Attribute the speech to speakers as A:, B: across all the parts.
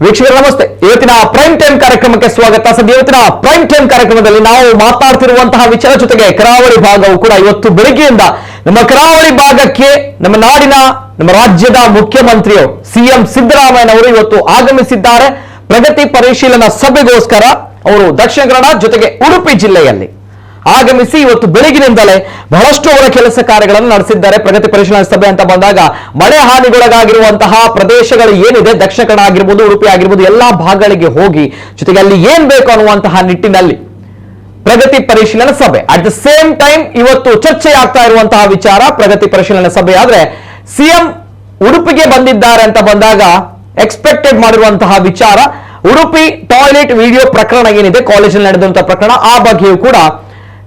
A: ವೀಕ್ಷಕರು ನಮಸ್ತೆ. ಇವತ್ತಿನ ಪ್ರೈಮ್ ಟೈಮ್ ಕಾರ್ಯಕ್ರಮಕ್ಕೆ ಸ್ವಾಗತ. ಇವತ್ತಿನ ಪ್ರೈಮ್ ಟೈಮ್ ಕಾರ್ಯಕ್ರಮದಲ್ಲಿ ನಾವು ಮಾತನಾಡ್ತಿರುವಂತಹ ವಿಚಾರ ಜೊತೆಗೆ ಕರಾವಳಿ ಭಾಗವು ಕೂಡ ಇವತ್ತು ಬೆಳಗ್ಗೆಯಿಂದ ನಮ್ಮ ಕರಾವಳಿ ಭಾಗಕ್ಕೆ ನಮ್ಮ ನಾಡಿನ ನಮ್ಮ ರಾಜ್ಯದ ಮುಖ್ಯಮಂತ್ರಿಯವರು ಸಿಎಂ ಸಿದ್ದರಾಮಯ್ಯನವರು ಇವತ್ತು ಆಗಮಿಸಿದ್ದಾರೆ. ಪ್ರಗತಿ ಪರಿಶೀಲನಾ ಸಭೆಗೋಸ್ಕರ ಅವರು ದಕ್ಷಿಣ ಕನ್ನಡ ಜೊತೆಗೆ ಉಡುಪಿ ಜಿಲ್ಲೆಯಲ್ಲಿ ಆಗಮಿಸಿ ಇವತ್ತು ಬೆಳಗಿನಿಂದಲೇ ಬಹಳಷ್ಟು ಅವರ ಕೆಲಸ ಕಾರ್ಯಗಳನ್ನು ನಡೆಸಿದ್ದಾರೆ. ಪ್ರಗತಿ ಪರಿಶೀಲನಾ ಸಭೆ ಅಂತ ಬಂದಾಗ ಮಳೆ ಹಾನಿಗೊಳಗಾಗಿರುವಂತಹ ಪ್ರದೇಶಗಳು ಏನಿದೆ, ದಕ್ಷಿಣ ಕನ್ನಡ ಆಗಿರ್ಬೋದು, ಉಡುಪಿ ಆಗಿರ್ಬೋದು, ಎಲ್ಲಾ ಭಾಗಗಳಿಗೆ ಹೋಗಿ ಜೊತೆಗೆ ಅಲ್ಲಿ ಏನ್ ಬೇಕು ಅನ್ನುವಂತಹ ನಿಟ್ಟಿನಲ್ಲಿ ಪ್ರಗತಿ ಪರಿಶೀಲನಾ ಸಭೆ. ಅಟ್ ದ ಸೇಮ್ ಟೈಮ್ ಇವತ್ತು ಚರ್ಚೆ ಆಗ್ತಾ ಇರುವಂತಹ ವಿಚಾರ ಪ್ರಗತಿ ಪರಿಶೀಲನಾ ಸಭೆ ಆದ್ರೆ ಸಿಎಂ ಉಡುಪಿಗೆ ಬಂದಿದ್ದಾರೆ ಅಂತ ಬಂದಾಗ ಎಕ್ಸ್ಪೆಕ್ಟೆಡ್ ಮಾಡಿರುವಂತಹ ವಿಚಾರ ಉಡುಪಿ ಟಾಯ್ಲೆಟ್ ವಿಡಿಯೋ ಪ್ರಕರಣ ಏನಿದೆ, ಕಾಲೇಜಲ್ಲಿ ನಡೆದಂತಹ ಪ್ರಕರಣ, ಆ ಬಗ್ಗೆಯೂ ಕೂಡ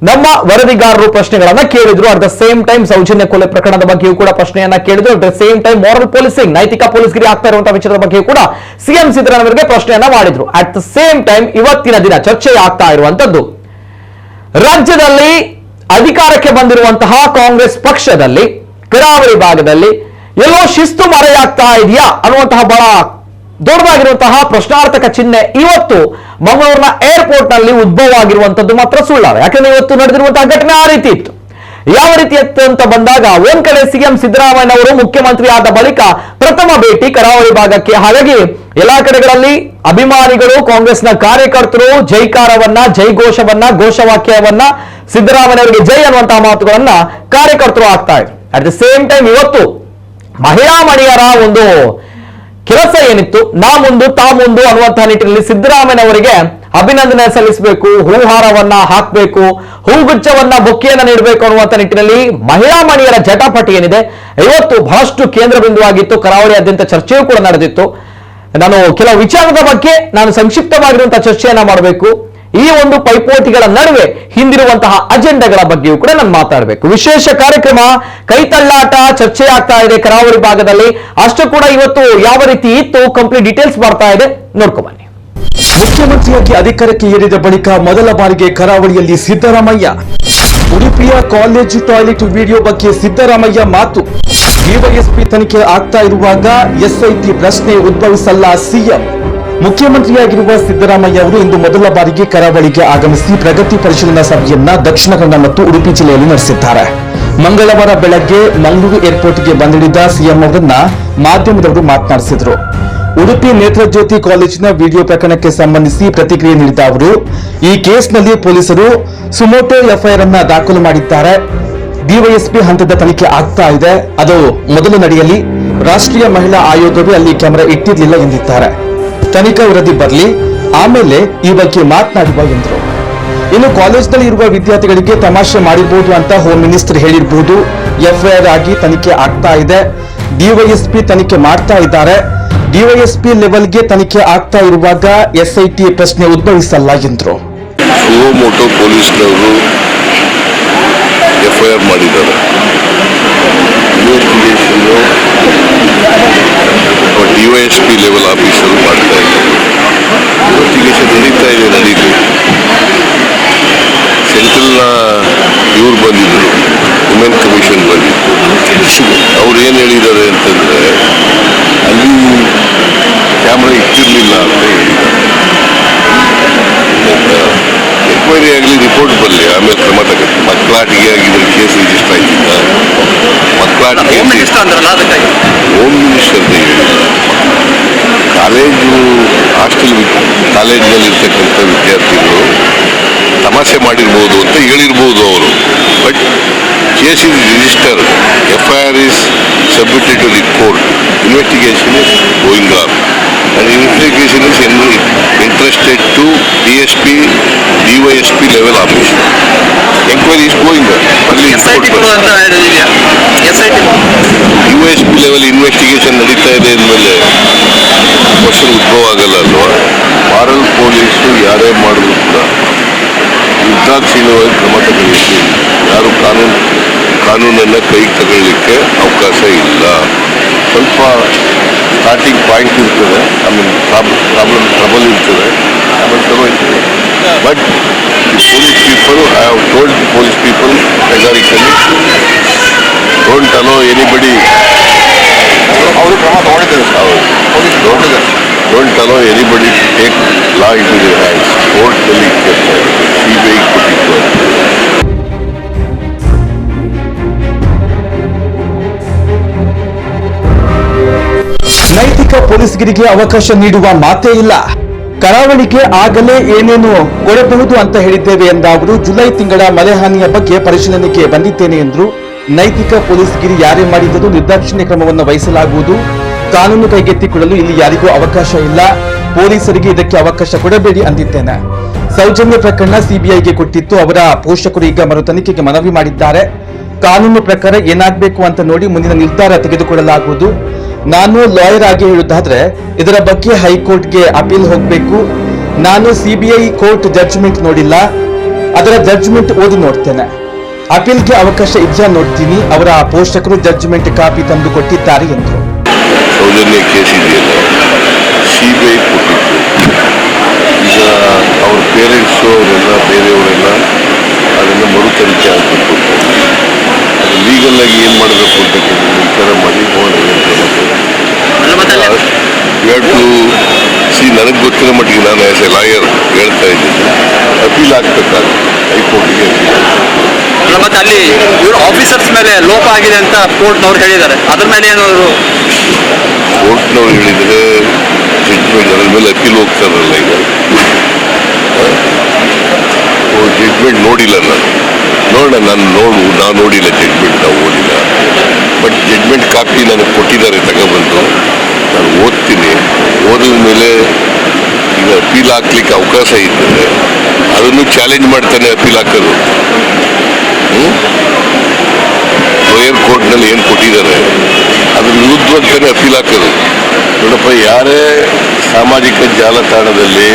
A: ನಮ್ಮ ವರದಿಗಾರರು ಪ್ರಶ್ನೆಗಳನ್ನ ಕೇಳಿದ್ರು. At the same time Soujanya ಕೊಲೆ ಪ್ರಕರಣದ ಬಗ್ಗೆಯೂ ಕೂಡ ಪ್ರಶ್ನೆಯನ್ನ ಕೇಳಿದ್ರು. At the same time moral policing, ನೈತಿಕ ಪೊಲೀಸ್ಗಿರಿ ಆಗ್ತಾ ಇರುವಂತಹ ವಿಚಾರದ ಬಗ್ಗೆಯೂ ಕೂಡ ಸಿಎಂ ಸಿದ್ದರಾಮಯ್ಯಗೆ ಪ್ರಶ್ನೆಯನ್ನ ಮಾಡಿದ್ರು. ಅಟ್ ದ ಸೇಮ್ ಟೈಮ್ ಇವತ್ತಿನ ದಿನ ಚರ್ಚೆ ಆಗ್ತಾ ಇರುವಂತದ್ದು ರಾಜ್ಯದಲ್ಲಿ ಅಧಿಕಾರಕ್ಕೆ ಬಂದಿರುವಂತಹ ಕಾಂಗ್ರೆಸ್ ಪಕ್ಷದಲ್ಲಿ ಕರಾವಳಿ ಭಾಗದಲ್ಲಿ ಎಲ್ಲೋ ಶಿಸ್ತು ಮರೆಯಾಗ್ತಾ ಇದೆಯಾ ಅನ್ನುವಂತಹ ಬಹಳ ದೊಡ್ಡದಾಗಿರುವಂತಹ ಪ್ರಶ್ನಾರ್ಥಕ ಚಿಹ್ನೆ ಇವತ್ತು ಮಂಗಳೂರಿನ ಏರ್ಪೋರ್ಟ್ ನಲ್ಲಿ ಉದ್ಭವ ಆಗಿರುವಂತದ್ದು ಮಾತ್ರ ಸುಳ್ಳಲ್ಲ. ಯಾಕಂದ್ರೆ ಇವತ್ತು ನಡೆದಿರುವಂತಹ ಘಟನೆ ಆ ರೀತಿ ಇತ್ತು. ಯಾವ ರೀತಿ ಇತ್ತು ಅಂತ ಬಂದಾಗ ಒಂದ್ ಕಡೆ ಸಿಎಂ ಸಿದ್ದರಾಮಯ್ಯನವರು ಮುಖ್ಯಮಂತ್ರಿ ಆದ ಬಳಿಕ ಪ್ರಥಮ ಭೇಟಿ ಕರಾವಳಿ ಭಾಗಕ್ಕೆ. ಹಾಗಾಗಿ ಎಲ್ಲಾ ಕಡೆಗಳಲ್ಲಿ ಅಭಿಮಾನಿಗಳು, ಕಾಂಗ್ರೆಸ್ನ ಕಾರ್ಯಕರ್ತರು ಜೈಕಾರವನ್ನ, ಜೈಘೋಷವನ್ನ, ಘೋಷವಾಕ್ಯವನ್ನ, ಸಿದ್ದರಾಮಯ್ಯವರಿಗೆ ಜೈ ಅನ್ನುವಂತಹ ಮಾತುಗಳನ್ನ ಕಾರ್ಯಕರ್ತರು ಆಗ್ತಾ ಇದ್ರು. ಅಟ್ ದ ಸೇಮ್ ಟೈಮ್ ಇವತ್ತು ಮಹಿಳಾ ಮಣಿಯರ ಒಂದು ಕೆಲಸ ಏನಿತ್ತು, ನಾ ಮುಂದು ತಾ ಮುಂದು ಅನ್ನುವಂತಹ ನಿಟ್ಟಿನಲ್ಲಿ ಸಿದ್ದರಾಮಯ್ಯನವರಿಗೆ ಅಭಿನಂದನೆ ಸಲ್ಲಿಸಬೇಕು, ಹೂಹಾರವನ್ನ ಹಾಕಬೇಕು, ಹೂಗುಚ್ಛವನ್ನ ಬೊಕ್ಕೆಯನ್ನ ನೀಡಬೇಕು ಅನ್ನುವಂಥ ನಿಟ್ಟಿನಲ್ಲಿ ಮಹಿಳಾ ಮಣಿಯರ ಜಟಾಪಟಿ ಏನಿದೆ ಇವತ್ತು ಬಹಳಷ್ಟು ಕೇಂದ್ರ ಬಿಂದುವಾಗಿತ್ತು. ಕರಾವಳಿಯಾದ್ಯಂತ ಚರ್ಚೆಯೂ ಕೂಡ ನಡೆದಿತ್ತು. ನಾನು ಕೆಲವು ವಿಚಾರದ ಬಗ್ಗೆ ನಾನು ಸಂಕ್ಷಿಪ್ತವಾಗಿರುವಂತಹ ಚರ್ಚೆಯನ್ನ ಮಾಡಬೇಕು. ಈ ಒಂದು ಪೈಪೋಟಿಗಳ ನಡುವೆ ಹಿಂದಿರುವಂತಹ ಅಜೆಂಡಾಗಳ ಬಗ್ಗೆಯೂ ಕೂಡ ನಾನು ಮಾತಾಡಬೇಕು. ವಿಶೇಷ ಕಾರ್ಯಕ್ರಮ ಕೈತಳ್ಳಾಟ ಚರ್ಚೆ ಆಗ್ತಾ ಇದೆ ಕರಾವಳಿ ಭಾಗದಲ್ಲಿ. ಅಷ್ಟು ಕೂಡ ಇವತ್ತು ಯಾವ ರೀತಿ ಇತ್ತು ಕಂಪ್ಲೀಟ್ ಡೀಟೇಲ್ಸ್ ಬರ್ತಾ ಇದೆ, ನೋಡ್ಕೊಂಬನ್ನಿ.
B: ಮುಖ್ಯಮಂತ್ರಿಯಾಗಿ ಅಧಿಕಾರಕ್ಕೆ ಏರಿದ ಬಳಿಕ ಮೊದಲ ಬಾರಿಗೆ ಕರಾವಳಿಯಲ್ಲಿ ಸಿದ್ದರಾಮಯ್ಯ. ಉಡುಪಿಯ ಕಾಲೇಜು ಟಾಯ್ಲೆಟ್ ವಿಡಿಯೋ ಬಗ್ಗೆ ಸಿದ್ದರಾಮಯ್ಯ ಮಾತು. ಡಿವೈಎಸ್ಪಿ ತನಿಖೆ ಆಗ್ತಾ ಇರುವಾಗ ಎಸ್ಐಟಿ ಪ್ರಶ್ನೆ ಉದ್ಭವಿಸಲ್ಲ ಸಿಎಂ. ಮುಖ್ಯಮಂತ್ರಿಯಾಗಿರುವ ಸಿದ್ದರಾಮಯ್ಯ ಅವರು ಇಂದು ಮೊದಲ ಬಾರಿಗೆ ಕರಾವಳಿಗೆ ಆಗಮಿಸಿ ಪ್ರಗತಿ ಪರಿಶೀಲನಾ ಸಭೆಯನ್ನ ದಕ್ಷಿಣ ಕನ್ನಡ ಮತ್ತು ಉಡುಪಿ ಜಿಲ್ಲೆಯಲ್ಲಿ ನಡೆಸಿದ್ದಾರೆ. ಮಂಗಳವಾರ ಬೆಳಗ್ಗೆ ಮಂಗಳೂರು ಏರ್ಪೋರ್ಟ್ಗೆ ಬಂದಿಳಿದ ಸಿಎಂ ಅವರನ್ನ ಮಾಧ್ಯಮದವರು ಮಾತನಾಡಿಸಿದರು. ಉಡುಪಿ ನೇತ್ರಜ್ಯೋತಿ ಕಾಲೇಜಿನ ವಿಡಿಯೋ ಪ್ರಕರಣಕ್ಕೆ ಸಂಬಂಧಿಸಿ ಪ್ರತಿಕ್ರಿಯೆ ನೀಡಿದ ಅವರು, ಈ ಕೇಸ್ನಲ್ಲಿ ಪೊಲೀಸರು ಸುಮೋಟೋ ಎಫ್ಐಆರ್ ಅನ್ನ ದಾಖಲು ಮಾಡಿದ್ದಾರೆ. ಡಿವೈಎಸ್ಪಿ ಹಂತದ ತನಿಖೆ ಆಗ್ತಾ ಇದೆ, ಅದು ಮೊದಲು ನಡೆಯಲಿ. ರಾಷ್ಟ್ರೀಯ ಮಹಿಳಾ ಆಯೋಗವೇ ಅಲ್ಲಿ ಕ್ಯಾಮೆರಾ ಇಟ್ಟಿರಲಿಲ್ಲ ಎಂದಿದ್ದಾರೆ. ತನಿಖಾ ವರದಿ ಬರಲಿ, ಆಮೇಲೆ ಈ ಬಗ್ಗೆ ಮಾತನಾಡುವ ಎಂದರು. ಇನ್ನು ಕಾಲೇಜ್ನಲ್ಲಿ ಇರುವ ವಿದ್ಯಾರ್ಥಿಗಳಿಗೆ ತಮಾಷೆ ಮಾಡಿರಬಹುದು ಅಂತ ಹೋಮ್ ಮಿನಿಸ್ಟರ್ ಹೇಳಿರಬಹುದು. ಎಫ್ಐಆರ್ ಆಗಿ ತನಿಖೆ ಆಗ್ತಾ ಇದೆ, ಡಿವೈಎಸ್ಪಿ ತನಿಖೆ ಮಾಡ್ತಾ ಇದ್ದಾರೆ. ಡಿವೈಎಸ್ಪಿ ಲೆವೆಲ್ಗೆ ತನಿಖೆ ಆಗ್ತಾ ಇರುವಾಗ ಎಸ್ಐಟಿ ಪ್ರಶ್ನೆ ಉದ್ಭವಿಸಲ್ಲ ಎಂದರು.
C: ಪೊಲೀಸ್ನವರು ಎಫ್ಐಆರ್ ಮಾಡಿದ್ದಾರೆ. ಡಿವೈಎಸ್ಪಿ ಲೆವೆಲ್ ಆಫೀಸರು ಮಾಡ್ತಾ ಇದ್ದಾರೆ. ಇನ್ವೆಸ್ಟಿಗೇಷನ್ ನಡೀತಾ ಇದೆ. ನಡೀಲಿ. ಸೆಂಟ್ರಲ್ನ ಇವ್ರು ಬಂದಿದ್ದರು, ವುಮೆನ್ ಕಮಿಷನ್ ಬಂದಿತ್ತು. ಅವ್ರು ಏನು ಹೇಳಿದ್ದಾರೆ ಅಂತಂದರೆ ಅಲ್ಲಿ ಕ್ಯಾಮ್ರಾ ಇಟ್ಟಿರಲಿಲ್ಲ ಅಂತ ಹೇಳಿದ್ದಾರೆ. ಎನ್ಕ್ವೈರಿ ಆಗಲಿ, ರಿಪೋರ್ಟ್ ಬರಲಿ, ಆಮೇಲೆ ಕ್ರಮ ತಗುತ್ತೆ. ಮಕ್ಕಳಾಟಿಗೆ ಆಗಿದ್ರೆ ಕೇಸ್ ರಿಜಿಸ್ಟರ್ ಆಯ್ತಿಲ್ಲ. ಮಕ್ಕಳಾಟಿಗೆ ಹೋಮ್ ಮಿನಿಸ್ಟರ್ ಕಾಲೇಜು ಹಾಸ್ಟೆಲ್ ಕಾಲೇಜಿನಲ್ಲಿರ್ತಕ್ಕಂಥ ವಿದ್ಯಾರ್ಥಿಗಳು ತಮಾಷೆ ಮಾಡಿರ್ಬೋದು ಅಂತ ಹೇಳಿರ್ಬೋದು ಅವರು. But case is register, FIR is submitted to the court, investigation is going on. And investigation is interested to DSP, DYSP level office. Enquiry is going on. DYSP level investigation ನಡೀತಾ ಇದೆ ಅಂದಮೇಲೆ ಕ್ವಶನ್ ಉದ್ಭವ ಆಗಲ್ಲ ಅಲ್ವಾ? Moral police ಯಾರೇ ಮಾಡಿದ್ರು ಕೂಡ ನಿರ್ದಾಕ್ಷಿಣ್ಯವಾಗಿ ಕ್ರಮ ತಗೊಳ್ಳಿಕ್ಕೆ, ಯಾರು ಕಾನೂನನ್ನು ಕೈಗೆ ತಗೊಳ್ಳಿಕ್ಕೆ ಅವಕಾಶ ಇಲ್ಲ. ಸ್ವಲ್ಪ ಸ್ಟಾರ್ಟಿಂಗ್ ಪಾಯಿಂಟ್ ಇರ್ತದೆ, ಆಮೇಲೆ ಟ್ರಬಲ್ ಇರ್ತದೆ, ಆಮೇಲೆ ಚಲೋ ಇರ್ತದೆ. But police people, I have told police people categorically, don't allow anybody. ಅವರು ಕ್ರಮ ತಗೊಂಡಿದ್ದಾರೆ, don't allow anybody to take law into their hands. ಕೋರ್ಟ್ನಲ್ಲಿ CBI ಕೊಟ್ಟಿತ್ತು.
B: ನೈತಿಕ ಪೊಲೀಸ್ಗಿರಿಗೆ ಅವಕಾಶ ನೀಡುವ ಮಾತೇ ಇಲ್ಲ. ಕರಾವಳಿಗೆ ಆಗಲೇ ಏನೇನು ಕೊಡಬಹುದು ಅಂತ ಹೇಳಿದ್ದೇವೆ ಎಂದ ಅವರು ಜುಲೈ ತಿಂಗಳ ಮಳೆ ಹಾನಿಯ ಬಗ್ಗೆ ಪರಿಶೀಲನೆಗೆ ಬಂದಿದ್ದೇನೆ ಎಂದರು. ನೈತಿಕ ಪೊಲೀಸ್ಗಿರಿ ಯಾರೇ ಮಾಡಿದರೂ ನಿರ್ದಾಕ್ಷಿಣ್ಯ ಕ್ರಮವನ್ನು ವಹಿಸಲಾಗುವುದು. ಕಾನೂನು ಕೈಗೆತ್ತಿಕೊಳ್ಳಲು ಇಲ್ಲಿ ಯಾರಿಗೂ ಅವಕಾಶ ಇಲ್ಲ. ಪೊಲೀಸರಿಗೆ ಇದಕ್ಕೆ ಅವಕಾಶ ಕೊಡಬೇಡಿ ಅಂದಿದ್ದೇನೆ. ಸೌಜನ್ಯ ಪ್ರಕರಣ ಸಿಬಿಐಗೆ ಕೊಟ್ಟಿತ್ತು. ಅವರ ಪೋಷಕರು ಈಗ ಮರು ತನಿಖೆಗೆ ಮನವಿ ಮಾಡಿದ್ದಾರೆ. ಕಾನೂನು ಪ್ರಕಾರ ಏನಾಗಬೇಕು ಅಂತ ನೋಡಿ ಮುಂದಿನ ನಿರ್ಧಾರ ತೆಗೆದುಕೊಳ್ಳಲಾಗುವುದು. ನಾನು ಲಾಯರ್ ಆಗಿ ಹೇಳುವುದಾದ್ರೆ ಇದರ ಬಗ್ಗೆ ಹೈಕೋರ್ಟ್ಗೆ ಅಪೀಲ್ ಹೋಗಬೇಕು. ನಾನು ಸಿಬಿಐ ಕೋರ್ಟ್ ಜಡ್ಜ್ಮೆಂಟ್ ನೋಡಿಲ್ಲ, ಅದರ ಜಡ್ಜ್ಮೆಂಟ್ ಓದಿ ನೋಡ್ತೇನೆ. ಅಪೀಲ್ಗೆ ಅವಕಾಶ ಇದೆಯಾ ನೋಡ್ತೀನಿ. ಅವರ ಪೋಷಕರು ಜಡ್ಜ್ಮೆಂಟ್ ಕಾಪಿ ತಂದು ಕೊಟ್ಟಿದ್ದಾರೆ ಎಂದರು.
C: ಸೌಜನ್ಯ ಕೇಸ್ ಇದೆಯಲ್ಲ, CBI ಕೊಟ್ಟಿತ್ತು. ಈಗ ಅವ್ರ ಪೇರೆಂಟ್ಸು ಅವರೆಲ್ಲ ಬೇರೆಯವರೆಲ್ಲ ಅದನ್ನು ಮರು ತನಿಖೆ ಆಗಬೇಕು. ಅದು ಲೀಗಲ್ ಆಗಿ ಏನು ಮಾಡಬೇಕು ಅಂತ ವಿಚಾರ ಮಾಡಿ ನೋಡಿ ಅಂತ ನನಗೆ ಗೊತ್ತಿರೋ ಮಟ್ಟಿಗೆ ನಾನು ಆಸ್ ಎ ಲಾಯರ್ ಹೇಳ್ತಾ ಇದ್ದೀನಿ, ಅಪೀಲ್ ಆಗ್ಬೇಕಾಗುತ್ತೆ ಹೈಕೋರ್ಟ್ಗೆ.
D: ಮತ್ತೆ ಅಲ್ಲಿ ಇವರು ಆಫೀಸರ್ಸ್ ಮೇಲೆ ಲೋಪ ಆಗಿದೆ ಅಂತ ಕೋರ್ಟ್ನವ್ರು ಹೇಳಿದ್ದಾರೆ. ಅದ್ರ ಮೇಲೆ ಏನಾದ್ರು
C: ಕೋರ್ಟ್ನವ್ರು ಹೇಳಿದರೆ ಜಡ್ಜ್ಮೆಂಟ್ ಅದ್ರ ಮೇಲೆ ಅಪೀಲ್ ಹೋಗ್ತಾರಲ್ಲ. ಈಗ ಜಡ್ಜ್ಮೆಂಟ್ ನೋಡಿಲ್ಲ ನೋಡೋಣ. ನಾವು ನೋಡಿಲ್ಲ ಜಡ್ಜ್ಮೆಂಟ್, ನಾವು ಓದಿಲ್ಲ. ಬಟ್ ಜಡ್ಜ್ಮೆಂಟ್ ಕಾಪಿ ನನಗೆ ಕೊಟ್ಟಿದ್ದಾರೆ, ತಗೊಬಂದು ನಾನು ಓದ್ತೀನಿ. ಓದಿದ ಮೇಲೆ ಈಗ ಅಪೀಲ್ ಹಾಕ್ಲಿಕ್ಕೆ ಅವಕಾಶ ಇರ್ತದೆ, ಅದನ್ನು ಚಾಲೆಂಜ್ ಮಾಡ್ತಾನೆ ಅಪೀಲ್ ಹಾಕೋದು. ಲೋಯರ್ ಕೋರ್ಟ್ನಲ್ಲಿ ಏನು ಕೊಟ್ಟಿದ್ದಾರೆ ಅದ್ರ ವಿರುದ್ಧವಂತಾನೆ ಅಪೀಲ್ ಹಾಕೋದು. ನೋಡಪ್ಪ, ಯಾರೇ ಸಾಮಾಜಿಕ ಜಾಲತಾಣದಲ್ಲಿ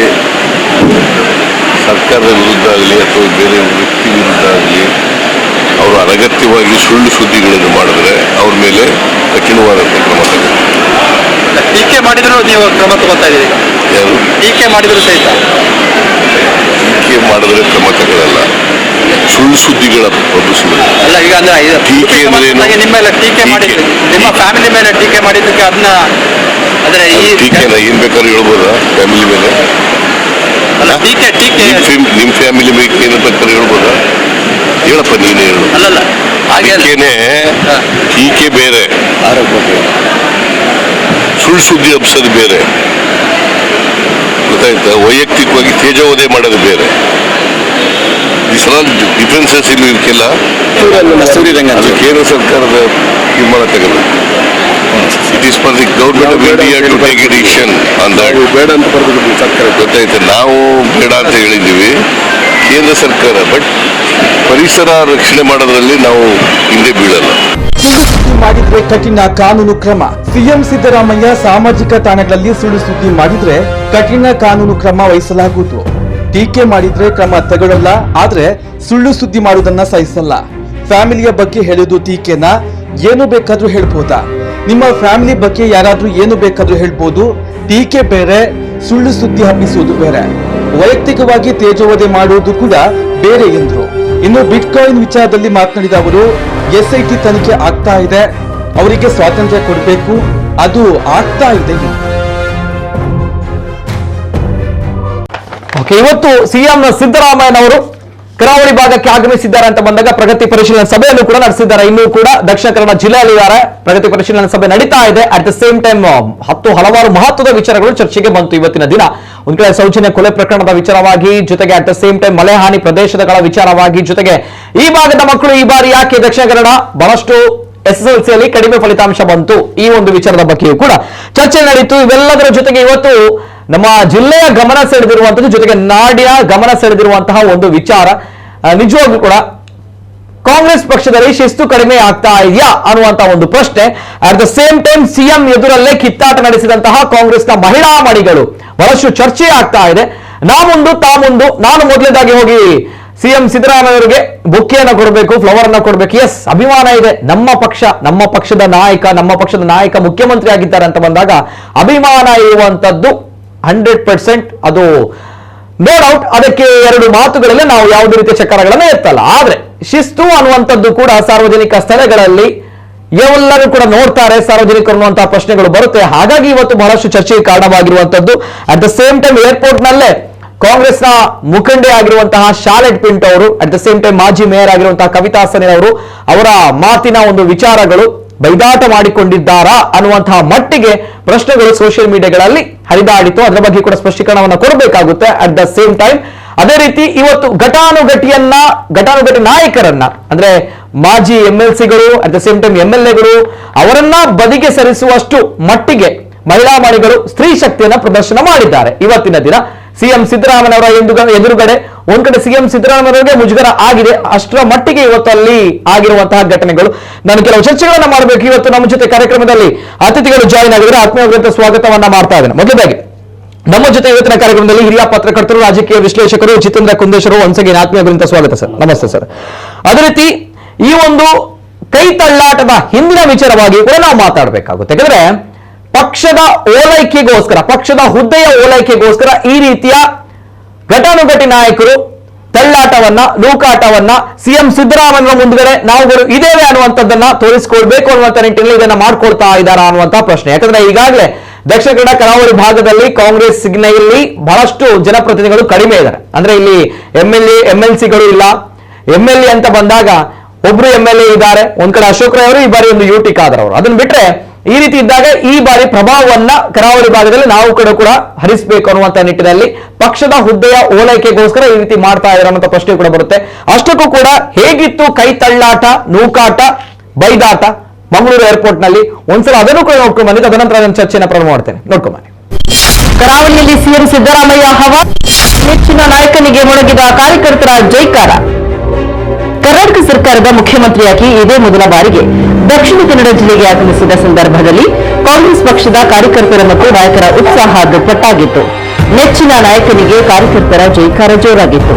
C: ಸರ್ಕಾರದ ವಿರುದ್ಧ ಆಗಲಿ ಅಥವಾ ಬೇರೆ ವ್ಯಕ್ತಿ ವಿರುದ್ಧ ಆಗಲಿ ಅವರು ಅನಗತ್ಯವಾಗಿ ಸುಳ್ಳು ಸುದ್ದಿಗಳನ್ನು ಮಾಡಿದ್ರೆ ಅವ್ರ ಮೇಲೆ ಕಠಿಣವಾದಂಥ ಕ್ರಮ ತಗೋಬೇಕು.
D: ಟೀಕೆ ಮಾಡಿದ್ರು ನೀವು ಕ್ರಮ ತಗೋತಾ ಇದ್ದೀರಿ.
C: ಯಾರು
D: ಟೀಕೆ ಮಾಡಿದ್ರು ಸಹಿತ
C: ಟೀಕೆ ಮಾಡಿದ್ರೆ ಕ್ರಮ ತಗೊಳ್ಳಲ್ಲ, ಸುಳ್ಳು ಸುದ್ದಿಗಳ ಪ್ರಭುಸುಗಳು.
D: ಅಲ್ಲ, ಈಗ ಅಂದ್ರೆ
C: ಟೀಕೆ ಅಂದ್ರೆ
D: ನಿಮ್ಮ ಮೇಲೆ ಟೀಕೆ ಮಾಡಿದ್ರು, ನಿಮ್ಮ ಫ್ಯಾಮಿಲಿ ಮೇಲೆ ಟೀಕೆ ಮಾಡಿದ್ದಕ್ಕೆ ಅದನ್ನ ಅಂದ್ರೆ ಈ
C: ಟೀಕೆನ ಏನ್ ಬೇಕಾದ್ರೂ ಹೇಳ್ಬೋದಾ ಫ್ಯಾಮಿಲಿ ಮೇಲೆ?
D: ಅಲ್ಲ, ಟೀಕೆ
C: ನಿಮ್ಮ ಫ್ಯಾಮಿಲಿ ಮೇಲೆ ಏನು ಬೇಕಾದ್ರೂ ಹೇಳ್ಬೋದಾ? ಹೇಳಪ್ಪ, ನೀನೇ ಹೇಳು.
D: ಅಲ್ಲಲ್ಲ, ಹಾಗೆ
C: ಟೀಕೆ ಬೇರೆ, ಆರೋಪ ಬೇರೆ, ಸುಳ್ಳು ಸುದ್ದಿ ಹಬ್ಸೋದು ಬೇರೆ, ಗೊತ್ತಾಯ್ತಾ? ವೈಯಕ್ತಿಕವಾಗಿ ತೇಜೋವಧೆ ಮಾಡೋದು ಬೇರೆ. ಡಿಫ್ರೆನ್ಸಸ್ ಇಲ್ಲಿ ಇದಕ್ಕೆಲ್ಲ ಕೇಂದ್ರ ಸರ್ಕಾರದ ತೀರ್ಮಾನ ತಗೋಬೇಕು. It is for the government of India to take a decision on that. ಬೇಡ ಅಂತ ಬರಬೇಕು ಸರ್ಕಾರ, ಗೊತ್ತಾಯ್ತು. ನಾವು ಬೇಡ ಅಂತ ಹೇಳಿದ್ದೀವಿ, ಕೇಂದ್ರ ಸರ್ಕಾರ. ಬಟ್ ಪರಿಸರ ರಕ್ಷಣೆ ಮಾಡೋದ್ರಲ್ಲಿ ನಾವು ಹಿಂದೆ ಬೀಳಲ್ಲ.
B: ಸುಳ್ಳು ಸುದ್ದಿ ಮಾಡಿದ್ರೆ ಕಠಿಣ ಕಾನೂನು ಕ್ರಮ. ಸಿಎಂ ಸಿದ್ದರಾಮಯ್ಯ ಸಾಮಾಜಿಕ ತಾಣಗಳಲ್ಲಿ ಸುಳ್ಳು ಸುದ್ದಿ ಮಾಡಿದ್ರೆ ಕಠಿಣ ಕಾನೂನು ಕ್ರಮ ವಹಿಸಲಾಗುವುದು. ಟೀಕೆ ಮಾಡಿದ್ರೆ ಕ್ರಮ ತಗೊಳ್ಳಲ್ಲ, ಆದ್ರೆ ಸುಳ್ಳು ಸುದ್ದಿ ಮಾಡುವುದನ್ನ ಸಹಿಸಲ್ಲ. ಫ್ಯಾಮಿಲಿಯ ಬಗ್ಗೆ ಹೇಳುವುದು ಟೀಕೆನ? ಏನು ಬೇಕಾದ್ರೂ ಹೇಳ್ಬೋದಾ? ನಿಮ್ಮ ಫ್ಯಾಮಿಲಿ ಬಗ್ಗೆ ಯಾರಾದ್ರೂ ಏನು ಬೇಕಾದ್ರೂ ಹೇಳ್ಬೋದು. ಟೀಕೆ ಬೇರೆ, ಸುಳ್ಳು ಸುದ್ದಿ ಹಬ್ಬಿಸುವುದು ಬೇರೆ, ವೈಯಕ್ತಿಕವಾಗಿ ತೇಜೋವಧೆ ಮಾಡುವುದು ಕೂಡ ಬೇರೆ ಎಂದ್ರು. ಇನ್ನು ಬಿಟ್ಕಾಯಿನ್ ವಿಚಾರದಲ್ಲಿ ಮಾತನಾಡಿದ ಅವರು, SIT ತನಿಖೆ ಆಗ್ತಾ ಇದೆ, ಅವರಿಗೆ ಸ್ವಾತಂತ್ರ್ಯ ಕೊಡಬೇಕು, ಅದು ಆಗ್ತಾ ಇದೆ.
A: ಇವತ್ತು ಸಿಎಂ ಸಿದ್ದರಾಮಯ್ಯನವರು ಕರಾವಳಿ ಭಾಗಕ್ಕೆ ಆಗಮಿಸಿದ್ದಾರೆ ಅಂತ ಬಂದಾಗ ಪ್ರಗತಿ ಪರಿಶೀಲನಾ ಸಭೆಯನ್ನು ಕೂಡ ನಡೆಸಿದ್ದಾರೆ. ಇನ್ನೂ ಕೂಡ ದಕ್ಷಿಣ ಕನ್ನಡ ಜಿಲ್ಲೆಯಲ್ಲಿದ್ದಾರೆ. ಪ್ರಗತಿ ಪರಿಶೀಲನಾ ಸಭೆ ನಡೀತಾ ಇದೆ. ಅಟ್ ದ ಸೇಮ್ ಟೈಮ್ ಹಲವಾರು ಮಹತ್ವದ ವಿಚಾರಗಳು ಚರ್ಚೆಗೆ ಬಂತು ಇವತ್ತಿನ ದಿನ. ಒಂದ್ ಕಡೆ ಸೌಜನ್ಯ ಕೊಲೆ ಪ್ರಕರಣದ ವಿಚಾರವಾಗಿ, ಜೊತೆಗೆ ಅಟ್ ದ ಸೇಮ್ ಟೈಮ್ ಮಳೆ ಹಾನಿ ಪ್ರದೇಶಗಳ ವಿಚಾರವಾಗಿ, ಜೊತೆಗೆ ಈ ಭಾಗದ ಮಕ್ಕಳು ಈ ಬಾರಿ ಯಾಕೆ ದಕ್ಷಿಣ ಕನ್ನಡ ಬಹಳಷ್ಟು SSLCಯಲ್ಲಿ ಕಡಿಮೆ ಫಲಿತಾಂಶ ಬಂತು, ಈ ಒಂದು ವಿಚಾರದ ಬಗ್ಗೆಯೂ ಕೂಡ ಚರ್ಚೆ ನಡೀತು. ಇವೆಲ್ಲದರ ಜೊತೆಗೆ ಇವತ್ತು ನಮ್ಮ ಜಿಲ್ಲೆಯ ಗಮನ ಸೆಳೆದಿರುವಂತದ್ದು, ಜೊತೆಗೆ ನಾಡಿನ ಗಮನ ಸೆಳೆದಿರುವಂತಹ ಒಂದು ವಿಚಾರ, ನಿಜವಾಗ್ಲೂ ಕೂಡ ಕಾಂಗ್ರೆಸ್ ಪಕ್ಷದಲ್ಲಿ ಶಿಸ್ತು ಕಡಿಮೆ ಆಗ್ತಾ ಇದೆಯಾ ಅನ್ನುವಂತ ಒಂದು ಪ್ರಶ್ನೆ. At the same time CM ಎದುರಲ್ಲೇ ಕಿತ್ತಾಟ ನಡೆಸಿದಂತಹ ಕಾಂಗ್ರೆಸ್ನ ಮಹಿಳಾ ಮಣಿಗಳು ಬಹಳಷ್ಟು ಚರ್ಚೆ ಆಗ್ತಾ ಇದೆ. ನಾ ಮುಂದು ತಾ ಮುಂದು, ನಾನು ಮೊದಲನೇದಾಗಿ ಹೋಗಿ ಸಿಎಂ ಸಿದ್ದರಾಮಯ್ಯವರಿಗೆ ಬೊಕ್ಕೆಯನ್ನು ಕೊಡಬೇಕು, ಫ್ಲವರ್ ಅನ್ನ ಕೊಡಬೇಕು. ಎಸ್, ಅಭಿಮಾನ ಇದೆ. ನಮ್ಮ ಪಕ್ಷದ ನಾಯಕ ಮುಖ್ಯಮಂತ್ರಿ ಆಗಿದ್ದಾರೆ ಅಂತ ಬಂದಾಗ ಅಭಿಮಾನ ಇರುವಂತದ್ದು 100%, ಅದು ನೋ ಡೌಟ್. ಅದಕ್ಕೆ ಎರಡು ಮಾತುಗಳಲ್ಲಿ ನಾವು ಯಾವುದೇ ರೀತಿಯ ಚಕ್ಕರಗಳನ್ನು ಎತ್ತಲ್ಲ. ಆದ್ರೆ ಶಿಸ್ತು ಅನ್ನುವಂಥದ್ದು ಕೂಡ ಸಾರ್ವಜನಿಕ ಸ್ಥಳಗಳಲ್ಲಿ ಎಲ್ಲರೂ ಕೂಡ ನೋಡ್ತಾರೆ ಸಾರ್ವಜನಿಕರು ಅನ್ನುವಂತಹ ಪ್ರಶ್ನೆಗಳು ಬರುತ್ತೆ. ಹಾಗಾಗಿ ಇವತ್ತು ಬಹಳಷ್ಟು ಚರ್ಚೆಗೆ ಕಾರಣವಾಗಿರುವಂತದ್ದು. At the same time airport ನಲ್ಲೇ ಕಾಂಗ್ರೆಸ್ನ ಮುಖಂಡೆ ಆಗಿರುವಂತಹ ಶಾಲೆಟ್ ಪಿಂಟ್ ಅವರು, ಅಟ್ ದ ಸೇಮ್ ಟೈಮ್ ಮಾಜಿ ಮೇಯರ್ ಆಗಿರುವಂತಹ ಕವಿತಾ ಸನಿಲ್ ಅವರು, ಅವರ ಮಾತಿನ ಒಂದು ವಿಚಾರಗಳು ಬೈದಾಟ ಮಾಡಿಕೊಂಡಿದ್ದಾರಾ ಅನ್ನುವಂತಹ ಮಟ್ಟಿಗೆ ಪ್ರಶ್ನೆಗಳು ಸೋಷಿಯಲ್ ಮೀಡಿಯಾಗಳಲ್ಲಿ ಹರಿದಾಡಿತು. ಅದರ ಬಗ್ಗೆ ಕೂಡ ಸ್ಪಷ್ಟೀಕರಣವನ್ನು ಕೊಡಬೇಕಾಗುತ್ತೆ. ಅಟ್ ದ ಸೇಮ್ ಟೈಮ್ ಅದೇ ರೀತಿ ಇವತ್ತು ಘಟಾನುಘಟಿ ನಾಯಕರನ್ನ ಅಂದ್ರೆ ಮಾಜಿ MLCಗಳು, ಅಟ್ ದ ಸೇಮ್ ಟೈಮ್ MLAಗಳು ಅವರನ್ನ ಬದಿಗೆ ಸರಿಸುವಷ್ಟು ಮಟ್ಟಿಗೆ ಮಹಿಳಾ ಮಣಿಗಳು ಸ್ತ್ರೀ ಶಕ್ತಿಯನ್ನ ಪ್ರದರ್ಶನ ಮಾಡಿದ್ದಾರೆ. ಇವತ್ತಿನ ದಿನ ಸಿಎಂ ಸಿದ್ದರಾಮಯ್ಯನವರ ಎದುರುಗಡೆ ಒಂದ್ ಕಡೆ ಸಿಎಂ ಸಿದ್ದರಾಮಯ್ಯನವರಿಗೆ ಮುಜುಗರ ಆಗಿದೆ. ಅಷ್ಟರ ಮಟ್ಟಿಗೆ ಇವತ್ತು ಅಲ್ಲಿ ಆಗಿರುವಂತಹ ಘಟನೆಗಳು. ನಾನು ಕೆಲವು ಚರ್ಚೆಗಳನ್ನ ಮಾಡಬೇಕು. ಇವತ್ತು ನಮ್ಮ ಜೊತೆ ಕಾರ್ಯಕ್ರಮದಲ್ಲಿ ಅತಿಥಿಗಳು ಜಾಯಿನ್ ಆಗಿದ್ರೆ ಆತ್ಮೀಯವಾದಂತಹ ಸ್ವಾಗತವನ್ನ ಮಾಡ್ತಾ ಇದ್ದೇನೆ. ಮೊದಲಾಗಿ ನಮ್ಮ ಜೊತೆ ಇವತ್ತಿನ ಕಾರ್ಯಕ್ರಮದಲ್ಲಿ ಹಿರಿಯ ಪತ್ರಕರ್ತರು, ರಾಜಕೀಯ ವಿಶ್ಲೇಷಕರು ಜಿತೇಂದ್ರ ಕುಂದೇಶ್ವರು ಒಂದ್ಸಗೆ ಆತ್ಮೀಯವಾದಂತಹ ಸ್ವಾಗತ ಸರ್. ನಮಸ್ತೆ ಸರ್. ಅದೇ ರೀತಿ ಈ ಒಂದು ಕೈ ತಳ್ಳಾಟದ ಹಿಂದಿನ ವಿಚಾರವಾಗಿ ಕೂಡ ನಾವು ಮಾತಾಡಬೇಕಾಗುತ್ತೆ. ಯಾಕಂದ್ರೆ ಪಕ್ಷದ ಓಲೈಕೆಗೋಸ್ಕರ, ಪಕ್ಷದ ಹುದ್ದೆಯ ಓಲೈಕೆಗೋಸ್ಕರ ಈ ರೀತಿಯ ಘಟಾನುಘಟಿ ನಾಯಕರು ತಳ್ಳಾಟವನ್ನ, ನೂಕಾಟವನ್ನ ಸಿಎಂ ಸಿದ್ದರಾಮಯ್ಯ ಮುಂದುಗಡೆ ನಾವುಗಳು ಇದೇವೆ ಅನ್ನುವಂಥದ್ದನ್ನ ತೋರಿಸಿಕೊಳ್ಬೇಕು ಅನ್ನುವಂಥ ನಿಟ್ಟಿನಲ್ಲಿ ಇದನ್ನ ಮಾಡ್ಕೊಳ್ತಾ ಇದ್ದಾರಾ ಅನ್ನುವಂಥ ಪ್ರಶ್ನೆ. ಯಾಕಂದ್ರೆ ಈಗಾಗಲೇ ದಕ್ಷಿಣ ಕನ್ನಡ ಕರಾವಳಿ ಭಾಗದಲ್ಲಿ ಕಾಂಗ್ರೆಸ್ ಸಿಗ್ನೆಯಲ್ಲಿ ಬಹಳಷ್ಟು ಜನಪ್ರತಿನಿಧಿಗಳು ಕಡಿಮೆ ಇದ್ದಾರೆ. ಅಂದ್ರೆ ಇಲ್ಲಿ MLCಗಳು ಇಲ್ಲ. MLA ಅಂತ ಬಂದಾಗ ಒಬ್ರು MLA ಇದ್ದಾರೆ. ಒಂದ್ ಕಡೆ ಅಶೋಕ್ ರೈ ಅವರು, ಈ ಬಾರಿ ಒಂದು UT ಖಾದರ್ ಅವರು. ಅದನ್ನ ಬಿಟ್ರೆ ಈ ರೀತಿ ಇದ್ದಾಗ ಈ ಬಾರಿ ಪ್ರಭಾವವನ್ನ ಕರಾವಳಿ ಭಾಗದಲ್ಲಿ ನಾವು ಕೂಡ ಹರಿಸಬೇಕು ಅನ್ನುವಂತ ನಿಟ್ಟಿನಲ್ಲಿ ಪಕ್ಷದ ಹುದ್ದೆಯ ಓಲೈಕೆಗೋಸ್ಕರ ಈ ರೀತಿ ಮಾಡ್ತಾ ಇದ್ದಾರೆ ಅನ್ನೋ ಪ್ರಶ್ನೆ ಕೂಡ ಬರುತ್ತೆ. ಅಷ್ಟಕ್ಕೂ ಕೂಡ ಹೇಗಿತ್ತು ಕೈ ತಳ್ಳಾಟ, ನೂಕಾಟ, ಬೈದಾಟ ಮಂಗಳೂರು ಏರ್ಪೋರ್ಟ್ ನಲ್ಲಿ? ಒಂದ್ಸಲ ಅದನ್ನು ಕೂಡ ನೋಡ್ಕೊಂಡ್ ಬಂದಿದ್ದು, ಅದನಂತರ ನಾನು ಚರ್ಚೆನ ಪ್ರಾರಂಭ ಮಾಡ್ತೇನೆ. ನೋಡ್ಕೊಂಡ್ ಬನ್ನಿ.
E: ಕರಾವಳಿಯಲ್ಲಿ ಸಿಎಂ ಸಿದ್ದರಾಮಯ್ಯ ಹವಾ, ನೆಚ್ಚಿನ ನಾಯಕನಿಗೆ ಮೊಳಗಿದ ಕಾರ್ಯಕರ್ತರ ಜೈಕಾರ. ಕರ್ನಾಟಕ ಸರ್ಕಾರದ ಮುಖ್ಯಮಂತ್ರಿಯಾಗಿ ಇದೇ ಮೊದಲ ಬಾರಿಗೆ ದಕ್ಷಿಣ ಕನ್ನಡ ಜಿಲ್ಲೆಗೆ ಆಗಮಿಸಿದ ಸಂದರ್ಭದಲ್ಲಿ ಕಾಂಗ್ರೆಸ್ ಪಕ್ಷದ ಕಾರ್ಯಕರ್ತರ ಮತ್ತು ನಾಯಕರ ಉತ್ಸಾಹ ದುಪ್ಪಟ್ಟಾಗಿತ್ತು. ನೆಚ್ಚಿನ ನಾಯಕನಿಗೆ ಕಾರ್ಯಕರ್ತರ ಜೈಕಾರ ಜೋರಾಗಿತ್ತು.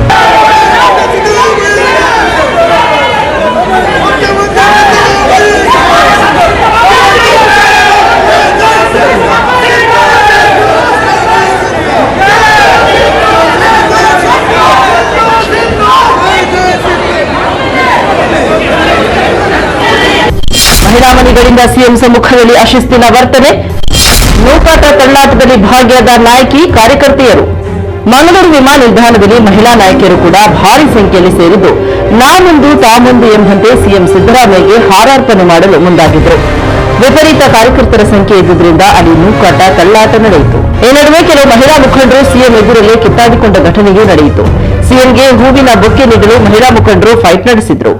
E: ಮಹಿಳಾ ಮಣಿಗಳಿಂದ ಸಿಎಂ ಸಮ್ಮುಖದಲ್ಲಿ ಅಶಿಸ್ತಿನ ವರ್ತನೆ, ನೂಕಾಟ ತಳ್ಳಾಟದಲ್ಲಿ ಭಾಗಿಯಾದ ನಾಯಕಿ ಕಾರ್ಯಕರ್ತೆಯರು. ಮಂಗಳೂರು ವಿಮಾನ ನಿಲ್ದಾಣದಲ್ಲಿ ಮಹಿಳಾ ನಾಯಕಿಯರು ಕೂಡ ಭಾರಿ ಸಂಖ್ಯೆಯಲ್ಲಿ ಸೇರಿದ್ದು ನಾಮುಂದು ತಾಮುಂದು ಎಂಬಂತೆ ಸಿಎಂ ಸಿದ್ದರಾಮಯ್ಯಗೆ ಹಾರಾರ್ಪಣೆ ಮಾಡಲು ಮುಂದಾಗಿದ್ದರು. ವಿಪರೀತ ಕಾರ್ಯಕರ್ತರ ಸಂಖ್ಯೆ ಇದ್ದುದರಿಂದ ಅಲ್ಲಿ ನೂಕಾಟ ತಳ್ಳಾಟ ನಡೆಯಿತು. ಈ ನಡುವೆ ಕೆಲವು ಮಹಿಳಾ ಮುಖಂಡರು ಸಿಎಂ ಎದುರಲ್ಲೇ ಕಿತ್ತಾಡಿಕೊಂಡ ಘಟನೆಯೂ ನಡೆಯಿತು. ಸಿಎಂಗೆ ಹೂವಿನ ಬೊಕ್ಕೆ ನೀಡಲು ಮಹಿಳಾ ಮುಖಂಡರು ಫೈಟ್ ನಡೆಸಿದ್ರು.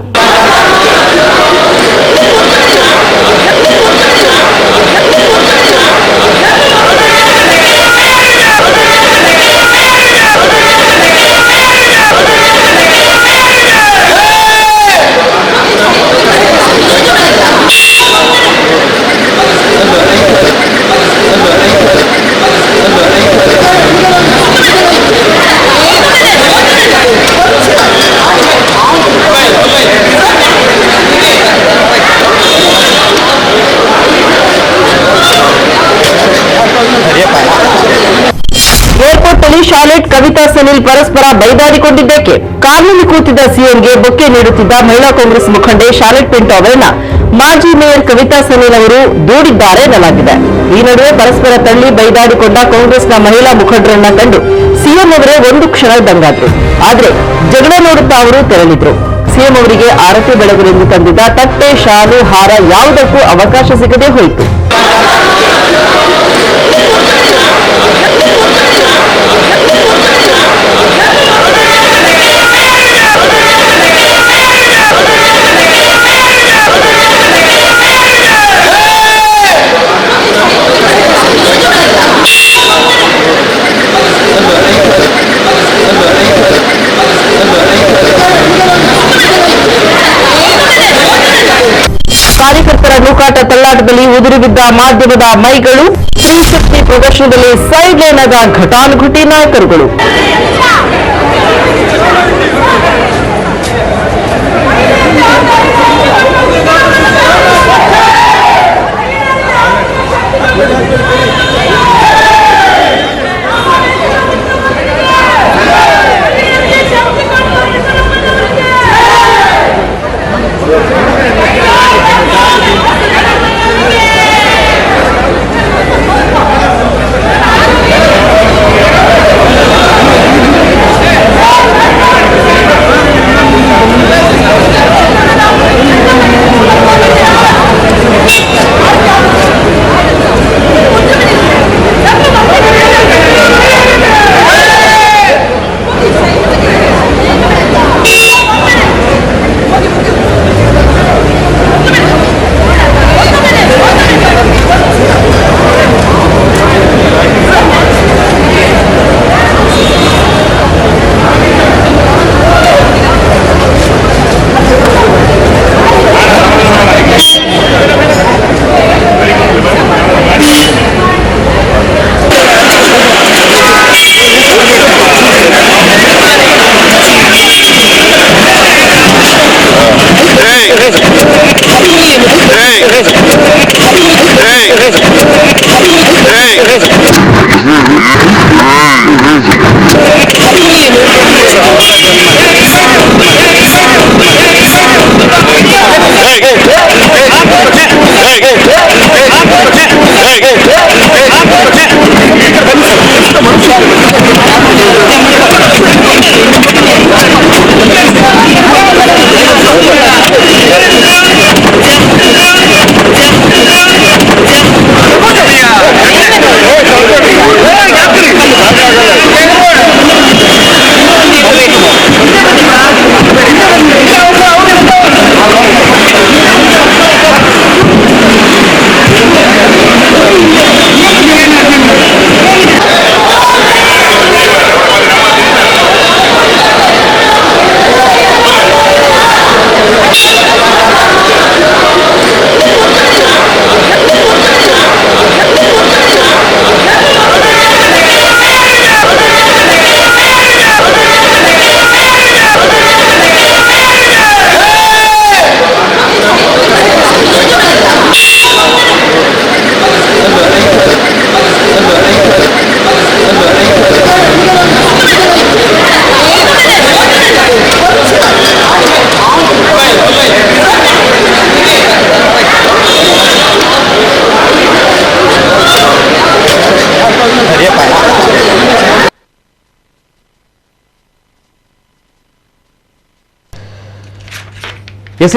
E: ಶಾಲೆಟ್ ಕವಿತಾ ಸನಿಲ್ ಪರಸ್ಪರ ಬೈದಾಡಿಕೊಂಡಿದ್ದಕ್ಕೆ ಕಾರ್ನಲ್ಲಿ ಕೂತಿದ್ದ ಸಿಎಂಗೆ ಬೊಕ್ಕೆ ನೀಡುತ್ತಿದ್ದ ಮಹಿಳಾ ಕಾಂಗ್ರೆಸ್ ಮುಖಂಡೆ ಶಾಲೆಟ್ ಪಿಂಟೋ ಅವರನ್ನ ಮಾಜಿ ಮೇಯರ್ ಕವಿತಾ ಸನಿಲ್ ಅವರು ದೂಡಿದ್ದಾರೆ ಎನ್ನಲಾಗಿದೆ. ಈ ನಡುವೆ ಪರಸ್ಪರ ತಳ್ಳಿ ಬೈದಾಡಿಕೊಂಡ ಕಾಂಗ್ರೆಸ್ನ ಮಹಿಳಾ ಮುಖಂಡರನ್ನ ಕಂಡು ಸಿಎಂ ಅವರೇ ಒಂದು ಕ್ಷಣ ದಂಗಾದ್ರು. ಆದ್ರೆ ಜಗಳ ನೋಡುತ್ತಾ ಅವರು ತೆರಳಿದ್ರು. ಸಿಎಂ ಅವರಿಗೆ ಆರತಿ ಬೆಳಗಲೆಂದು ತಂದಿದ್ದ ತಟ್ಟೆ, ಶಾಲು, ಹಾರ ಯಾವುದಕ್ಕೂ ಅವಕಾಶ ಸಿಗದೆ ಹೋಯಿತು. ಕಾರ್ಯಕರ್ತರ ನೂಕಾಟ ತಳ್ಳಾಟದಲ್ಲಿ ಉದುರಿ ಬಿದ್ದ ಮಾಧ್ಯಮದ ಮೈಗಳು, ಸ್ತ್ರೀ ಶಕ್ತಿ ಪ್ರದರ್ಶನದಲ್ಲಿ ಸೈಡ್ ಲೈನ್ ಆದ ಘಟಾನುಘಟಿ ನಾಯಕರುಗಳು.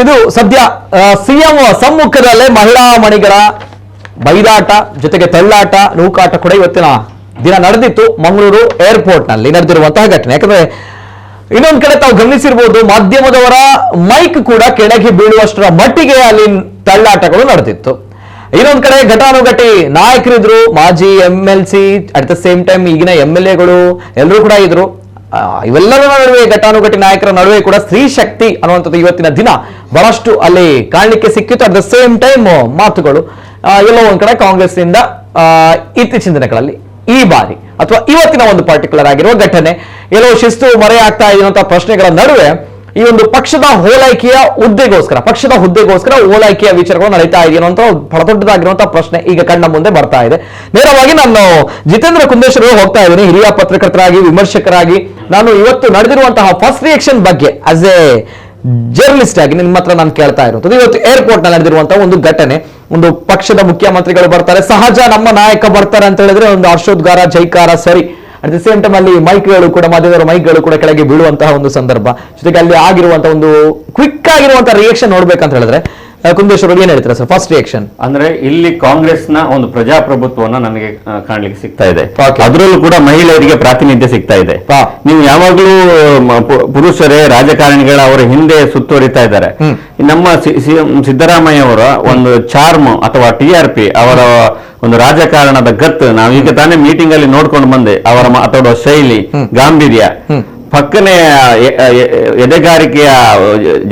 A: ಇದು ಸದ್ಯ ಸಿಎಂ ಸಮ್ಮುಖದಲ್ಲೇ ಮಹಿಳಾ ಮಣಿಗಳ ಬೈದಾಟ ಜೊತೆಗೆ ತಳ್ಳಾಟ ನೂಕಾಟ ಕೂಡ ಇವತ್ತಿನ ದಿನ ನಡೆದಿತ್ತು ಮಂಗಳೂರು ಏರ್ಪೋರ್ಟ್ ನಲ್ಲಿ ನಡೆದಿರುವಂತಹ ಘಟನೆ. ಯಾಕಂದ್ರೆ ಇನ್ನೊಂದ್ ಕಡೆ ತಾವು ಗಮನಿಸಿರ್ಬೋದು, ಮಾಧ್ಯಮದವರ ಮೈಕ್ ಕೂಡ ಕೆಳಗೆ ಬೀಳುವಷ್ಟರ ಮಟ್ಟಿಗೆ ಅಲ್ಲಿ ತಳ್ಳಾಟಗಳು ನಡೆದಿತ್ತು. ಇನ್ನೊಂದ್ ಕಡೆ ಘಟಾನುಘಟಿ ನಾಯಕರಿದ್ರು, ಮಾಜಿ MLC, at the same time ಈಗಿನ MLAಗಳು ಎಲ್ಲರೂ ಕೂಡ ಇದ್ರು. ಇವೆಲ್ಲರ ನಡುವೆ ಘಟಾನುಘಟಿ ನಾಯಕರ ನಡುವೆ ಕೂಡ ಸ್ತ್ರೀ ಶಕ್ತಿ ಅನ್ನುವಂಥದ್ದು ಇವತ್ತಿನ ದಿನ ಬಹಳಷ್ಟು ಅಲ್ಲಿ ಕಾಣಲಿಕ್ಕೆ ಸಿಕ್ಕಿತ್ತು. ಅಟ್ ದ ಸೇಮ್ ಟೈಮ್ ಮಾತುಗಳು ಎಲ್ಲೋ ಒಂದ್ ಕಡೆ ಕಾಂಗ್ರೆಸ್ ನಿಂದ ಇತ್ತೀಚಿನ ದಿನಗಳಲ್ಲಿ ಈ ಬಾರಿ ಅಥವಾ ಇವತ್ತಿನ ಒಂದು ಪರ್ಟಿಕ್ಯುಲರ್ ಆಗಿರುವ ಘಟನೆ ಎಲ್ಲೋ ಶಿಸ್ತು ಮರೆಯಾಗ್ತಾ ಇರುವಂತಹ ಪ್ರಶ್ನೆಗಳ ನಡುವೆ ಈ ಒಂದು ಪಕ್ಷದ ಹುದ್ದೆಗೋಸ್ಕರ ಓಲೈಕೆಯ ವಿಚಾರಗಳು ನಡೀತಾ ಇದೆ ಅನ್ನುವಂಥ ಬಹಳ ದೊಡ್ಡದಾಗಿರುವಂತಹ ಪ್ರಶ್ನೆ ಈಗ ಕಣ್ಣ ಮುಂದೆ ಬರ್ತಾ ಇದೆ. ನೇರವಾಗಿ ನಾನು ಜಿತೇಂದ್ರ ಕುಂದೇಶ್ವರ್ ಹೋಗ್ತಾ ಇದ್ದೀನಿ. ಹಿರಿಯ ಪತ್ರಕರ್ತರಾಗಿ, ವಿಮರ್ಶಕರಾಗಿ ನಾನು ಇವತ್ತು ನಡೆದಿರುವಂತಹ ಫಸ್ಟ್ ರಿಯಾಕ್ಷನ್ ಬಗ್ಗೆ ಆಸ್ ಎ ಜರ್ನಲಿಸ್ಟ್ ಆಗಿ ನಿಮ್ಮ ಹತ್ರ ನಾನು ಕೇಳ್ತಾ ಇರುವಂತದ್ದು. ಇವತ್ತು ಏರ್ಪೋರ್ಟ್ ನಲ್ಲಿ ನಡೆದಿರುವಂತಹ ಒಂದು ಘಟನೆ, ಒಂದು ಪಕ್ಷದ ಮುಖ್ಯಮಂತ್ರಿಗಳು ಬರ್ತಾರೆ, ಸಹಜ ನಮ್ಮ ನಾಯಕ ಬರ್ತಾರೆ ಅಂತ ಹೇಳಿದ್ರೆ ಒಂದು ಹರ್ಷೋದ್ಗಾರ, ಜೈಕಾರ ಸರಿ. ಅಟ್ ದ ಸೇಮ್ ಟೈಮ್ ಅಲ್ಲಿ ಮೈಕ್ಗಳು ಕೂಡ, ಮಾಧ್ಯಮದ ಮೈಕ್ಗಳು ಕೂಡ ಕೆಳಗೆ ಬೀಳುವಂತಹ ಒಂದು ಸಂದರ್ಭ, ಜೊತೆಗೆ ಅಲ್ಲಿ ಆಗಿರುವಂತಹ ಒಂದು ಕ್ವಿಕ್ ಆಗಿರುವಂತಹ ರಿಯಾಕ್ಷನ್ ನೋಡ್ಬೇಕಂತ ಹೇಳಿದ್ರೆ ಕುಂದೇಶ್ವರ್ ಏನ್ ಹೇಳ್ತಾರೆ ಸರ್ ಫಸ್ಟ್ ರಿಯಾಕ್ಷನ್?
F: ಅಂದ್ರೆ ಇಲ್ಲಿ ಕಾಂಗ್ರೆಸ್ನ ಒಂದು ಪ್ರಜಾಪ್ರಭುತ್ವವನ್ನ ನನಗೆ ಕಾಣ್ಲಿಕ್ಕೆ ಸಿಗ್ತಾ ಇದೆ.
A: Okay.
F: ಅದರಲ್ಲೂ ಕೂಡ ಮಹಿಳೆಯರಿಗೆ ಪ್ರಾತಿನಿಧ್ಯ ಸಿಗ್ತಾ ಇದೆ. ನೀವು ಯಾವಾಗ್ಲೂ ಪುರುಷರೇ ರಾಜಕಾರಣಿಗಳ ಅವರ ಹಿಂದೆ ಸುತ್ತುವರಿತಾ ಇದ್ದಾರೆ. ನಮ್ಮ ಸಿದ್ದರಾಮಯ್ಯ ಅವರ ಒಂದು ಚಾರ್ಮ್ ಅಥವಾ TRP, ಅವರ ಒಂದು ರಾಜಕಾರಣದ ಗತ್ತು ನಾವೀಗ ತಾನೇ ಮೀಟಿಂಗ್ ಅಲ್ಲಿ ನೋಡ್ಕೊಂಡು ಬಂದೆ. ಅವರ ಮಾತಾಡುವ ಶೈಲಿ, ಗಾಂಭೀರ್ಯ, ಪಕ್ಕನೆ ಎದೆಗಾರಿಕೆಯ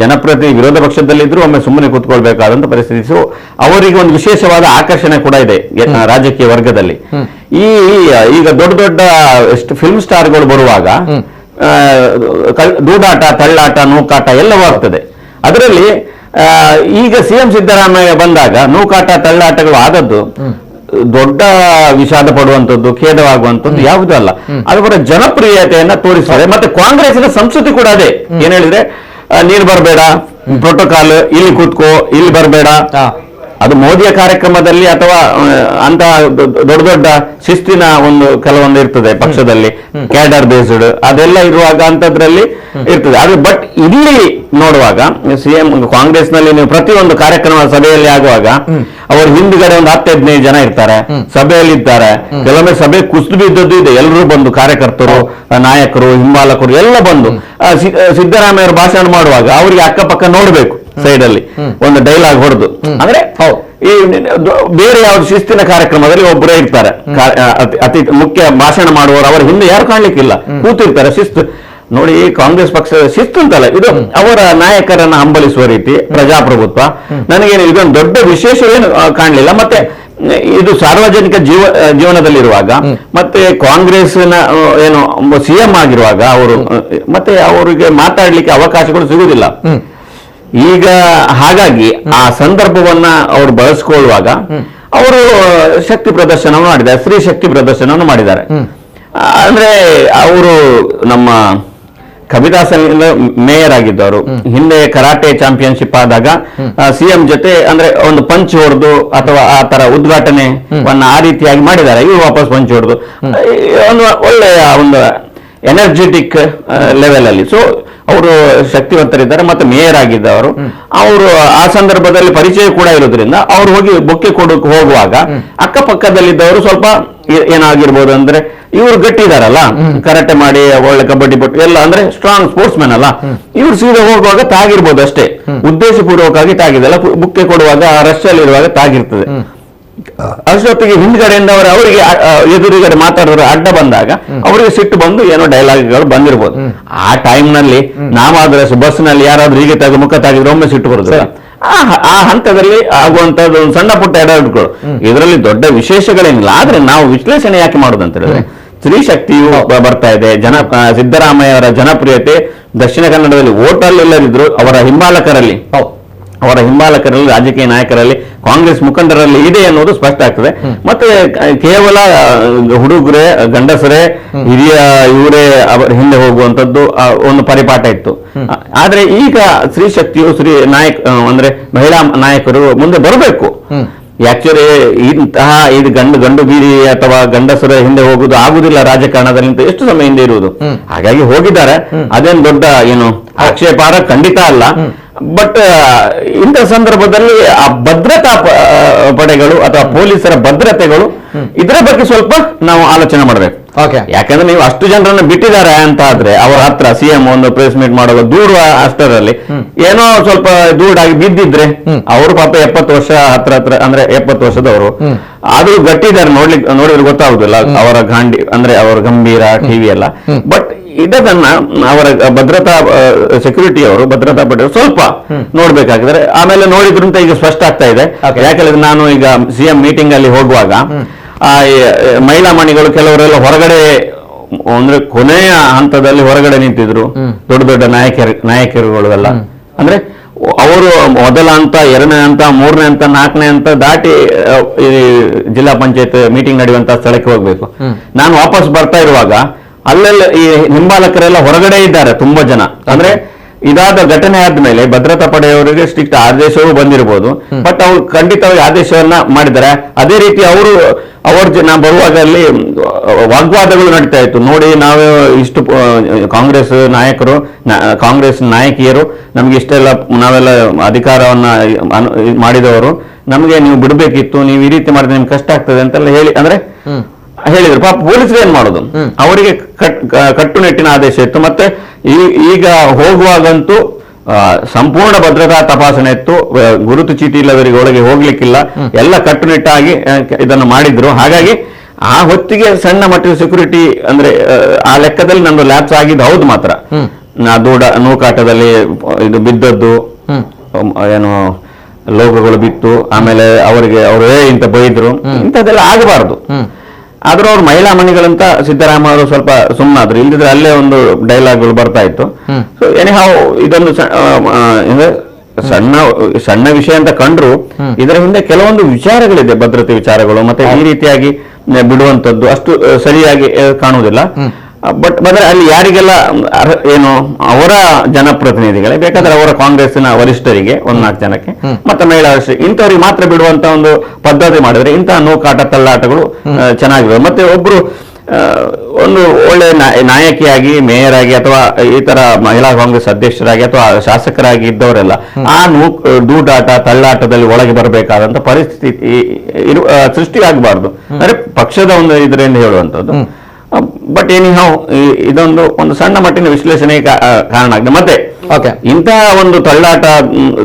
F: ಜನಪ್ರತಿನಿಧಿ ವಿರೋಧ ಪಕ್ಷದಲ್ಲಿದ್ರು ಒಮ್ಮೆ ಸುಮ್ಮನೆ ಕೂತ್ಕೊಳ್ಬೇಕಾದಂತ ಪರಿಸ್ಥಿತಿ. ಸೊ ಅವರಿಗೆ ಒಂದು ವಿಶೇಷವಾದ ಆಕರ್ಷಣೆ ಕೂಡ ಇದೆ ರಾಜಕೀಯ ವರ್ಗದಲ್ಲಿ. ಈಗ ದೊಡ್ಡ ದೊಡ್ಡ ಫಿಲ್ಮ್ ಸ್ಟಾರ್ಗಳು ಬರುವಾಗ ದೂಡಾಟ, ತಳ್ಳಾಟ, ನೂಕಾಟ ಎಲ್ಲವೂ ಆಗ್ತದೆ. ಅದರಲ್ಲಿ ಈಗ CM ಸಿದ್ದರಾಮಯ್ಯ ಬಂದಾಗ ನೂಕಾಟ, ತಳ್ಳಾಟಗಳು ಆದದ್ದು ದೊಡ್ಡ ವಿಷಾದ ಪಡುವಂಥದ್ದು, ಖೇದವಾಗುವಂಥದ್ದು ಯಾವುದೂ ಅಲ್ಲ. ಅದರ ಜನಪ್ರಿಯತೆಯನ್ನ ತೋರಿಸ್ತದೆ. ಮತ್ತೆ ಕಾಂಗ್ರೆಸ್ಸಿನ ಸಂಸ್ಕೃತಿ ಕೂಡ ಅದೇ. ಏನ್ ಹೇಳಿದ್ರೆ, ನೀರು ಬರಬೇಡ, ಪ್ರೋಟೋಕಾಲ್, ಇಲ್ಲಿ ಕೂತ್ಕೋ, ಇಲ್ಲಿ ಬರಬೇಡ. ಅದು ಮೋದಿಯ ಕಾರ್ಯಕ್ರಮದಲ್ಲಿ ಅಥವಾ ಅಂತ ದೊಡ್ಡ ದೊಡ್ಡ ಶಿಸ್ತಿನ ಒಂದು ಕೆಲವೊಂದು ಇರ್ತದೆ ಪಕ್ಷದಲ್ಲಿ, ಕ್ಯಾಡರ್ ಬೇಸ್ಡ್ ಅದೆಲ್ಲ ಇರುವಾಗ ಅಂತದ್ರಲ್ಲಿ ಇರ್ತದೆ. ಅದು ಬಟ್ ಇಲ್ಲಿ ನೋಡುವಾಗ CM ಕಾಂಗ್ರೆಸ್ ನಲ್ಲಿ ನೀವು ಪ್ರತಿಯೊಂದು ಕಾರ್ಯಕ್ರಮ ಸಭೆಯಲ್ಲಿ ಆಗುವಾಗ ಅವ್ರ ಹಿಂದ್ಗಡೆ ಒಂದು 10-15 ಜನ ಇರ್ತಾರೆ, ಸಭೆಯಲ್ಲಿ ಇದ್ದಾರೆ. ಕೆಲವೊಮ್ಮೆ ಸಭೆ ಕುಸಿದು ಬಿದ್ದದ್ದು ಇದೆ. ಎಲ್ಲರೂ ಬಂದು, ಕಾರ್ಯಕರ್ತರು, ನಾಯಕರು, ಹಿಂಬಾಲಕರು ಎಲ್ಲ ಬಂದು ಸಿದ್ದರಾಮಯ್ಯ ಭಾಷಣ ಮಾಡುವಾಗ ಅವರಿಗೆ ಅಕ್ಕಪಕ್ಕ ನೋಡ್ಬೇಕು, ಸೈಡ್ ಅಲ್ಲಿ ಒಂದು ಡೈಲಾಗ್ ಹೊಡೆದು. ಅಂದ್ರೆ ಈ ಬೇರೆ ಯಾವ್ದು ಶಿಸ್ತಿನ ಕಾರ್ಯಕ್ರಮದಲ್ಲಿ ಒಬ್ಬರೇ ಇರ್ತಾರೆ, ಅತಿ ಮುಖ್ಯ ಭಾಷಣ ಮಾಡುವವರು. ಅವರ ಹಿಂದೆ ಯಾರು ಕಾಣ್ಲಿಕ್ಕಿಲ್ಲ, ಕೂತಿರ್ತಾರೆ. ಶಿಸ್ತು ನೋಡಿ, ಕಾಂಗ್ರೆಸ್ ಪಕ್ಷದ ಶಿಸ್ತು ಅಂತಲ್ಲ, ಇದು ಅವರ ನಾಯಕರನ್ನ ಹಂಬಲಿಸುವ ರೀತಿ ಪ್ರಜಾಪ್ರಭುತ್ವ. ನನಗೇನು ಇದೊಂದು ದೊಡ್ಡ ವಿಶೇಷ ಏನು ಕಾಣಲಿಲ್ಲ. ಮತ್ತೆ ಇದು ಸಾರ್ವಜನಿಕ ಜೀವನದಲ್ಲಿರುವಾಗ, ಮತ್ತೆ ಕಾಂಗ್ರೆಸ್ನ ಏನು CM ಆಗಿರುವಾಗ ಅವರು ಮತ್ತೆ ಅವರಿಗೆ ಮಾತಾಡ್ಲಿಕ್ಕೆ ಅವಕಾಶಗಳು ಸಿಗುವುದಿಲ್ಲ ಈಗ. ಹಾಗಾಗಿ ಆ ಸಂದರ್ಭವನ್ನ ಅವರು ಬಳಸ್ಕೊಳ್ಳುವಾಗ ಅವರು ಶಕ್ತಿ ಪ್ರದರ್ಶನವನ್ನು ಮಾಡಿದ್ದಾರೆ, ಸ್ತ್ರೀ ಶಕ್ತಿ ಪ್ರದರ್ಶನವನ್ನು ಮಾಡಿದ್ದಾರೆ. ಅಂದ್ರೆ ಅವರು ನಮ್ಮ ಕವಿದಾಸನಿಂದ ಮೇಯರ್ ಆಗಿದ್ದವರು, ಹಿಂದೆ ಕರಾಟೆ ಚಾಂಪಿಯನ್ಶಿಪ್ ಆದಾಗ CM ಜೊತೆ ಅಂದ್ರೆ ಒಂದು ಪಂಚ್ ಹೊಡೆದು ಅಥವಾ ಆ ತರ ಉದ್ಘಾಟನೆಯನ್ನ ಆ ರೀತಿಯಾಗಿ ಮಾಡಿದ್ದಾರೆ. ಇವರು ವಾಪಸ್ ಪಂಚ್ ಹೊಡೆದು ಒಂದು ಒಳ್ಳೆಯ ಒಂದು ಎನರ್ಜೆಟಿಕ್ ಲೆವೆಲ್ ಅಲ್ಲಿ. ಸೊ ಅವರು ಶಕ್ತಿವಂತರಿದ್ದಾರೆ. ಮತ್ತೆ ಮೇಯರ್ ಆಗಿದ್ದವರು ಅವರು ಆ ಸಂದರ್ಭದಲ್ಲಿ ಪರಿಚಯ ಕೂಡ ಇರೋದ್ರಿಂದ ಅವ್ರು ಹೋಗಿ ಬೊಕ್ಕೆ ಕೊಡೋಕೆ ಹೋಗುವಾಗ ಅಕ್ಕಪಕ್ಕದಲ್ಲಿದ್ದವರು ಸ್ವಲ್ಪ ಏನಾಗಿರ್ಬೋದು ಅಂದ್ರೆ, ಇವರು ಗಟ್ಟಿ ಇದಾರಲ್ಲ, ಕರಾಟೆ ಮಾಡಿ ಒಳ್ಳೆ ಕಬಡ್ಡಿ ಪಟ್ಟು ಎಲ್ಲ ಅಂದ್ರೆ ಸ್ಟ್ರಾಂಗ್ ಸ್ಪೋರ್ಟ್ಸ್ ಮ್ಯಾನ್ ಅಲ್ಲ, ಇವ್ರು ಸೀದಾ ಹೋಗುವಾಗ ತಾಗಿರ್ಬೋದು ಅಷ್ಟೇ, ಉದ್ದೇಶಪೂರ್ವಕವಾಗಿ ತಾಗಿದಲ್ಲ. ಬುಕ್ಕೆ ಕೊಡುವಾಗ ರಶ್ ಅಲ್ಲಿ ಇರುವಾಗ ತಾಗಿರ್ತದೆ. ಅಷ್ಟೊತ್ತಿಗೆ ಹಿಂದ್ಗಡೆಯಿಂದ ಅವರಿಗೆ ಎದುರುಗಡೆ ಮಾತಾಡೋರು ಅಡ್ಡ ಬಂದಾಗ ಅವರಿಗೆ ಸಿಟ್ಟು ಬಂದು ಏನೋ ಡೈಲಾಗ್ಗಳು ಬಂದಿರ್ಬೋದು. ಆ ಟೈಮ್ ನಲ್ಲಿ ನಾವಾದ್ರೆ ಬಸ್ ನಲ್ಲಿ ಯಾರಾದ್ರೂ ಹೀಗೆ ಮುಖ ತಾಗಿದ್ರೆ ಒಮ್ಮೆ ಸಿಟ್ಟು ಬರುತ್ತದೆ. ಆ ಹಂತದಲ್ಲಿ ಆಗುವಂತದ್ದು ಒಂದು ಸಣ್ಣ ಪುಟ್ಟ ಎಡವಟ್ಟುಗಳು, ಇದರಲ್ಲಿ ದೊಡ್ಡ ವಿಶೇಷಗಳೇನಿಲ್ಲ. ಆದ್ರೆ ನಾವು ವಿಶ್ಲೇಷಣೆ ಯಾಕೆ ಮಾಡುದು ಅಂತ ಹೇಳಿದ್ರೆ, ಸ್ತ್ರೀ ಶಕ್ತಿಯು ಬರ್ತಾ ಇದೆ. ಸಿದ್ದರಾಮಯ್ಯ ಅವರ ಜನಪ್ರಿಯತೆ ದಕ್ಷಿಣ ಕನ್ನಡದಲ್ಲಿ ಓಟಲ್ಲೆಲ್ಲರಿದ್ರು, ಅವರ ಹಿಂಬಾಲಕರಲ್ಲಿ ರಾಜಕೀಯ ನಾಯಕರಲ್ಲಿ, ಕಾಂಗ್ರೆಸ್ ಮುಖಂಡರಲ್ಲಿ ಇದೆ ಅನ್ನೋದು ಸ್ಪಷ್ಟ ಆಗ್ತದೆ. ಮತ್ತೆ ಕೇವಲ ಹುಡುಗರೇ, ಗಂಡಸರೇ, ಹಿರಿಯ ಇವರೇ ಅವರ ಹಿಂದೆ ಹೋಗುವಂತದ್ದು ಒಂದು ಪರಿಪಾಠ ಇತ್ತು. ಆದ್ರೆ ಈಗ ಸ್ತ್ರೀ ಶಕ್ತಿಯು, ಅಂದ್ರೆ ಮಹಿಳಾ ನಾಯಕರು ಮುಂದೆ ಬರಬೇಕು. ಆಕ್ಚುಲಿ ಇಂತಹ ಇದು ಗಂಡು ಬೀರಿ ಅಥವಾ ಗಂಡಸರ ಹಿಂದೆ ಹೋಗುದು ಆಗುದಿಲ್ಲ ರಾಜಕಾರಣದಲ್ಲಿ ಅಂತ ಎಷ್ಟು ಸಮಯ ಹಿಂದೆ ಇರುವುದು. ಹಾಗಾಗಿ ಹೋಗಿದ್ದಾರೆ. ಅದೇನು ದೊಡ್ಡ ಏನು ಆಕ್ಷೇಪಾರ್ಹ ಖಂಡಿತ ಅಲ್ಲ. ಬಟ್ ಇಂಥ ಸಂದರ್ಭದಲ್ಲಿ ಆ ಭದ್ರತಾ ಪಡೆಗಳು ಅಥವಾ ಪೊಲೀಸರ ಭದ್ರತೆಗಳು ಇದರ ಬಗ್ಗೆ ಸ್ವಲ್ಪ ನಾವು ಆಲೋಚನೆ ಮಾಡಬೇಕು. ಯಾಕಂದ್ರೆ ನೀವು ಅಷ್ಟು ಜನರನ್ನ ಬಿಟ್ಟಿದ್ದಾರೆ ಅಂತ ಆದ್ರೆ ಅವರ ಹತ್ರ ಸಿಎಂ ಒಂದು ಪ್ರೆಸ್ ಮೀಟ್ ಮಾಡುವಾಗ ದೂರ ಅಷ್ಟರಲ್ಲಿ ಏನೋ ಸ್ವಲ್ಪ ದೂರಾಗಿ ಬಿದ್ದಿದ್ರೆ ಅವರು ಪಾಪ 70 ವರ್ಷ ಹತ್ರ ಅಂದ್ರೆ 70 ವರ್ಷದವರು ಆದ್ರೂ ಗಟ್ಟಿದ್ದಾರೆ ನೋಡಿದ್ರೆ ಗೊತ್ತಾಗುದಿಲ್ಲ ಅವರ ಗಾಂಡಿ ಅಂದ್ರೆ ಅವರ ಗಂಭೀರ ಟಿವಿ ಎಲ್ಲ. ಬಟ್ ಇದನ್ನ ಅವರ ಭದ್ರತಾ ಸೆಕ್ಯೂರಿಟಿ ಅವರು ಭದ್ರತಾ ಪಡೆಯವರು ಸ್ವಲ್ಪ ನೋಡ್ಬೇಕಾಗಿದ್ರೆ ಆಮೇಲೆ ನೋಡಿದ್ರು ಅಂತ ಈಗ ಸ್ಪಷ್ಟ ಆಗ್ತಾ ಇದೆ. ಯಾಕಂದ್ರೆ ನಾನು ಈಗ ಸಿಎಂ ಮೀಟಿಂಗ್ ಅಲ್ಲಿ ಹೋಗುವಾಗ ಆ ಮಹಿಳಾ ಮಣಿಗಳು ಕೆಲವರೆಲ್ಲ ಹೊರಗಡೆ ಅಂದ್ರೆ ಕೊನೆಯ ಹಂತದಲ್ಲಿ ಹೊರಗಡೆ ನಿಂತಿದ್ರು. ದೊಡ್ಡ ದೊಡ್ಡ ನಾಯಕರುಗಳು ಎಲ್ಲ ಅಂದ್ರೆ ಅವರು ಮೊದಲ ಹಂತ, 2ನೇ ಹಂತ, 3ನೇ ಹಂತ, 4ನೇ ಹಂತ ದಾಟಿ ಈ ಜಿಲ್ಲಾ ಪಂಚಾಯತ್ ಮೀಟಿಂಗ್ ನಡೆಯುವಂತ ಸ್ಥಳಕ್ಕೆ ಹೋಗ್ಬೇಕು. ನಾನು ವಾಪಸ್ ಬರ್ತಾ ಇರುವಾಗ ಅಲ್ಲೆಲ್ಲ ಈ ಹಿಂಬಾಲಕರೆಲ್ಲ ಹೊರಗಡೆ ಇದ್ದಾರೆ ತುಂಬಾ ಜನ. ಅಂದ್ರೆ ಇದಾದ ಘಟನೆ ಆದ್ಮೇಲೆ ಭದ್ರತಾ ಪಡೆಯವರಿಗೆ ಸ್ಟ್ರಿಕ್ಟ್ ಆದೇಶವೂ ಬಂದಿರಬಹುದು, ಬಟ್ ಅವರು ಖಂಡಿತವಾಗಿ ಆದೇಶವನ್ನ ಮಾಡಿದ್ದಾರೆ. ಅದೇ ರೀತಿ ಅವ್ರ ಜನ ಬರುವಾಗ ಅಲ್ಲಿ ವಾಗ್ವಾದಗಳು ನಡೀತಾ ಇತ್ತು. ನೋಡಿ, ನಾವು ಇಷ್ಟು ಕಾಂಗ್ರೆಸ್ ನಾಯಕರು, ಕಾಂಗ್ರೆಸ್ ನಾಯಕಿಯರು ನಮ್ಗೆ ಇಷ್ಟೆಲ್ಲ ನಾವೆಲ್ಲ ಅಧಿಕಾರವನ್ನ ಮಾಡಿದವರು, ನಮ್ಗೆ ನೀವು ಬಿಡ್ಬೇಕಿತ್ತು, ನೀವು ಈ ರೀತಿ ಮಾಡಿದ್ರೆ ನಿಮ್ಗೆ ಕಷ್ಟ ಆಗ್ತದೆ ಅಂತೆಲ್ಲ ಹೇಳಿದ್ರು. ಪಾಪ ಪೊಲೀಸರು ಏನ್ ಮಾಡೋದು, ಅವರಿಗೆ ಕಟ್ಟುನಿಟ್ಟಿನ ಆದೇಶ ಇತ್ತು. ಮತ್ತೆ ಈಗ ಹೋಗುವಾಗಂತೂ ಸಂಪೂರ್ಣ ಭದ್ರತಾ ತಪಾಸಣೆ ಇತ್ತು. ಗುರುತು ಚೀಟಿ ಇಲ್ಲದವರಿಗೆ ಒಳಗೆ ಹೋಗ್ಲಿಕ್ಕಿಲ್ಲ, ಎಲ್ಲ ಕಟ್ಟುನಿಟ್ಟಾಗಿ ಇದನ್ನು ಮಾಡಿದ್ರು. ಹಾಗಾಗಿ ಆ ಹೊತ್ತಿಗೆ ಸಣ್ಣ ಮಟ್ಟದ ಸೆಕ್ಯೂರಿಟಿ ಅಂದ್ರೆ ಆ ಲೆಕ್ಕದಲ್ಲಿ ನಂದು ಲ್ಯಾಪ್ಸ್ ಆಗಿದ್ದು ಹೌದು. ಮಾತ್ರ ನೂಕಾಟದಲ್ಲಿ ಇದು ಬಿದ್ದದ್ದು, ಏನು ಲೋಗಗಳು ಬಿತ್ತು, ಆಮೇಲೆ ಅವರೇ ಇಂತ ಬೈದ್ರು, ಇಂಥದ್ದೆಲ್ಲ ಆಗಬಾರ್ದು. ಆದ್ರೂ ಅವ್ರು ಮಹಿಳಾ ಮಣಿಗಳಂತ ಸಿದ್ದರಾಮಯ್ಯ ಅವರು ಸ್ವಲ್ಪ ಸುಮ್ಮನಾದ್ರು, ಇಲ್ದಿದ್ರೆ ಅಲ್ಲೇ ಒಂದು ಡೈಲಾಗ್ಗಳು ಬರ್ತಾ ಇತ್ತು. ಸೊ ಎನಿಹಾವ್ ಇದೊಂದು ಸಣ್ಣ ವಿಷಯ ಅಂತ ಕಂಡ್ರು ಇದರ ಹಿಂದೆ ಕೆಲವೊಂದು ವಿಚಾರಗಳಿದೆ, ಭದ್ರತೆ ವಿಚಾರಗಳು. ಮತ್ತೆ ಈ ರೀತಿಯಾಗಿ ಬಿಡುವಂತದ್ದು ಅಷ್ಟು ಸರಿಯಾಗಿ ಕಾಣುವುದಿಲ್ಲ. ಬಟ್ ಬಂದ್ರೆ ಅಲ್ಲಿ ಯಾರಿಗೆಲ್ಲ ಏನು ಅವರ ಜನಪ್ರತಿನಿಧಿಗಳೇ ಬೇಕಾದ್ರೆ ಅವರ ಕಾಂಗ್ರೆಸ್ಸಿನ ವರಿಷ್ಠರಿಗೆ 1-4 ಜನಕ್ಕೆ ಮತ್ತೆ ಮಹಿಳಾ ವರಿಷ್ಠರಿಗೆ ಇಂಥವ್ರಿಗೆ ಮಾತ್ರ ಬಿಡುವಂತ ಒಂದು ಪದ್ಧತಿ ಮಾಡಿದ್ರೆ ಇಂತಹ ನೂಕಾಟ ತಳ್ಳಾಟಗಳು ಚೆನ್ನಾಗಿವೆ. ಮತ್ತೆ ಒಬ್ರು ಒಂದು ಒಳ್ಳೆ ನಾಯಕಿಯಾಗಿ, ಮೇಯರ್ ಆಗಿ ಅಥವಾ ಈ ತರ ಮಹಿಳಾ ಕಾಂಗ್ರೆಸ್ ಅಧ್ಯಕ್ಷರಾಗಿ ಅಥವಾ ಶಾಸಕರಾಗಿ ಇದ್ದವರೆಲ್ಲ ಆ ದೂಟಾಟ ತಳ್ಳಾಟದಲ್ಲಿ ಒಳಗೆ ಬರಬೇಕಾದಂತ ಪರಿಸ್ಥಿತಿ ಸೃಷ್ಟಿಯಾಗಬಾರ್ದು. ಅಂದ್ರೆ ಪಕ್ಷದ ಒಂದು ಇದರಿಂದ ಹೇಳುವಂಥದ್ದು. ಬಟ್ ಎನಿಹಾವ್ ಒಂದು ಸಣ್ಣ ಮಟ್ಟಿನ ವಿಶ್ಲೇಷಣೆಗೆ ಕಾರಣ ಆಗಿದೆ. ಮತ್ತೆ ಇಂತಹ ಒಂದು ತಳ್ಳಾಟ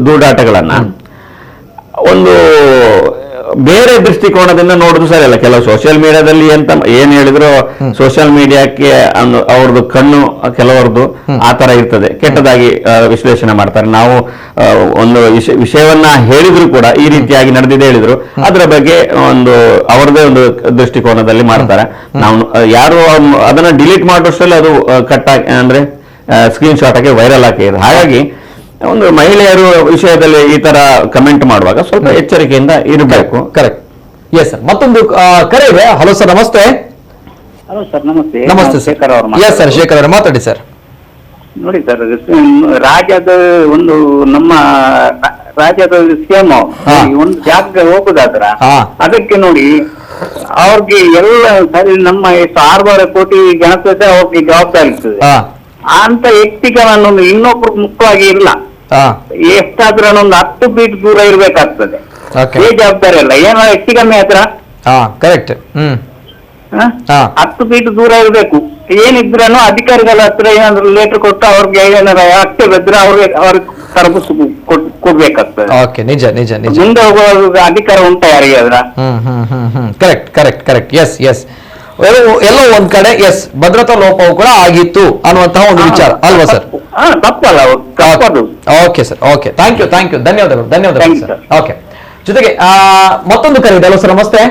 F: ದೂಡಾಟಗಳನ್ನ ಒಂದು ಬೇರೆ ದೃಷ್ಟಿಕೋನದಿಂದ ನೋಡುದು ಸರಿ ಅಲ್ಲ. ಕೆಲವು ಸೋಷಿಯಲ್ ಮೀಡಿಯಾದಲ್ಲಿ ಏನ್ ಹೇಳಿದ್ರು, ಸೋಷಿಯಲ್ ಮೀಡಿಯಾಕ್ಕೆ ಅವ್ರದ್ದು ಕಣ್ಣು ಕೆಲವರದ್ದು ಆ ತರ ಇರ್ತದೆ, ಕೆಟ್ಟದಾಗಿ ವಿಶ್ಲೇಷಣೆ ಮಾಡ್ತಾರೆ. ನಾವು ಒಂದು ವಿಷಯವನ್ನ ಹೇಳಿದ್ರು ಕೂಡ ಈ ರೀತಿಯಾಗಿ ನಡೆದಿದೆ ಹೇಳಿದ್ರು ಅದರ ಬಗ್ಗೆ ಒಂದು ಅವರದೇ ಒಂದು ದೃಷ್ಟಿಕೋನದಲ್ಲಿ ಮಾಡ್ತಾರೆ. ನಾವು ಯಾರು ಅದನ್ನ ಡಿಲೀಟ್ ಮಾಡುವಷ್ಟರಲ್ಲಿ ಅದು ಕಟ್ಟಾಗಿ ಅಂದ್ರೆ ಸ್ಕ್ರೀನ್ ಶಾಟ್ ಆಗಿ ವೈರಲ್ ಆಗಿದೆ. ಹಾಗಾಗಿ ಒಂದು ಮಹಿಳೆಯರು ವಿಷಯದಲ್ಲಿ ಈ ತರ ಕಮೆಂಟ್ ಮಾಡುವಾಗ ಸ್ವಲ್ಪ ಎಚ್ಚರಿಕೆಯಿಂದ ಇರಬೇಕು.
A: ಕರೆಕ್ಟ್. ಎಸ್ ಸರ್, ಮತ್ತೊಂದು ಕರೆ ಇದೆ. ಹಲೋ ಸರ್, ನಮಸ್ತೆ.
G: ಹಲೋ ಸರ್, ನಮಸ್ತೆ.
A: ನಮಸ್ತೆ ಸರ್. ಎಸ್ ಸರ್, ಶೇಖರ್ ಅವರು ಮಾತಾಡಿ ಸರ್.
G: ನೋಡಿ ಸರ್, ರಾಜ್ಯದ ಒಂದು ನಮ್ಮ ರಾಜ್ಯದ ಸಿಎಂ ಒಂದು ಜಾಗಕ್ಕೆ ಹೋಗುದಾದ್ರ ಅದಕ್ಕೆ ನೋಡಿ ಅವ್ರಿಗೆ ಎಲ್ಲ ಸರಿ ನಮ್ಮ ಎಷ್ಟು 600 ಕೋಟಿ ಜನತೆ ಅವ್ರಿಗೆ ಜವಾಬ್ದಾರಿ ಇರ್ತದೆ. ಅಂತ ವ್ಯಕ್ತಿಗಳನ್ನೊಂದು ಇನ್ನೊಬ್ರು ಮುಖ್ಯವಾಗಿ ಇಲ್ಲ, ಎಷ್ಟಾದ್ರೂ ಒಂದು 10 ಫೀಟ್ ದೂರ ಇರ್ಬೇಕಾಗ್ತದೆ. ಈ ಜವಾಬ್ದಾರಿ ಅಲ್ಲ, ಏನೋ ಹೆಚ್ಚು ಕಮ್ಮಿ ಹತ್ರ
A: ಕರೆಕ್ಟ್
G: 10 ಫೀಟ್ ದೂರ ಇರ್ಬೇಕು. ಏನಿದ್ರೂ ಅಧಿಕಾರಿಗಳ ಹತ್ರ ಏನಾದ್ರು ಲೆಟರ್ ಕೊಟ್ಟು ಅವ್ರಿಗೆ ಏನಾರ ಅಷ್ಟೇ ಬಿದ್ರೆ ಅವ್ರಿಗೆ ತರಬಸ್ ಕೊಡ್ಬೇಕಾಗ್ತದೆ.
A: ನಿಜ ನಿಜ ನಿಜ.
G: ಮುಂದೆ ಹೋಗುವ ಅಧಿಕಾರ ಉಂಟಾ ಯಾರಿಗೆ ಅದ್ರ?
A: Correct correct correct. Yes yes, ಎಲ್ಲೋ ಒಂದ್ ಕಡೆ ಎಸ್ ಭದ್ರತಾ ಲೋಪವು ಕೂಡ ಆಗಿತ್ತು ಅನ್ನುವಂತಹ ಒಂದು ವಿಚಾರ ಅಲ್ವಾ ಸರ್?
G: ತಪ್ಪಲ್ಲ.
A: Okay sir, okay, thank you thank you, ಧನ್ಯವಾದಗಳು ಧನ್ಯವಾದಗಳು ಸರ್. ಓಕೆ, ಜೊತೆಗೆ ಮತ್ತೊಂದು ಕರೆ ಇದೆ. ಅಲ್ವಾ ಸರ್, ನಮಸ್ತೆ.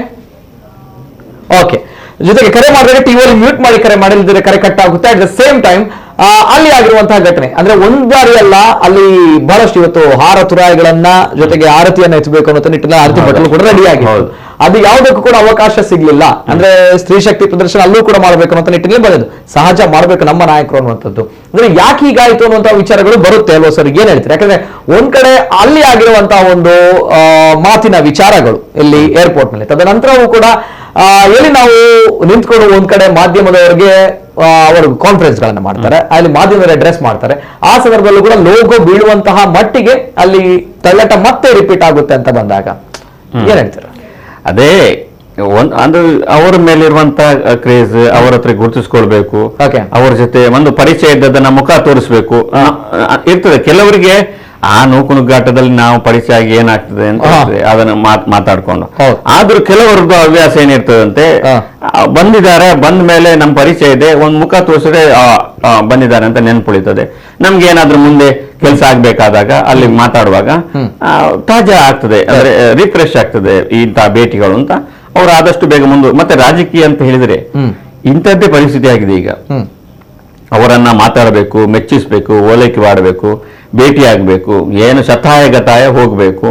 A: ಓಕೆ, ಜೊತೆಗೆ ಕರೆ ಮಾಡಿದ್ರೆ ಟಿವಿಯಲ್ಲಿ ಮ್ಯೂಟ್ ಮಾಡಿ ಕರೆ ಮಾಡಿದ್ರೆ ಕರೆ ಕಟ್ ಆಗುತ್ತೆ. ಅಟ್ ದ ಸೇಮ್ ಟೈಮ್ ಅಲ್ಲಿ ಆಗಿರುವಂತಹ ಘಟನೆ ಅಂದ್ರೆ ಒಂದ್ ಬಾರಿ ಅಲ್ಲ, ಅಲ್ಲಿ ಬಹಳಷ್ಟು ಇವತ್ತು ಹಾರ ತುರಾಯಿಗಳನ್ನ ಜೊತೆಗೆ ಆರತಿಯನ್ನ ಎತ್ತಬೇಕು ಅನ್ನೋ ನಿಟ್ಟಿನಲ್ಲಿ ಆರತಿ ಬಟ್ಟಲು ಕೂಡ ರೆಡಿ ಆಗಿದೆ. ಅದು ಯಾವುದಕ್ಕೂ ಕೂಡ ಅವಕಾಶ ಸಿಗ್ಲಿಲ್ಲ. ಅಂದ್ರೆ ಸ್ತ್ರೀ ಶಕ್ತಿ ಪ್ರದರ್ಶನ ಅಲ್ಲೂ ಕೂಡ ಮಾಡ್ಬೇಕು ಅನ್ನೋ ನಿಟ್ಟಿನಲ್ಲಿ ಬಂದದ್ದು ಸಹಜ, ಮಾಡ್ಬೇಕು ನಮ್ಮ ನಾಯಕರು ಅನ್ನುವಂಥದ್ದು. ಅಂದ್ರೆ ಯಾಕೆ ಹೀಗಾಯ್ತು ಅನ್ನುವಂತಹ ವಿಚಾರಗಳು ಬರುತ್ತೆ ಅಲ್ವಾ ಸರ್? ಏನ್ ಹೇಳ್ತಾರೆ? ಯಾಕಂದ್ರೆ ಒಂದ್ ಕಡೆ ಅಲ್ಲಿ ಆಗಿರುವಂತಹ ಒಂದು ಮಾತಿನ ವಿಚಾರಗಳು ಇಲ್ಲಿ ಏರ್ಪೋರ್ಟ್ ನಲ್ಲಿ, ತದನಂತರವೂ ಕೂಡ ಎಲ್ಲಿ ನಾವು ನಿಂತ್ಕೊಂಡು ಒಂದ್ ಕಡೆ ಮಾಧ್ಯಮದವರಿಗೆ ಅವರು ಕಾನ್ಫರೆನ್ಸ್ ಗಳನ್ನ ಮಾಡ್ತಾರೆ, ಅಲ್ಲಿ ಮಾಧ್ಯಮದ ಅಡ್ರೆಸ್ ಮಾಡ್ತಾರೆ. ಆ ಸಂದರ್ಭದಲ್ಲೂ ಕೂಡ ಲೋಗೋ ಬೀಳುವಂತಹ ಮಟ್ಟಿಗೆ ಅಲ್ಲಿ ತಳ್ಳಾಟ ಮತ್ತೆ ರಿಪೀಟ್ ಆಗುತ್ತೆ ಅಂತ ಬಂದಾಗ ಏನ್ ಹೇಳ್ತೀರಾ?
F: ಅದೇ ಅಂದ್ರೆ ಅವರ ಮೇಲಿರುವಂತ ಕ್ರೇಜ್ ಅವರ ಹತ್ರ ಗುರುತಿಸ್ಕೊಳ್ಬೇಕು, ಅವರ ಜೊತೆ ಒಂದು ಪರಿಚಯ ಇದ್ದದನ್ನ ಮುಖ ತೋರಿಸ್ಬೇಕು ಇರ್ತದೆ. ಕೆಲವರಿಗೆ ಆ ನೂಕುನುಗ್ಗಾಟದಲ್ಲಿ ನಾವು ಪರಿಚಯ ಆಗಿ ಏನಾಗ್ತದೆ ಅಂತ ಅದನ್ನ ಮಾತಾಡ್ಕೊಂಡು, ಆದ್ರೂ ಕೆಲವರದ್ದು ಹವ್ಯಾಸ ಏನಿರ್ತದಂತೆ, ಬಂದಿದ್ದಾರೆ, ಬಂದ ಮೇಲೆ ನಮ್ ಪರಿಚಯ ಇದೆ, ಒಂದ್ ಮುಖ ತೋರಿಸಿದ್ರೆ ಬಂದಿದ್ದಾರೆ ಅಂತ ನೆನ್ಪುಳಿತದೆ. ನಮ್ಗೆ ಏನಾದ್ರೂ ಮುಂದೆ ಕೆಲಸ ಆಗ್ಬೇಕಾದಾಗ ಅಲ್ಲಿ ಮಾತಾಡುವಾಗ ತಾಜಾ ಆಗ್ತದೆ, ಅಂದ್ರೆ ರಿಫ್ರೆಶ್ ಆಗ್ತದೆ ಇಂತಹ ಭೇಟಿಗಳು ಅಂತ ಅವ್ರು ಆದಷ್ಟು ಬೇಗ ಮತ್ತೆ ರಾಜಕೀಯ ಅಂತ ಹೇಳಿದ್ರೆ ಇಂಥದ್ದೇ ಪರಿಸ್ಥಿತಿ ಆಗಿದೆ ಈಗ. ಅವರನ್ನ ಮಾತಾಡಬೇಕು, ಮೆಚ್ಚಿಸ್ಬೇಕು, ಓಲೈಕೆ ಮಾಡಬೇಕು, ಭೇಟಿ ಆಗ್ಬೇಕು, ಏನು ಶತಾಯ ಗತಾಯ ಹೋಗ್ಬೇಕು,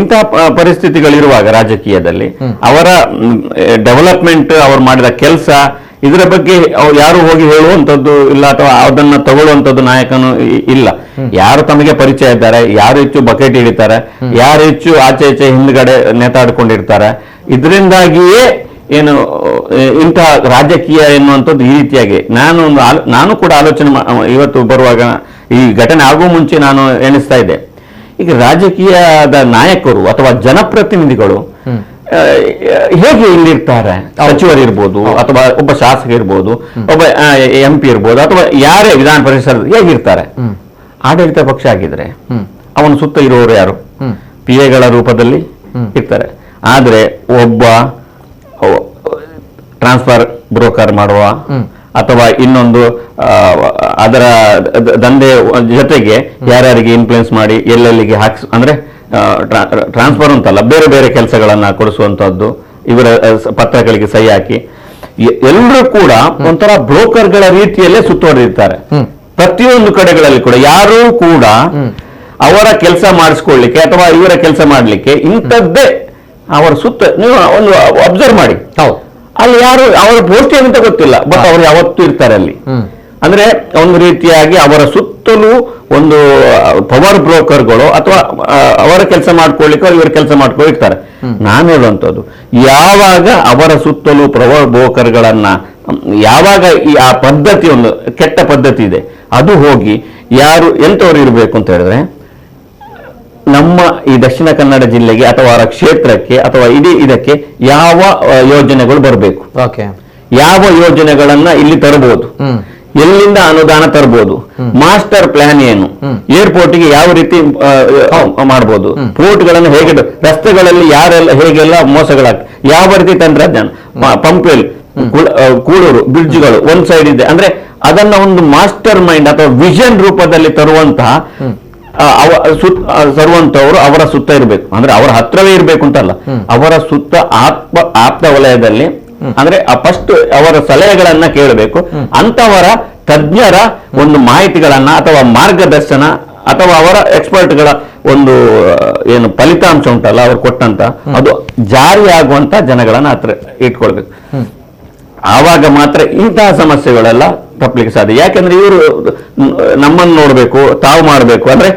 F: ಇಂತಹ ಪರಿಸ್ಥಿತಿಗಳಿರುವಾಗ ರಾಜಕೀಯದಲ್ಲಿ ಅವರ ಡೆವಲಪ್ಮೆಂಟ್, ಅವ್ರು ಮಾಡಿದ ಕೆಲಸ, ಇದರ ಬಗ್ಗೆ ಯಾರು ಹೋಗಿ ಹೇಳುವಂಥದ್ದು ಇಲ್ಲ ಅಥವಾ ಅದನ್ನ ತಗೊಳ್ಳುವಂಥದ್ದು ನಾಯಕನು ಇಲ್ಲ. ಯಾರು ತಮಗೆ ಪರಿಚಯ ಇದ್ದಾರೆ, ಯಾರು ಹೆಚ್ಚು ಬಕೆಟ್ ಹಿಡಿತಾರೆ, ಯಾರು ಹೆಚ್ಚು ಆಚೆ ಈಚೆ ಹಿಂದ್ಗಡೆ ನೇತಾಡ್ಕೊಂಡಿರ್ತಾರೆ, ಇದರಿಂದಾಗಿಯೇ ಏನು ಇಂತಹ ರಾಜಕೀಯ ಎನ್ನುವಂಥದ್ದು ಈ ರೀತಿಯಾಗಿ ನಾನು ಕೂಡ ಆಲೋಚನೆ ಇವತ್ತು ಬರುವಾಗ ಈ ಘಟನೆ ಆಗುವ ಮುಂಚೆ ನಾನು ಎಣಿಸ್ತಾ ಇದ್ದೆ, ಈಗ ರಾಜಕೀಯದ ನಾಯಕರು ಅಥವಾ ಜನಪ್ರತಿನಿಧಿಗಳು ಹೇಗೆ ಇಲ್ಲಿರ್ತಾರೆ, ಸಚಿವರಿರ್ಬೋದು ಅಥವಾ ಒಬ್ಬ ಶಾಸಕ ಇರ್ಬೋದು, ಒಬ್ಬ MP ಇರ್ಬೋದು ಅಥವಾ ಯಾರೇ ವಿಧಾನ ಪರಿಷತ್ ಹೇಗಿರ್ತಾರೆ, ಆಡಳಿತ ಪಕ್ಷ ಆಗಿದ್ರೆ ಅವನ ಸುತ್ತ ಇರುವವರು ಯಾರು, PAಗಳ ರೂಪದಲ್ಲಿ ಇರ್ತಾರೆ. ಆದ್ರೆ ಒಬ್ಬ ಟ್ರಾನ್ಸ್ಫರ್ ಬ್ರೋಕರ್ ಮಾಡುವ ಅಥವಾ ಇನ್ನೊಂದು ಅದರ ದಂಧೆ ಜೊತೆಗೆ ಯಾರ್ಯಾರಿಗೆ ಇನ್ಫ್ಲುಯೆನ್ಸ್ ಮಾಡಿ ಎಲ್ಲೆಲ್ಲಿಗೆ ಅಂದ್ರೆ ಟ್ರಾನ್ಸ್ಫರ್ ಅಂತಲ್ಲ, ಬೇರೆ ಬೇರೆ ಕೆಲಸಗಳನ್ನ ಕೊಡಿಸುವಂತದ್ದು, ಇವರ ಪತ್ರಗಳಿಗೆ ಸಹಿ ಹಾಕಿ ಎಲ್ಲರೂ ಕೂಡ ಒಂಥರ ಬ್ರೋಕರ್ಗಳ ರೀತಿಯಲ್ಲೇ ಸುತ್ತುವರೆದಿರ್ತಾರೆ. ಪ್ರತಿಯೊಂದು ಕಡೆಗಳಲ್ಲಿ ಕೂಡ ಯಾರೂ ಕೂಡ ಅವರ ಕೆಲಸ ಮಾಡಿಸ್ಕೊಳ್ಳಿಕ್ಕೆ ಅಥವಾ ಇವರ ಕೆಲಸ ಮಾಡ್ಲಿಕ್ಕೆ ಇಂಥದ್ದೇ ಅವರ ಸುತ್ತ ನೀವು ಒಂದು ಅಬ್ಸರ್ವ್ ಮಾಡಿ, ಅಲ್ಲಿ ಯಾರು ಅವರ ಪೋಸ್ಟ್ ಏನಂತ ಗೊತ್ತಿಲ್ಲ, ಬಟ್ ಅವರು ಯಾವತ್ತೂ ಇರ್ತಾರೆ ಅಲ್ಲಿ. ಅಂದ್ರೆ ಒಂದು ರೀತಿಯಾಗಿ ಅವರ ಸುತ್ತಲೂ ಒಂದು ಪವರ್ ಬ್ರೋಕರ್ಗಳು ಅಥವಾ ಅವರ ಕೆಲಸ ಮಾಡ್ಕೊಳ್ಳಿಕ್ಕೆ ಇವರ ಕೆಲಸ ಮಾಡ್ಕೊಂಡಿರ್ತಾರೆ. ನಾನು ಹೇಳುವಂಥದ್ದು, ಯಾವಾಗ ಅವರ ಸುತ್ತಲೂ ಪವರ್ ಬ್ರೋಕರ್ಗಳನ್ನ ಯಾವಾಗ ಆ ಪದ್ಧತಿ, ಒಂದು ಕೆಟ್ಟ ಪದ್ಧತಿ ಇದೆ, ಅದು ಹೋಗಿ ಯಾರು ಎಂತವ್ರು ಇರಬೇಕು ಅಂತ ಹೇಳಿದ್ರೆ, ನಮ್ಮ ಈ ದಕ್ಷಿಣ ಕನ್ನಡ ಜಿಲ್ಲೆಗೆ ಅಥವಾ ಅವರ ಕ್ಷೇತ್ರಕ್ಕೆ ಅಥವಾ ಇಡೀ ಇದಕ್ಕೆ ಯಾವ ಯೋಜನೆಗಳು ಬರಬೇಕು, ಯಾವ ಯೋಜನೆಗಳನ್ನ ಇಲ್ಲಿ ತರಬಹುದು, ಎಲ್ಲಿಂದ ಅನುದಾನ ತರಬಹುದು, ಮಾಸ್ಟರ್ ಪ್ಲಾನ್ ಏನು, ಏರ್ಪೋರ್ಟ್ಗೆ ಯಾವ ರೀತಿ ಮಾಡಬಹುದು, ಪೋರ್ಟ್ಗಳನ್ನು ಹೇಗೆ, ರಸ್ತೆಗಳಲ್ಲಿ ಯಾರೆಲ್ಲ ಹೇಗೆಲ್ಲ ಮೋಸಗಳಾಗ್ತದೆ, ಯಾವ ರೀತಿ ತಂತ್ರಜ್ಞಾನ, ಪಂಪೆಲ್, ಕೂಳೂರು ಬ್ರಿಡ್ಜ್ಗಳು ಒಂದ್ ಸೈಡ್ ಇದೆ, ಅಂದ್ರೆ ಅದನ್ನ ಒಂದು ಮಾಸ್ಟರ್ ಮೈಂಡ್ ಅಥವಾ ವಿಷನ್ ರೂಪದಲ್ಲಿ ತರುವಂತಹ ತರುವಂತವರು ಅವರ ಸುತ್ತ ಇರಬೇಕು. ಅಂದ್ರೆ ಅವರ ಹತ್ರವೇ ಇರಬೇಕು ಅಂತಲ್ಲ, ಅವರ ಸುತ್ತ ಆಪ್ತ ವಲಯದಲ್ಲಿ, ಅಂದ್ರೆ ಫಸ್ಟ್ ಅವರ ಸಲಹೆಗಳನ್ನ ಕೇಳಬೇಕು. ಅಂತವರ ತಜ್ಞರ ಒಂದು ಮಾಹಿತಿಗಳನ್ನ ಅಥವಾ ಮಾರ್ಗದರ್ಶನ ಅಥವಾ ಅವರ ಎಕ್ಸ್ಪರ್ಟ್ಗಳ ಒಂದು ಏನು ಫಲಿತಾಂಶ ಉಂಟಲ್ಲ ಅವ್ರು ಕೊಟ್ಟಂತ, ಅದು ಜಾರಿಯಾಗುವಂತ ಜನಗಳನ್ನ ಹತ್ರ ಇಟ್ಕೊಳ್ಬೇಕು. ಆವಾಗ ಮಾತ್ರ ಇಂತಹ ಸಮಸ್ಯೆಗಳೆಲ್ಲ ತಪ್ಪಲಿಕ್ಕೆ ಸಾಧ್ಯ. ಯಾಕಂದ್ರೆ ಇವರು ನಮ್ಮನ್ನು ನೋಡ್ಬೇಕು, ತಾವು ಮಾಡ್ಬೇಕು, ಅಂದ್ರೆ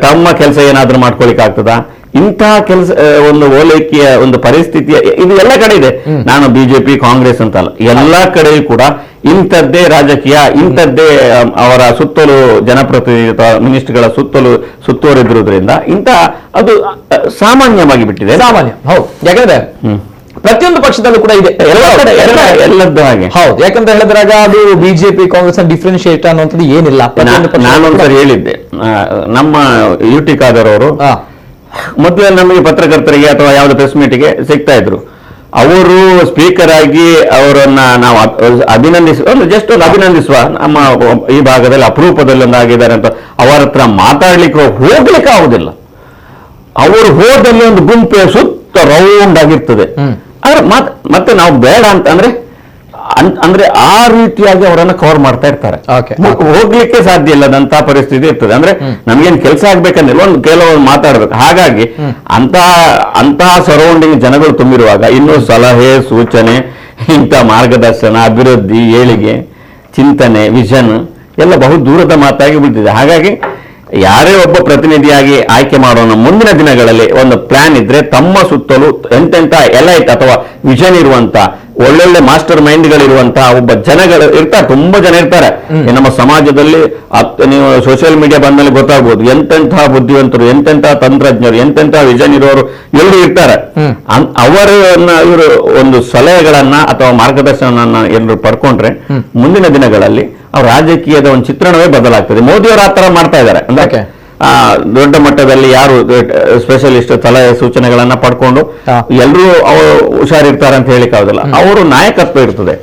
F: ತಮ್ಮ ಕೆಲಸ ಏನಾದ್ರೂ ಮಾಡ್ಕೊಳಿಕ್ ಆಗ್ತದಾ? ಇಂತಹ ಕೆಲಸ ಒಂದು ಓಲೈಕೆಯ ಒಂದು ಪರಿಸ್ಥಿತಿ ಇದು ಎಲ್ಲ ಕಡೆ ಇದೆ. ನಾನು ಬಿಜೆಪಿ ಕಾಂಗ್ರೆಸ್ ಅಂತಲ್ಲ, ಎಲ್ಲಾ ಕಡೆಯೂ ಕೂಡ ಇಂಥದ್ದೇ ರಾಜಕೀಯ, ಇಂಥದ್ದೇ ಅವರ ಸುತ್ತಲೂ ಜನಪ್ರತಿನಿಧಿ ಮಿನಿಸ್ಟರ್ಗಳ ಸುತ್ತಲೂ ಸುತ್ತುವರಿದಿರುವುದರಿಂದ ಇಂತಹ ಅದು ಸಾಮಾನ್ಯವಾಗಿ ಬಿಟ್ಟಿದೆ.
A: ಸಾಮಾನ್ಯ, ಹೌದು. ಯಾಕಂದ್ರೆ ಪ್ರತಿಯೊಂದು ಪಕ್ಷದಲ್ಲೂ ಕೂಡ ಇದೆ,
F: ಎಲ್ಲದ್ದು ಹಾಗೆ.
A: ಹೌದು, ಯಾಕಂತ ಹೇಳಿದ್ರಾಗ ಅದು ಬಿಜೆಪಿ ಕಾಂಗ್ರೆಸ್ ಡಿಫ್ರೆನ್ಶಿಯೇಟ್ ಅನ್ನುವಂಥದ್ದು ಏನಿಲ್ಲ.
F: ನಾನೊಂದ್ಸರಿ ಹೇಳಿದ್ದೆ, ನಮ್ಮ UT ಖಾದರ್ ಅವರು ಮೊದಲೇ ನಮಗೆ ಪತ್ರಕರ್ತರಿಗೆ ಅಥವಾ ಯಾವುದೇ ಪ್ರೆಸ್ ಮೀಟಿಗೆ ಸಿಗ್ತಾ ಇದ್ರು. ಅವರು ಸ್ಪೀಕರ್ ಆಗಿ ಅವರನ್ನ ನಾವು ಜಸ್ಟ್ ಒಂದು ಅಭಿನಂದಿಸುವ, ನಮ್ಮ ಈ ಭಾಗದಲ್ಲಿ ಅಪರೂಪದಲ್ಲಿ ಒಂದು ಆಗಿದ್ದಾರೆ ಅಂತ ಅವರ ಹತ್ರ ಮಾತಾಡ್ಲಿಕ್ಕೆ ಹೋಗ್ಲಿಕ್ಕೆ ಆಗುದಿಲ್ಲ. ಅವರು ಹೋದಲ್ಲಿ ಒಂದು ಗುಂಪೆ ಸುತ್ತ ರೌಂಡ್ ಆಗಿರ್ತದೆ. ಆದ್ರೆ ಮತ್ತೆ ನಾವು ಬೇಡ ಅಂತ ಅಂದ್ರೆ ಆ ರೀತಿಯಾಗಿ ಅವರನ್ನ ಕವರ್ ಮಾಡ್ತಾ ಇರ್ತಾರೆ. ಹೋಗ್ಲಿಕ್ಕೆ ಸಾಧ್ಯ ಇಲ್ಲದಂತಹ ಪರಿಸ್ಥಿತಿ ಇರ್ತದೆ. ಅಂದ್ರೆ ನಮ್ಗೇನ್ ಕೆಲಸ ಆಗ್ಬೇಕಂದ್ರೆ ಕೆಲವೊಂದು ಮಾತಾಡ್ಬೇಕು. ಹಾಗಾಗಿ ಅಂತಹ ಸರೌಂಡಿಂಗ್ ಜನಗಳು ತುಂಬಿರುವಾಗ ಇನ್ನು ಸಲಹೆ ಸೂಚನೆ, ಇಂಥ ಮಾರ್ಗದರ್ಶನ, ಅಭಿವೃದ್ಧಿ, ಏಳಿಗೆ, ಚಿಂತನೆ, ವಿಷನ್ ಎಲ್ಲ ಬಹು ದೂರದ ಮಾತಾಗಿ ಬಿಟ್ಟಿದೆ. ಹಾಗಾಗಿ ಯಾರೇ ಒಬ್ಬ ಪ್ರತಿನಿಧಿಯಾಗಿ ಆಯ್ಕೆ ಮಾಡೋಣ, ಮುಂದಿನ ದಿನಗಳಲ್ಲಿ ಒಂದು ಪ್ಲಾನ್ ಇದ್ರೆ ತಮ್ಮ ಸುತ್ತಲೂ ಎಂತೆಂತ ಎಲೈಟ್ ಅಥವಾ ವಿಷನ್ ಇರುವಂತ ಒಳ್ಳೊಳ್ಳೆ ಮಾಸ್ಟರ್ ಮೈಂಡ್ಗಳಿರುವಂತಹ ಒಬ್ಬ ಜನಗಳು ಇರ್ತಾರೆ, ತುಂಬಾ ಜನ ಇರ್ತಾರೆ ಈ ನಮ್ಮ ಸಮಾಜದಲ್ಲಿ. ನೀವು ಸೋಷಿಯಲ್ ಮೀಡಿಯಾ ಬಂದ್ಮೇಲೆ ಗೊತ್ತಾಗ್ಬೋದು ಎಂತೆಂತಹ ಬುದ್ಧಿವಂತರು, ಎಂತೆಂತಹ ತಂತ್ರಜ್ಞರು, ಎಂತೆಂತಹ ವಿಷನ್ ಇರೋರು ಎಲ್ಲರೂ ಇರ್ತಾರೆ. ಅವರನ್ನ ಇವರು ಒಂದು ಸಲಹೆಗಳನ್ನ ಅಥವಾ ಮಾರ್ಗದರ್ಶನವನ್ನ ಎಲ್ಲರೂ ಪಡ್ಕೊಂಡ್ರೆ ಮುಂದಿನ ದಿನಗಳಲ್ಲಿ ಅವ್ರ ರಾಜಕೀಯದ ಒಂದು ಚಿತ್ರಣವೇ ಬದಲಾಗ್ತದೆ. ಮೋದಿಯವರು ಆ ತರ ಮಾಡ್ತಾ ಇದ್ದಾರೆ. ಅಂದ್ರೆ ದೊಡ್ಡ ಮಟ್ಟದಲ್ಲಿ ಯಾರು ಸ್ಪೆಷಲಿಸ್ಟ್ ಸಲಹೆ ಸೂಚನೆಗಳನ್ನ ಪಡ್ಕೊಂಡು ಎಲ್ಲರೂ ಹುಷಾರಿರ್ತಾರೆ ಅಂತ ಹೇಳಿಕ್ ಆಗುದಿಲ್ಲ. ಅವರು ನಾಯಕತ್ವ ಇರ್ತದೆ,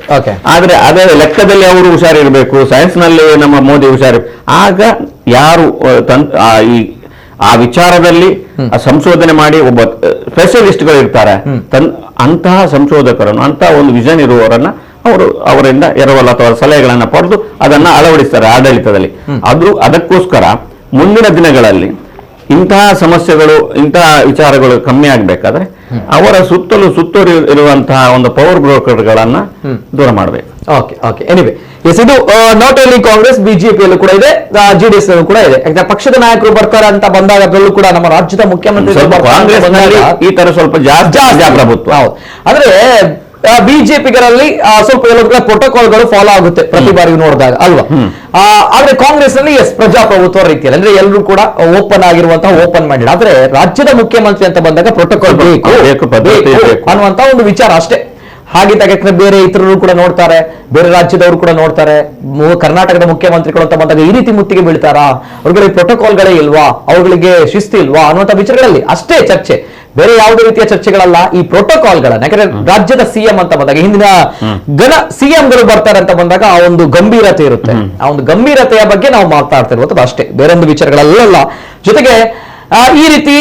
F: ಆದ್ರೆ ಅದೇ ಲೆಕ್ಕದಲ್ಲಿ ಅವರು ಹುಷಾರಿರ್ಬೇಕು. ಸೈನ್ಸ್ ನಲ್ಲಿ ನಮ್ಮ ಮೋದಿ ಹುಷಾರಿ, ಆಗ ಯಾರು ಆ ವಿಚಾರದಲ್ಲಿ ಸಂಶೋಧನೆ ಮಾಡಿ ಒಬ್ಬ ಸ್ಪೆಷಲಿಸ್ಟ್ಗಳು ಇರ್ತಾರೆ, ಅಂತಹ ಸಂಶೋಧಕರನ್ನು, ಅಂತಹ ಒಂದು ವಿಷನ್ ಇರುವವರನ್ನ ಅವರಿಂದ ಎರವಲು ಅಥವಾ ಸಲಹೆಗಳನ್ನ ಪಡೆದು ಅದನ್ನ ಅಳವಡಿಸ್ತಾರೆ ಆಡಳಿತದಲ್ಲಿ. ಅದಕ್ಕೋಸ್ಕರ ಮುಂದಿನ ದಿನಗಳಲ್ಲಿ ಇಂತಹ ಸಮಸ್ಯೆಗಳು, ಇಂತಹ ವಿಚಾರಗಳು ಕಮ್ಮಿ ಆಗ್ಬೇಕಾದ್ರೆ ಅವರ ಸುತ್ತಲೂ ಇರುವಂತಹ ಒಂದು ಪವರ್ ಬ್ರೋಕರ್ಗಳನ್ನ ದೂರ ಮಾಡಬೇಕು.
A: ಎನಿವೆ ಎಸ್, ಇದು ನಾಟ್ ಓನ್ಲಿ ಕಾಂಗ್ರೆಸ್, ಬಿಜೆಪಿಯಲ್ಲೂ ಕೂಡ ಇದೆ, ಜೆಡಿಎಸ್ ಕೂಡ ಇದೆ. ಪಕ್ಷದ ನಾಯಕರು ಬರ್ತಾರೆ ಅಂತ ಬಂದಾಗ ಅದರಲ್ಲೂ ಕೂಡ ನಮ್ಮ ರಾಜ್ಯದ ಮುಖ್ಯಮಂತ್ರಿ
F: ಕಾಂಗ್ರೆಸ್ ಈ ತರ ಸ್ವಲ್ಪ ಜಾಸ್ತಿ ಪ್ರಭುತ್ವ.
A: ಅಂದ್ರೆ ಬಿಜೆಪಿಗರಲ್ಲಿ ಸ್ವಲ್ಪ ಎಲ್ಲರೂ ಪ್ರೋಟೋಕಾಲ್ಗಳು ಫಾಲೋ ಆಗುತ್ತೆ ಪ್ರತಿ ಬಾರಿ ನೋಡಿದಾಗ ಅಲ್ವಾ. ಆದ್ರೆ ಕಾಂಗ್ರೆಸ್ ನಲ್ಲಿ ಪ್ರಜಾಪ್ರಭುತ್ವ ರೀತಿಯಲ್ಲಿ ಅಂದ್ರೆ ಎಲ್ಲರೂ ಕೂಡ ಓಪನ್ ಆಗಿರುವಂತಹ ಓಪನ್ ಮೈಂಡೆಡ್. ಆದ್ರೆ ರಾಜ್ಯದ ಮುಖ್ಯಮಂತ್ರಿ ಅಂತ ಬಂದಾಗ ಪ್ರೋಟೋಕಾಲ್ ಬೇಕು ಅನ್ನುವಂತ ಒಂದು ವಿಚಾರ ಅಷ್ಟೇ. ಹಾಗಿದ್ದಾಗ ಬೇರೆ ಇತರರು ಕೂಡ ನೋಡ್ತಾರೆ, ಬೇರೆ ರಾಜ್ಯದವರು ಕೂಡ ನೋಡ್ತಾರೆ. ಕರ್ನಾಟಕದ ಮುಖ್ಯಮಂತ್ರಿಗಳು ಅಂತ ಬಂದಾಗ ಈ ರೀತಿ ಮುತ್ತಿಗೆ ಬೀಳ್ತಾರಾ, ಅವ್ರಿಗೆ ಪ್ರೋಟೋಕಾಲ್ಗಳೇ ಇಲ್ವಾ, ಅವುಗಳಿಗೆ ಶಿಸ್ತು ಇಲ್ವಾ ಅನ್ನುವಂಥ ವಿಚಾರಗಳಲ್ಲಿ ಅಷ್ಟೇ ಚರ್ಚೆ, ಬೇರೆ ಯಾವುದೇ ರೀತಿಯ ಚರ್ಚೆಗಳಲ್ಲ. ಈ ಪ್ರೋಟೋಕಾಲ್ಗಳನ್ನ, ಯಾಕಂದ್ರೆ ರಾಜ್ಯದ ಸಿಎಂ ಅಂತ ಬಂದಾಗ, ಹಿಂದಿನ ಸಿಎಂಗಳು ಬರ್ತಾರೆ ಅಂತ ಬಂದಾಗ ಆ ಒಂದು ಗಂಭೀರತೆ ಇರುತ್ತೆ. ಆ ಒಂದು ಗಂಭೀರತೆಯ ಬಗ್ಗೆ ನಾವು ಮಾತಾಡ್ತಿರುವಂತದ್ದು ಅಷ್ಟೇ, ಬೇರೊಂದು ವಿಚಾರಗಳಲ್ಲ. ಜೊತೆಗೆ ಈ ರೀತಿ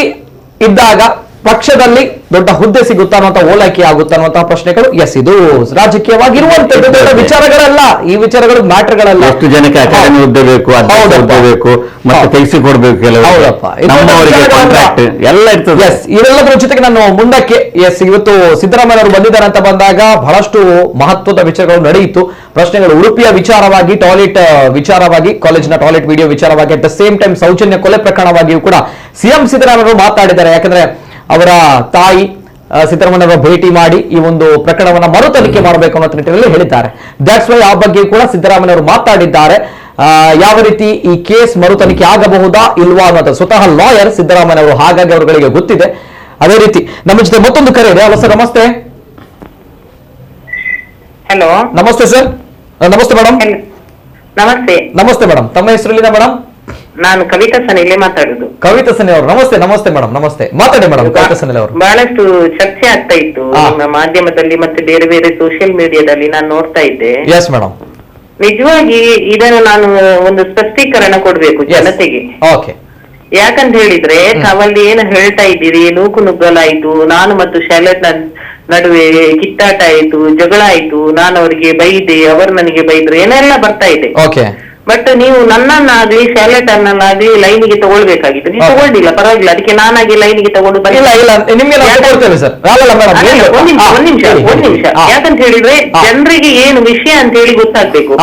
A: ಇದ್ದಾಗ ಪಕ್ಷದಲ್ಲಿ ದೊಡ್ಡ ಹುದ್ದೆ ಸಿಗುತ್ತಾ ಅನ್ನುವಂಥ ಓಲೈಕೆ ಆಗುತ್ತಾ ಅನ್ನುವಂತಹ ಪ್ರಶ್ನೆಗಳು ಇದು ರಾಜಕೀಯವಾಗಿರುವಂತದ್ದು ದೊಡ್ಡ ವಿಚಾರಗಳಲ್ಲ. ಈ ವಿಚಾರಗಳು ಮ್ಯಾಟರ್ಗಳಲ್ಲ.
F: ಎಷ್ಟು ಜನಕ್ಕೆ ಅಕಾಡೆಮಿ ಹುದ್ದೆ ಬೇಕು, ಬೇಕು, ಮತ್ತೆ ತೆಗೆಸಿಕೊಡ್ಬೇಕು, ಎಲ್ಲ ಇರ್ತದೆ.
A: ಇವೆಲ್ಲದರ ಜೊತೆಗೆ ನಾನು ಮುಂದಕ್ಕೆ ಇವತ್ತು ಸಿದ್ದರಾಮಯ್ಯ ಅವರು ಬಂದಿದ್ದಾರೆ ಅಂತ ಬಂದಾಗ ಬಹಳಷ್ಟು ಮಹತ್ವದ ವಿಚಾರಗಳು ನಡೆಯಿತು. ಪ್ರಶ್ನೆಗಳು ಉಡುಪಿಯ ವಿಚಾರವಾಗಿ, ಟಾಯ್ಲೆಟ್ ವಿಚಾರವಾಗಿ, ಕಾಲೇಜಿನ ಟಾಯ್ಲೆಟ್ ವಿಡಿಯೋ ವಿಚಾರವಾಗಿ, at the same time Soujanya ಕೊಲೆ ಪ್ರಕರಣವಾಗಿಯೂ ಕೂಡ ಸಿಎಂ ಸಿದ್ದರಾಮಯ್ಯ ಅವರು ಮಾತಾಡಿದ್ದಾರೆ. ಯಾಕಂದ್ರೆ ಅವರ ತಾಯಿ ಸಿದ್ದರಾಮಯ್ಯ ಭೇಟಿ ಮಾಡಿ ಈ ಒಂದು ಪ್ರಕರಣವನ್ನ ಮರು ತನಿಖೆ ಮಾಡಬೇಕು ಅನ್ನೋ ನಿಟ್ಟಿನಲ್ಲಿ ಹೇಳಿದ್ದಾರೆ. ದಟ್ಸ್ ವೈ ಆ ಬಗ್ಗೆ ಕೂಡ ಸಿದ್ದರಾಮಯ್ಯ ಅವರು ಮಾತಾಡಿದ್ದಾರೆ. ಯಾವ ರೀತಿ ಈ ಕೇಸ್ ಮರು ತನಿಖೆ ಆಗಬಹುದಾ ಇಲ್ವಾ ಅನ್ನೋದು ಸ್ವತಃ ಲಾಯರ್ ಸಿದ್ದರಾಮಯ್ಯ ಅವರು, ಹಾಗಾಗಿ ಅವರುಗಳಿಗೆ ಗೊತ್ತಿದೆ. ಅದೇ ರೀತಿ ನಮ್ಮ ಜೊತೆ ಮತ್ತೊಂದು ಕರೆ ಇದೆ. ಹಲೋ ಸರ್, ನಮಸ್ತೆ.
H: ಹಲೋ,
A: ನಮಸ್ತೆ ಸರ್. ನಮಸ್ತೆ ಮೇಡಮ್.
H: ನಮಸ್ತೆ.
A: ನಮಸ್ತೆ ಮೇಡಮ್, ತಮ್ಮ ಹೆಸರಲ್ಲಿದೆ ಮೇಡಮ್?
H: ನಾನು ಕವಿತಾ ಸನಿಲೆ ಮಾತಾಡುದು.
A: ಕವಿತಾ ಸನಿ ಅವರು, ನಮಸ್ತೆ. ನಮಸ್ತೆ ಮೇಡಮ್, ನಮಸ್ತೆ, ಮಾತಾಡಿ ಮೇಡಮ್. ಕವಿತಾ ಸನಿಲ್ ಅವರು,
H: ಬಹಳಷ್ಟು ಚರ್ಚೆ ಆಗ್ತಾ ಇತ್ತು ನಿಮ್ಮ ಮಾಧ್ಯಮದಲ್ಲಿ ಮತ್ತೆ ಬೇರೆ ಬೇರೆ ಸೋಷಿಯಲ್ ಮೀಡಿಯಾದಲ್ಲಿ ನಾನು ನೋಡ್ತಾ ಇದ್ದೆ.
A: Yes madam.
H: ನಿಜವಾಗಿ ಇದನ್ನು ನಾನು ಒಂದು ಸ್ಪಷ್ಟೀಕರಣ ಕೊಡ್ಬೇಕು ಜನತೆಗೆ.
A: ಓಕೆ.
H: ಯಾಕಂತ ಹೇಳಿದ್ರೆ ತಾವಲ್ಲಿ ಏನು ಹೇಳ್ತಾ ಇದ್ದೀರಿ, ನೂಕು ನುಗ್ಗಲಾಯ್ತು, ನಾನು ಮತ್ತು ಶೈಲಟ್ ನಡುವೆ ಕಿತ್ತಾಟ ಆಯ್ತು, ಜಗಳ ಆಯ್ತು, ನಾನು ಅವರಿಗೆ ಬೈದೆ, ಅವರು ನನಗೆ ಬೈದ್ರು, ಏನೆಲ್ಲ ಬರ್ತಾ ಇದೆ. ಬಟ್ ನೀವು ನನ್ನನ್ನಾಗ್ಲಿ ಶೈಲಟ್ ಅನ್ನನ್ನಾಗ್ಲಿ ಲೈನಿಗೆ ತಗೊಳ್ಬೇಕಾಗಿತ್ತು, ನೀವು ತಗೊಳ್ಳಿಲ್ಲ, ಪರವಾಗಿಲ್ಲ, ಅದಕ್ಕೆ ನಾನಾಗಿ ಲೈನಿಗೆ ತಗೊಂಡು ಒಂದ್ ನಿಮಿಷ. ಯಾಕಂತ ಹೇಳಿದ್ರೆ ಜನರಿಗೆ ಏನು ವಿಷಯ ಅಂತ ಹೇಳಿ ಗೊತ್ತಾಗ್ಬೇಕು.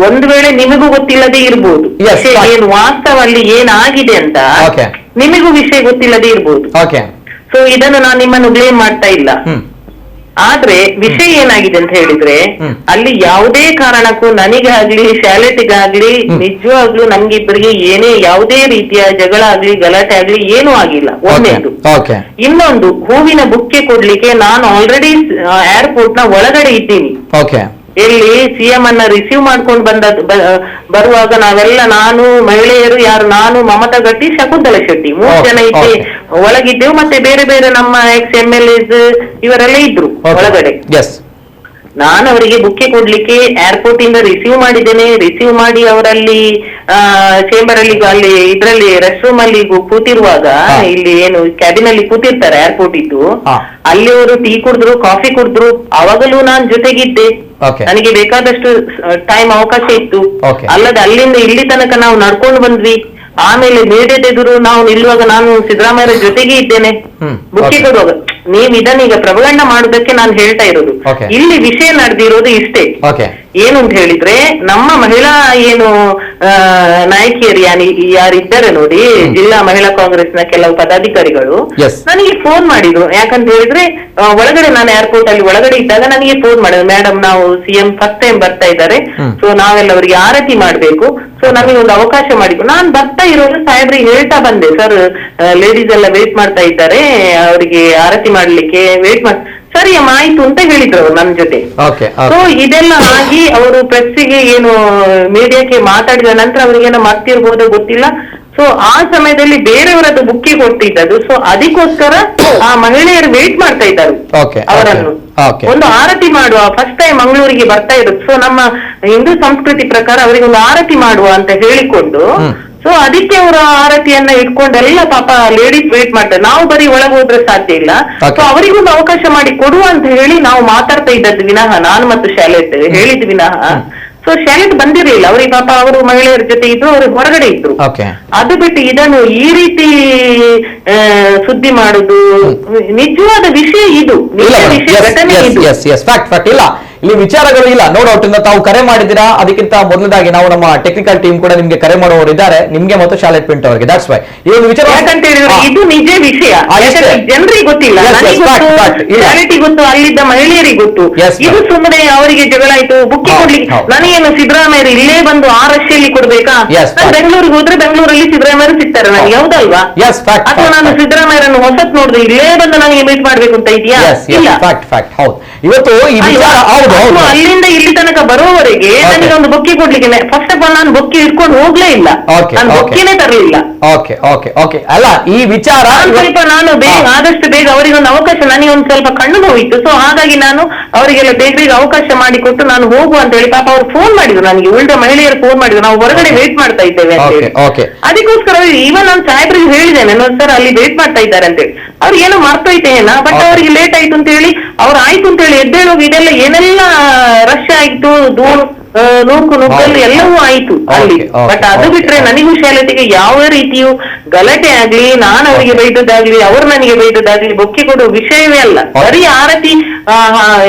H: ಒಂದು ವೇಳೆ ನಿಮಗೂ ಗೊತ್ತಿಲ್ಲದೆ ಇರ್ಬೋದು ವಿಷಯ ಏನು, ವಾಸ್ತವ ಅಲ್ಲಿ ಏನಾಗಿದೆ ಅಂತ ನಿಮಗೂ ವಿಷಯ ಗೊತ್ತಿಲ್ಲದೆ ಇರ್ಬೋದು. ಸೊ ಇದನ್ನು ನಾನು ನಿಮ್ಮನ್ನು ಬ್ಲೇಮ್ ಮಾಡ್ತಾ ಇಲ್ಲ. ಆದ್ರೆ ವಿಷಯ ಏನಾಗಿದೆ ಅಂತ ಹೇಳಿದ್ರೆ ಅಲ್ಲಿ ಯಾವುದೇ ಕಾರಣಕ್ಕೂ ನನಗಾಗ್ಲಿ ಶಾಲೆಟಿಗಾಗ್ಲಿ ನಿಜವಾಗ್ಲೂ ನಮ್ಗಿಬ್ಬರಿಗೆ ಏನೇ ಯಾವುದೇ ರೀತಿಯ ಜಗಳ ಆಗ್ಲಿ ಗಲಾಟೆ ಆಗ್ಲಿ ಏನೂ ಆಗಿಲ್ಲ. ಒಂದೇದು. ಇನ್ನೊಂದು, ಹೂವಿನ ಬುಕ್ಕೆ ಕೊಡ್ಲಿಕ್ಕೆ ನಾನು ಆಲ್ರೆಡಿ ಏರ್ಪೋರ್ಟ್ ನ ಒಳಗಡೆ ಇದ್ದೀನಿ. ಎಲ್ಲಿ ಸಿಎಂ ಅನ್ನ ರಿಸೀವ್ ಮಾಡ್ಕೊಂಡು ಬರುವಾಗ ನಾವೆಲ್ಲ, ನಾನು ಮಹಿಳೆಯರು ಯಾರು, ನಾನು ಮಮತಾ ಗಟ್ಟಿ, ಶಕುಂತಲ ಶೆಟ್ಟಿ, 3 ಜನ ಇದ್ದೆ ಒಳಗಿದ್ದೆವು. ಮತ್ತೆ ಬೇರೆ ಬೇರೆ ನಮ್ಮ ex-MLAs ಇವರೆಲ್ಲ ಇದ್ರು ಒಳಗಡೆ. ನಾನು ಅವರಿಗೆ ಬುಕ್ಕೆ ಕೊಡ್ಲಿಕ್ಕೆ ಏರ್ಪೋರ್ಟ್ ಇಂದ ರಿಸೀವ್ ಮಾಡಿದ್ದೇನೆ. ರಿಸೀವ್ ಮಾಡಿ ಅವರಲ್ಲಿ ಚೇಂಬರ್ ಅಲ್ಲಿ, ಅಲ್ಲಿ ಇದ್ರಲ್ಲಿ ರೆಸ್ಟ್ ರೂಮ್ ಅಲ್ಲಿ ಕೂತಿರುವಾಗ, ಇಲ್ಲಿ ಏನು ಕ್ಯಾಬಿನ್ ಅಲ್ಲಿ ಕೂತಿರ್ತಾರೆ ಏರ್ಪೋರ್ಟ್ ಇದ್ದು, ಅಲ್ಲಿ ಅವರು ಟೀ ಕುಡಿದ್ರು, ಕಾಫಿ ಕುಡಿದ್ರು, ಅವಾಗಲೂ ನಾನು ಜೊತೆಗಿದ್ದೆ. ನನಗೆ ಬೇಕಾದಷ್ಟು ಟೈಮ್ ಅವಕಾಶ ಇತ್ತು. ಅಲ್ಲದೆ ಅಲ್ಲಿಂದ ಇಲ್ಲಿ ತನಕ ನಾವು ನಡ್ಕೊಂಡು ಬಂದ್ವಿ. ಆಮೇಲೆ ಮೀಡಿಯಾದ ಎದುರು ನಾವು ನಿಲ್ಲುವಾಗ ನಾನು ಸಿದ್ದರಾಮಯ್ಯ ಜೊತೆಗೆ ಇದ್ದೇನೆ ಬುಕ್ಕಿ ಕೊಡುವಾಗ. ನೀವ್ ಇದನ್ನೀಗ ಪ್ರಬಲಣ್ಣ ಮಾಡೋದಕ್ಕೆ ನಾನು ಹೇಳ್ತಾ ಇರೋದು. ಇಲ್ಲಿ ವಿಷಯ ನಡೆದಿರೋದು ಇಷ್ಟೇ. ಏನು ಅಂತ ಹೇಳಿದ್ರೆ ನಮ್ಮ ಮಹಿಳಾ ಏನು ನಾಯಕಿಯರು ಯಾರಿದ್ದಾರೆ ನೋಡಿ, ಜಿಲ್ಲಾ ಮಹಿಳಾ ಕಾಂಗ್ರೆಸ್ನ ಕೆಲವು ಪದಾಧಿಕಾರಿಗಳು ನನಗೆ ಫೋನ್ ಮಾಡಿದ್ರು. ಯಾಕಂತ ಹೇಳಿದ್ರೆ ಒಳಗಡೆ ನಾನು ಏರ್ಪೋರ್ಟ್ ಅಲ್ಲಿ ಒಳಗಡೆ ಇದ್ದಾಗ ನನಗೆ ಫೋನ್ ಮಾಡಿದ್ರು, ಮೇಡಮ್ ನಾವು ಸಿಎಂ ಫಸ್ಟ್ ಟೈಮ್ ಬರ್ತಾ ಇದ್ದಾರೆ, ಸೊ ನಾವೆಲ್ಲ ಅವರಿಗೆ ಆರತಿ ಮಾಡ್ಬೇಕು, ಸೊ ನಮಗೆ ಒಂದು ಅವಕಾಶ ಮಾಡಿದ್ರು. ನಾನ್ ಬರ್ತಾ ಇರೋದು ಸಾಹೇಬ್ರಿಗೆ ಹೇಳ್ತಾ ಬಂದೆ, ಸರ್ ಲೇಡೀಸ್ ಎಲ್ಲ ವೇಟ್ ಮಾಡ್ತಾ ಇದ್ದಾರೆ, ಅವರಿಗೆ ಆರತಿ ಮಾಡ್ಲಿಕ್ಕೆ ವೇಟ್ ಮಾಡಿ, ಸರಿ ಅಮ್ಮ ಆಯ್ತು ಅಂತ ಹೇಳಿದ್ರು ಅವರು ನನ್ನ ಜೊತೆ. ಸೊ ಇದೆಲ್ಲ ಆಗಿ ಅವರು ಪ್ರೆಸ್ಸಿಗೆ ಏನು ಮೀಡಿಯಾಕ್ಕೆ ಮಾತಾಡಿದ ನಂತರ ಅವ್ರಿಗೇನೋ ಮಾಡ್ತಿರ್ಬೋದೋ ಗೊತ್ತಿಲ್ಲ. ಸೊ ಆ ಸಮಯದಲ್ಲಿ ಬೇರೆಯವರದ್ದು ಬುಕ್ಕಿ ಕೊಟ್ಟಿದ್ದದು. ಸೊ ಅದಕ್ಕೋಸ್ಕರ ಆ ಮಹಿಳೆಯರು ವೇಟ್ ಮಾಡ್ತಾ ಇದ್ದಾರೆ ಅವರನ್ನು ಒಂದು ಆರತಿ ಮಾಡುವ, ಫಸ್ಟ್ ಟೈಮ್ ಮಂಗಳೂರಿಗೆ ಬರ್ತಾ ಇರೋದು. ಸೊ ನಮ್ಮ ಹಿಂದೂ ಸಂಸ್ಕೃತಿ ಪ್ರಕಾರ ಅವರಿಗೆ ಒಂದು ಆರತಿ ಮಾಡುವ ಅಂತ ಹೇಳಿಕೊಂಡು, ಸೊ ಅದಕ್ಕೆ ಅವರು ಆರತಿಯನ್ನ ಇಟ್ಕೊಂಡೆಲ್ಲ ಪಾಪ ಲೇಡೀಸ್ ವೇಟ್ ಮಾಡ್ತಾರೆ. ನಾವು ಬರೀ ಒಳಗೆ ಹೋದ್ರೆ ಸಾಧ್ಯ ಇಲ್ಲ, ಸೊ ಅವರಿಗೊಂದು ಅವಕಾಶ ಮಾಡಿ ಕೊಡುವ ಅಂತ ಹೇಳಿ ನಾವು ಮಾತಾಡ್ತಾ ಇದ್ದದ್ದು ವಿನಃ, ನಾನು ಮತ್ತು ಶಾಲೆಟ್ ಹೇಳಿದ್ ವಿನಃ. ಸೊ ಶಾಲೆಟ್ ಬಂದಿರಲಿಲ್ಲ, ಅವ್ರಿಗೆ ಪಾಪ ಅವರು ಮಹಿಳೆಯರ ಜೊತೆ ಇದ್ರು, ಅವರು ಹೊರಗಡೆ ಇದ್ರು. ಅದು ಬಿಟ್ಟು ಇದನ್ನು ಈ ರೀತಿ ಸುದ್ದಿ ಮಾಡುದು ನಿಜವಾದ ವಿಷಯ, ಇದು ವಿಷಯ ಘಟನೆ ಇದು.
A: ಇಲ್ಲ ಇಲ್ಲಿ ವಿಚಾರಗಳು ಇಲ್ಲ, ನೋ ಡೌಟ್. ತಾವು ಕರೆ ಮಾಡಿದ್ದೀರಾ, ಅದಕ್ಕಿಂತ ಮೊದಲದಾಗಿ ನಾವು ನಮ್ಮ ಟೆಕ್ನಿಕಲ್ ಟೀಮ್ ಕೂಡ ನಿಮ್ಗೆ ಕರೆ ಮಾಡುವವರು ಇದ್ದಾರೆ, ನಿಮ್ಗೆ ಮತ್ತು ಶಾಲೆಟ್ ಪಿಂಟ್ ಅವರಿಗೆ. ದಟ್ಸ್ ವೈ ಈ ಒಂದು ವಿಚಾರ
H: ಯಾಕಂತ ಹೇಳಿದ್ರೆ ಇದು ನಿಜ ವಿಷಯ, ಜನರಿಗೆ ಗೊತ್ತಿಲ್ಲ, ಶಾಲೆಟಿಗೆ ಗೊತ್ತು, ಅಲ್ಲಿದ್ದ ಮಹಿಳೆಯರಿಗೆ ಗೊತ್ತು. ಇದು ಸುಮ್ಮನೆ ಅವರಿಗೆ ಜಗಳ ಆಯ್ತು ಬುಕ್ಕಿ ಕೊಡ್ಲಿಕ್ಕೆ. ನನಗೇನು ಸಿದ್ದರಾಮಯ್ಯ ಇಲ್ಲೇ ಬಂದು ಆ ರಶಿಯಲ್ಲಿ ಕೊಡ್ಬೇಕಾ? ನಾನು ಬೆಂಗಳೂರಿಗೆ ಹೋದ್ರೆ ಬೆಂಗಳೂರಲ್ಲಿ ಸಿದ್ದರಾಮಯ್ಯ ಸಿಗ್ತಾರೆ ನನಗೆ, ಹೌದಲ್ವಾ? ಅಥವಾ ನಾನು ಸಿದ್ದರಾಮಯ್ಯರನ್ನು ಹೊಸತ್ ನೋಡಿದ್ರೆ ಇಲ್ಲೇ ಬಂದು ನನಗೆ ಮೀಟ್ ಮಾಡ್ಬೇಕು ಅಂತ ಇದೆಯಾ? ಇಲ್ಲ.
A: ಇವತ್ತು
H: ಅಲ್ಲಿಂದ ಇಲ್ಲಿ ತನಕ ಬರುವವರೆಗೆ ನನಗೆ ಒಂದು ಬುಕ್ಕಿ ಕೊಡ್ಲಿಕ್ಕೆ, ಫಸ್ಟ್ ಆಫ್ ಆಲ್ ನಾನು ಬುಕ್ಕಿ ಇಟ್ಕೊಂಡು ಹೋಗ್ಲೇ ಇಲ್ಲ, ನಾನು ಬುಕ್ಕಿನೇ ತರಲಿಲ್ಲ.
A: ಅಲ್ಲ ಈ ವಿಚಾರ
H: ಸ್ವಲ್ಪ ನಾನು ಬೇಗ ಆದಷ್ಟು ಬೇಗ ಅವರಿಗೊಂದು ಅವಕಾಶ, ನನಗೆ ಒಂದು ಸ್ವಲ್ಪ ಕಣ್ಣು ನೋವಿತ್ತು, ಸೊ ಹಾಗಾಗಿ ನಾನು ಅವರಿಗೆಲ್ಲ ಬೇಗ ಬೇಗ ಅವಕಾಶ ಮಾಡಿಕೊಟ್ಟು ನಾನು ಹೋಗುವ ಅಂತ ಹೇಳಿ ಪಾಪ ಅವ್ರು ಫೋನ್ ಮಾಡಿದ್ರು ನನಗೆ, ಉಳಿದ ಮಹಿಳೆಯರು ಫೋನ್ ಮಾಡಿದ್ರು, ನಾವು ಹೊರಗಡೆ ವೇಟ್ ಮಾಡ್ತಾ ಇದ್ದೇವೆ ಅಂತ ಹೇಳಿ. ಅದಕ್ಕೋಸ್ಕರ ಈವನ್ ನಾನು ಸಾಹೇಬ್ರಿಗೆ ಹೇಳಿದ್ದೇನೆ, ಸರ್ ಅಲ್ಲಿ ವೇಟ್ ಮಾಡ್ತಾ ಇದ್ದಾರೆ ಅಂತ ಹೇಳಿ. ಅವ್ರಿಗೆ ಏನೋ ಮರ್ತೋಯ್ತೇನ, ಬಟ್ ಅವರಿಗೆ ಲೇಟ್ ಆಯ್ತು ಅಂತ ಹೇಳಿ ಅವ್ರು ಆಯ್ತು ಅಂತ ಹೇಳಿ ಎದ್ದೇಳೋಗಿ ಇದೆಲ್ಲ ಏನೆಲ್ಲ ರಶ್ ಆಯ್ತು, ನೂಕು ನುಗ್ಗಲ್ಲಿ ಎಲ್ಲವೂ ಆಯ್ತು ಅಲ್ಲಿ. ಬಟ್ ಅದು ಬಿಟ್ರೆ ನನಗೂ ಶಾಲೆಟಿಗೆ ಯಾವ ರೀತಿಯೂ ಗಲಾಟೆ ಆಗ್ಲಿ, ನಾನು ಅವರಿಗೆ ಬೈದದ್ದಾಗ್ಲಿ, ಅವರು ನನಗೆ ಬೈದದ್ದಾಗ್ಲಿ ಬೊಕ್ಕೆ ಕೊಡುವ ವಿಷಯವೇ ಅಲ್ಲ. ಬರೀ ಆರತಿ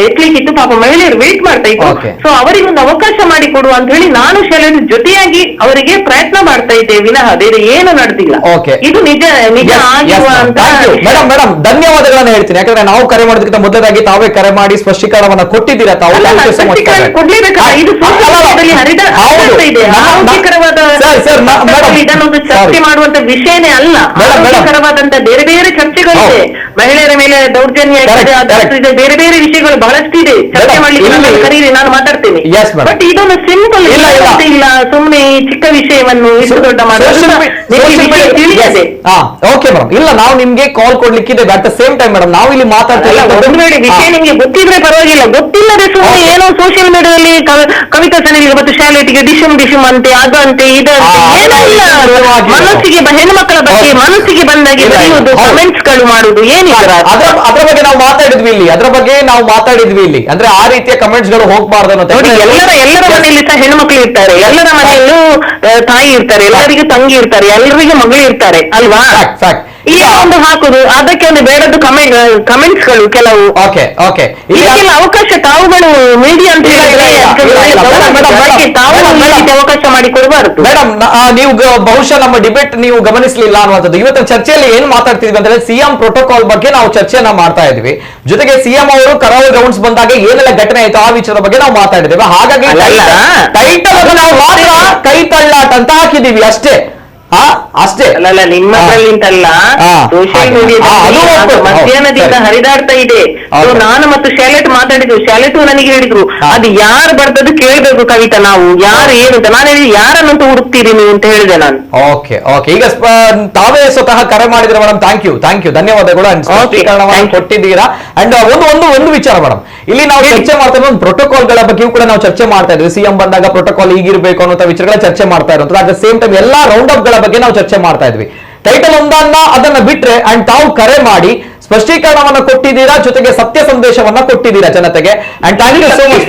H: ಎತ್ಲಿಕ್ಕಿತ್ತು, ಪಾಪ ಮಹಿಳೆಯರು ವೇಟ್ ಮಾಡ್ತಾ ಇತ್ತು, ಸೊ ಅವರಿಗೊಂದು ಅವಕಾಶ ಮಾಡಿ ಕೊಡುವ ಅಂತ ಹೇಳಿ ನಾನು ಶಾಲೆಟ್ ಜೊತೆಯಾಗಿ ಅವರಿಗೆ ಪ್ರಯತ್ನ ಮಾಡ್ತಾ ಇದ್ದೆ ವಿನಃ ಬೇರೆ ಏನು ನಡೆದಿಲ್ಲ. ಇದು ನಿಜ ನಿಜ ಆಗಿರುವ ಅಂತ.
A: ಮೇಡಮ್ ಧನ್ಯವಾದಗಳನ್ನ ಹೇಳ್ತೀನಿ, ಯಾಕಂದ್ರೆ ನಾವು ಕರೆ ಮಾಡೋದಕ್ಕಿಂತ ಮೊದಲಾಗಿ ತಾವೇ ಕರೆ ಮಾಡಿ ಸ್ಪಷ್ಟೀಕರಣವನ್ನ ಕೊಟ್ಟಿದ್ದೀರಾ ತಾವು.
H: ಕೊಡ್ಲೇಬೇಕಾ? ಇದು ಇದನ್ನೊಂದು ಚರ್ಚೆ ಮಾಡುವಂತ ವಿಷಯನೇ ಅಲ್ಲ, ಆರೋಗ್ಯಕರವಾದಂತ ಬೇರೆ ಬೇರೆ ಚರ್ಚೆಗಳಿದೆ. ಮಹಿಳೆಯರ ಮೇಲೆ ದೌರ್ಜನ್ಯ ಇದೆ, ಬೇರೆ ಬೇರೆ ವಿಷಯಗಳು ಬಹಳಷ್ಟಿದೆ ಚರ್ಚೆ ಮಾಡ್ಲಿಕ್ಕೆ. ನಾನು ಕರೀರಿ, ನಾನು ಮಾತಾಡ್ತೇನೆ. ಬಟ್ ಇದೊಂದು ಸಿಂಪಲ್ ಇಲ್ಲ, ಸುಮ್ಮನೆ ಚಿಕ್ಕ ವಿಷಯವನ್ನು ಇಷ್ಟು ದೊಡ್ಡ ತಿಳಿಯದೆ.
A: ಓಕೆ ಮೇಡಮ್, ಇಲ್ಲ ನಾವು ನಿಮ್ಗೆ ಕಾಲ್ ಕೊಡ್ಲಿಕ್ಕಿದೆ. At the same time madam ನಾವು ಇಲ್ಲಿ ಮಾತಾಡ್ತಿಲ್ಲ,
H: ಒಂದು ವೇಳೆ ವಿಷಯ ನಿಮ್ಗೆ ಗೊತ್ತಿದ್ರೆ ಪರವಾಗಿಲ್ಲ, ಗೊತ್ತಿಲ್ಲದೆ ಸುಮ್ಮನೆ ಏನೋ ಸೋಷಿಯಲ್ ಮೀಡಿಯಾದಲ್ಲಿ ಕವಿತಾ ಸನಿಲಿಗೆ ಮತ್ತು ಶಾಲೆಟಿಗೆ ಡಿಶಮ್ ಅಂತೆ, ಅದಂತೆ ಇದಂತೆ ಏನಿಲ್ಲ. ಮನಸ್ಸಿಗೆ ಹೆಣ್ಮಕ್ಕಳ ಬಗ್ಗೆ ಮನಸ್ಸಿಗೆ ಬಂದಾಗೆ ಬರೆಯುವುದು, ಕಮೆಂಟ್ಸ್ ಗಳು ಮಾಡುದು ಏನಿಲ್ಲ.
A: ಅದ್ರ ಬಗ್ಗೆ ನಾವು ಮಾತಾಡಿದ್ವಿ ಇಲ್ಲಿ, ಅಂದ್ರೆ ಆ ರೀತಿಯ ಕಮೆಂಟ್ಸ್ ಗಳು ಹೋಗ್ಬಾರ್ದು ಅನ್ನೋ.
H: ನೋಡಿ, ಎಲ್ಲರ ಮನೆಯಲ್ಲಿ ಸಹ ಹೆಣ್ಮಕ್ಳು ಇರ್ತಾರೆ, ಎಲ್ಲರ ಮನೆಯಲ್ಲೂ ತಾಯಿ ಇರ್ತಾರೆ, ಎಲ್ಲರಿಗೂ ತಂಗಿ ಇರ್ತಾರೆ, ಎಲ್ಲರಿಗೂ ಮಗಳು ಇರ್ತಾರೆ ಅಲ್ವಾ? ಈಗ ಒಂದು ಹಾಕುದು, ಅದಕ್ಕೆ ಒಂದು ಬೇಡದ್ದು ಕಮೆಂಟ್ಸ್ ಗಳು ಕೆಲವು. ಇದಕ್ಕೆಲ್ಲ ಅವಕಾಶ ತಾವುಗಳು ಮೀಡಿಯಾ ಅಂತ ಅವಕಾಶ ಮಾಡಿ ಕೊಡಬಾರದು.
A: ಮೇಡಮ್ ನೀವು ಬಹುಶಃ ನಮ್ಮ ಡಿಬೇಟ್ ನೀವು ಗಮನಿಸಲಿಲ್ಲ ಅನ್ನುವಂಥದ್ದು. ಇವತ್ತಿನ ಚರ್ಚೆಯಲ್ಲಿ ಏನ್ ಮಾತಾಡ್ತಿದ್ವಿ ಅಂದ್ರೆ ಸಿಎಂ ಪ್ರೋಟೋಕಾಲ್ ಬಗ್ಗೆ ನಾವು ಚರ್ಚೆಯನ್ನ ಮಾಡ್ತಾ ಇದ್ವಿ. ಜೊತೆಗೆ ಸಿಎಂ ಅವರು ಕರಾವಳಿ ರೌಂಡ್ಸ್ ಬಂದಾಗ ಏನೆಲ್ಲ ಘಟನೆ ಆಯ್ತು ಆ ವಿಚಾರದ ಬಗ್ಗೆ ನಾವು ಮಾತಾಡಿದ್ದೇವೆ. ಹಾಗಾಗಿ ಟೈಟಲ್ ನಾವು ಮಾತ್ರ ಕೈ ತಳ್ಳಾಟ ಅಂತ ಹಾಕಿದೀವಿ ಅಷ್ಟೇ. ಅಷ್ಟೇ
H: ಅಲ್ಲ, ನಿಮ್ಮಲ್ಲಿಂತಲ್ಲ, ಸೋಷಿಯಲ್ ಮೀಡಿಯಾದಲ್ಲಿ ಮಧ್ಯಾಹ್ನದಿಂದ ಹರಿದಾಡ್ತಾ ಇದೆ. ನಾನು ಮತ್ತು ಶಾಲೆಟ್ ಮಾತಾಡಿದ್ರು, ಶಾಲೆಟು ನನಗೆ ಹೇಳಿದ್ರು ಅದು ಯಾರು ಬರ್ತದ್ದು ಕೇಳ್ಬೇಕು ಕವಿತಾ, ನಾವು ಯಾರು ಏನು ಅಂತ. ನಾನು ಹೇಳಿದ್ರೆ ಯಾರನ್ನಂತೂ ಹುಡುಕ್ತೀರಿ ನೀವು ಅಂತ ಹೇಳಿದೆ ನಾನು.
A: ಈಗ ತಾವೇ ಸ್ವತಃ ಕರೆ ಮಾಡಿದ್ರೆ ಮೇಡಮ್, ಥ್ಯಾಂಕ್ ಯು ಧನ್ಯವಾದಗಳು, ಕೊಟ್ಟಿದ್ದೀರಾ. ಅಂಡ್ ಒಂದು ವಿಚಾರ ಮೇಡಮ್, ಇಲ್ಲಿ ನಾವು ಚರ್ಚೆ ಮಾಡ್ತಾ ಇದ್ದೀವಿ ಪ್ರೋಟೋಕಾಲ್ ಗಳ ಬಗ್ಗೆಯೂ ಕೂಡ ನಾವು ಚರ್ಚೆ ಮಾಡ್ತಾ ಇದ್ವಿ. ಸಿಎಂ ಬಂದಾಗ ಪ್ರೋಟೋಕಾಲ್ ಹೀಗಿರ್ಬೇಕು ಅನ್ನೋ ವಿಚಾರಗಳ ಚರ್ಚೆ ಮಾಡ್ತಾ ಇರೋದು. ಅಟ್ ದ ಸೇಮ್ ಟೈಮ್ ಎಲ್ಲಾ ರೌಂಡ್ ಅಪ್ ಗಳ ಬಗ್ಗೆ ನಾವು ಚರ್ಚೆ ಮಾಡ್ತಾ ಇದ್ವಿ. ಟೈಟಲ್ ಒಂದನ್ನ ಅದನ್ನ ಬಿಟ್ರೆ ಅಂಡ್ ತಾವು ಕರೆ ಮಾಡಿ ಸ್ಪಷ್ಟೀಕರಣವನ್ನ ಕೊಟ್ಟಿದ್ದೀರಾ, ಜೊತೆಗೆ ಸತ್ಯ ಸಂದೇಶವನ್ನ ಕೊಟ್ಟಿದ್ದೀರಾ ಜನತೆಗೆ. And thank you so much.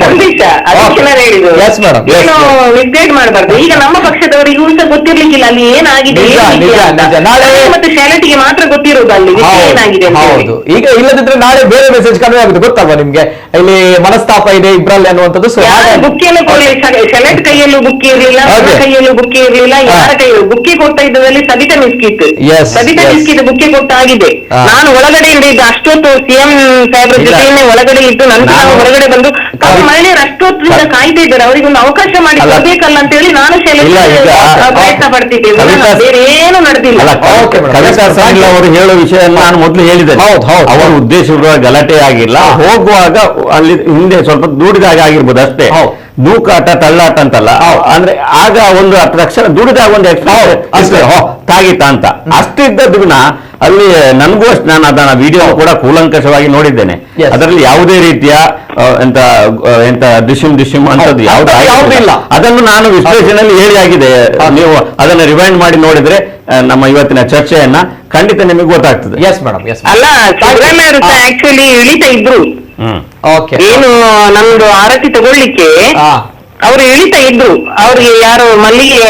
A: Yes madam,
H: misguide ಮಾಡಬಾರ್ದು. ಈಗ ನಮ್ಮ ಪಕ್ಷದವರಿಗೂ ಸಹ ಗೊತ್ತಿರ್ಲಿಕ್ಕಿಲ್ಲ ಅಲ್ಲಿ ಏನಾಗಿದೆ, ಮತ್ತೆ ಶಾಲೆಟಿಗೆ ಮಾತ್ರ ಗೊತ್ತಿರೋದು ಅಲ್ಲಿ ಏನಾಗಿದೆ.
A: ಹೌದು, ಈಗ ಇಲ್ಲದಿದ್ರೆ ನಾಳೆ ಬೇರೆ ಮೆಸೇಜ್ ಕನ್ವೆ ಆಗುತ್ತೆ, ಗೊತ್ತಲ್ವಾ ನಿಮ್ಗೆ, ಇಲ್ಲಿ ಮನಸ್ತಾಪ ಇದೆ ಇಬ್ರಲ್ಲಿ ಅನ್ನುವಂಥದ್ದು.
H: ಬುಕ್ಕಿಯನ್ನು ಕೊಡ್ಲಿ, ಶೆಲೆಟ್ ಕೈಯಲ್ಲೂ ಬುಕ್ಕಿ ಇರ್ಲಿಲ್ಲ, ಕೈಯಲ್ಲೂ ಬುಕ್ಕಿ ಇರ್ಲಿಲ್ಲ, ಯಾರ ಕೈಯಲ್ಲೂ ಬುಕ್ಕಿ ಕೊಡ್ತಾ ಇದ್ದದಲ್ಲಿ ಸಬಿತಾ ಮಿಸ್ಕಿತ್, ಸಬಿತಾ ಮಿಸ್ಕಿತ್ ಬುಕ್ಕಿ ಕೊಟ್ಟಾಗಿದೆ. ನಾನು ಒಳಗಡೆಯಿಂದ ಇದ್ದು ಅಷ್ಟೊತ್ತು ಸಿಎಂ ಸಾಹೇಬ್ರ ಜೊತೆಯನ್ನೇ ಒಳಗಡೆ ಇದ್ದು ನಂತರ ಹೊರಗಡೆ ಬಂದು ಮಹಿಳೆಯರು ಅಷ್ಟೊತ್ತಿಂದ ಕಾಯ್ತಾ ಇದ್ದಾರೆ, ಅವರಿಗೊಂದು ಅವಕಾಶ ಮಾಡಿ ಕೊಡ್ಬೇಕಲ್ಲ ಅಂತ ಹೇಳಿ ನಾನು ಪ್ರಯತ್ನ ಪಡ್ತಿದ್ದೇನೆ. ಬೇರೆ ಏನು ನಡೆದಿಲ್ಲ.
F: ಕವಿತಾ ಸನಿಲ್ ಅವರು ಹೇಳೋ ವಿಷಯ ನಾನು ಮೊದಲು ಹೇಳಿದ್ದೇನೆ. ಅವರ ಉದ್ದೇಶಗಳು ಗಲಾಟೆ ಆಗಿಲ್ಲ, ಹೋಗುವಾಗ ಅಲ್ಲಿ ಹಿಂದೆ ಸ್ವಲ್ಪ ದೂಡಿದಾಗ ಆಗಿರ್ಬೋದು ಅಷ್ಟೇ. ನೂಕಾಟ ತಳ್ಳಾಟ ಅಂತಲ್ಲ, ಅಂದ್ರೆ ಆಗ ಒಂದು ತಕ್ಷಣ ದುಡಿದಾಗ ಒಂದು ತಾಗಿತ ಅಂತ ಅಷ್ಟಿದ್ದದ್ದು ಗುಣ ಅಲ್ಲಿ ನನಗೂ ಅಷ್ಟು. ನಾನು ಅದನ್ನ ವಿಡಿಯೋ ಕೂಡ ಕೂಲಂಕಷವಾಗಿ ನೋಡಿದ್ದೇನೆ. ಅದರಲ್ಲಿ ಯಾವುದೇ ರೀತಿಯ ಎಂತ ಡಿಶಿಮ್ ಅಂತದ್ದು ಯಾವುದಿಲ್ಲ. ಅದನ್ನು ನಾನು ವಿಶ್ಲೇಷಣೆಯಲ್ಲಿ ಹೇಳಿ ಆಗಿದೆ. ನೀವು ಅದನ್ನು ರಿವೈಂಡ್ ಮಾಡಿ ನೋಡಿದ್ರೆ ನಮ್ಮ ಇವತ್ತಿನ ಚರ್ಚೆಯನ್ನ ಖಂಡಿತ ನಿಮಗೆ ಗೊತ್ತಾಗ್ತದೆ.
A: Yes madam, yes.
H: ಅಲ್ಲ, ಸಿದ್ದರಾಮಯ್ಯ ಆಕ್ಚುಲಿ ಇಳಿತಾ ಇದ್ರು, ಏನು ನಮ್ದು ಆರತಿ ತಗೊಳ್ಳಿಕ್ಕೆ ಅವರು ಇಳಿತಾ ಇದ್ರು. ಅವ್ರಿಗೆ ಯಾರು ಮಲ್ಲಿಗೆ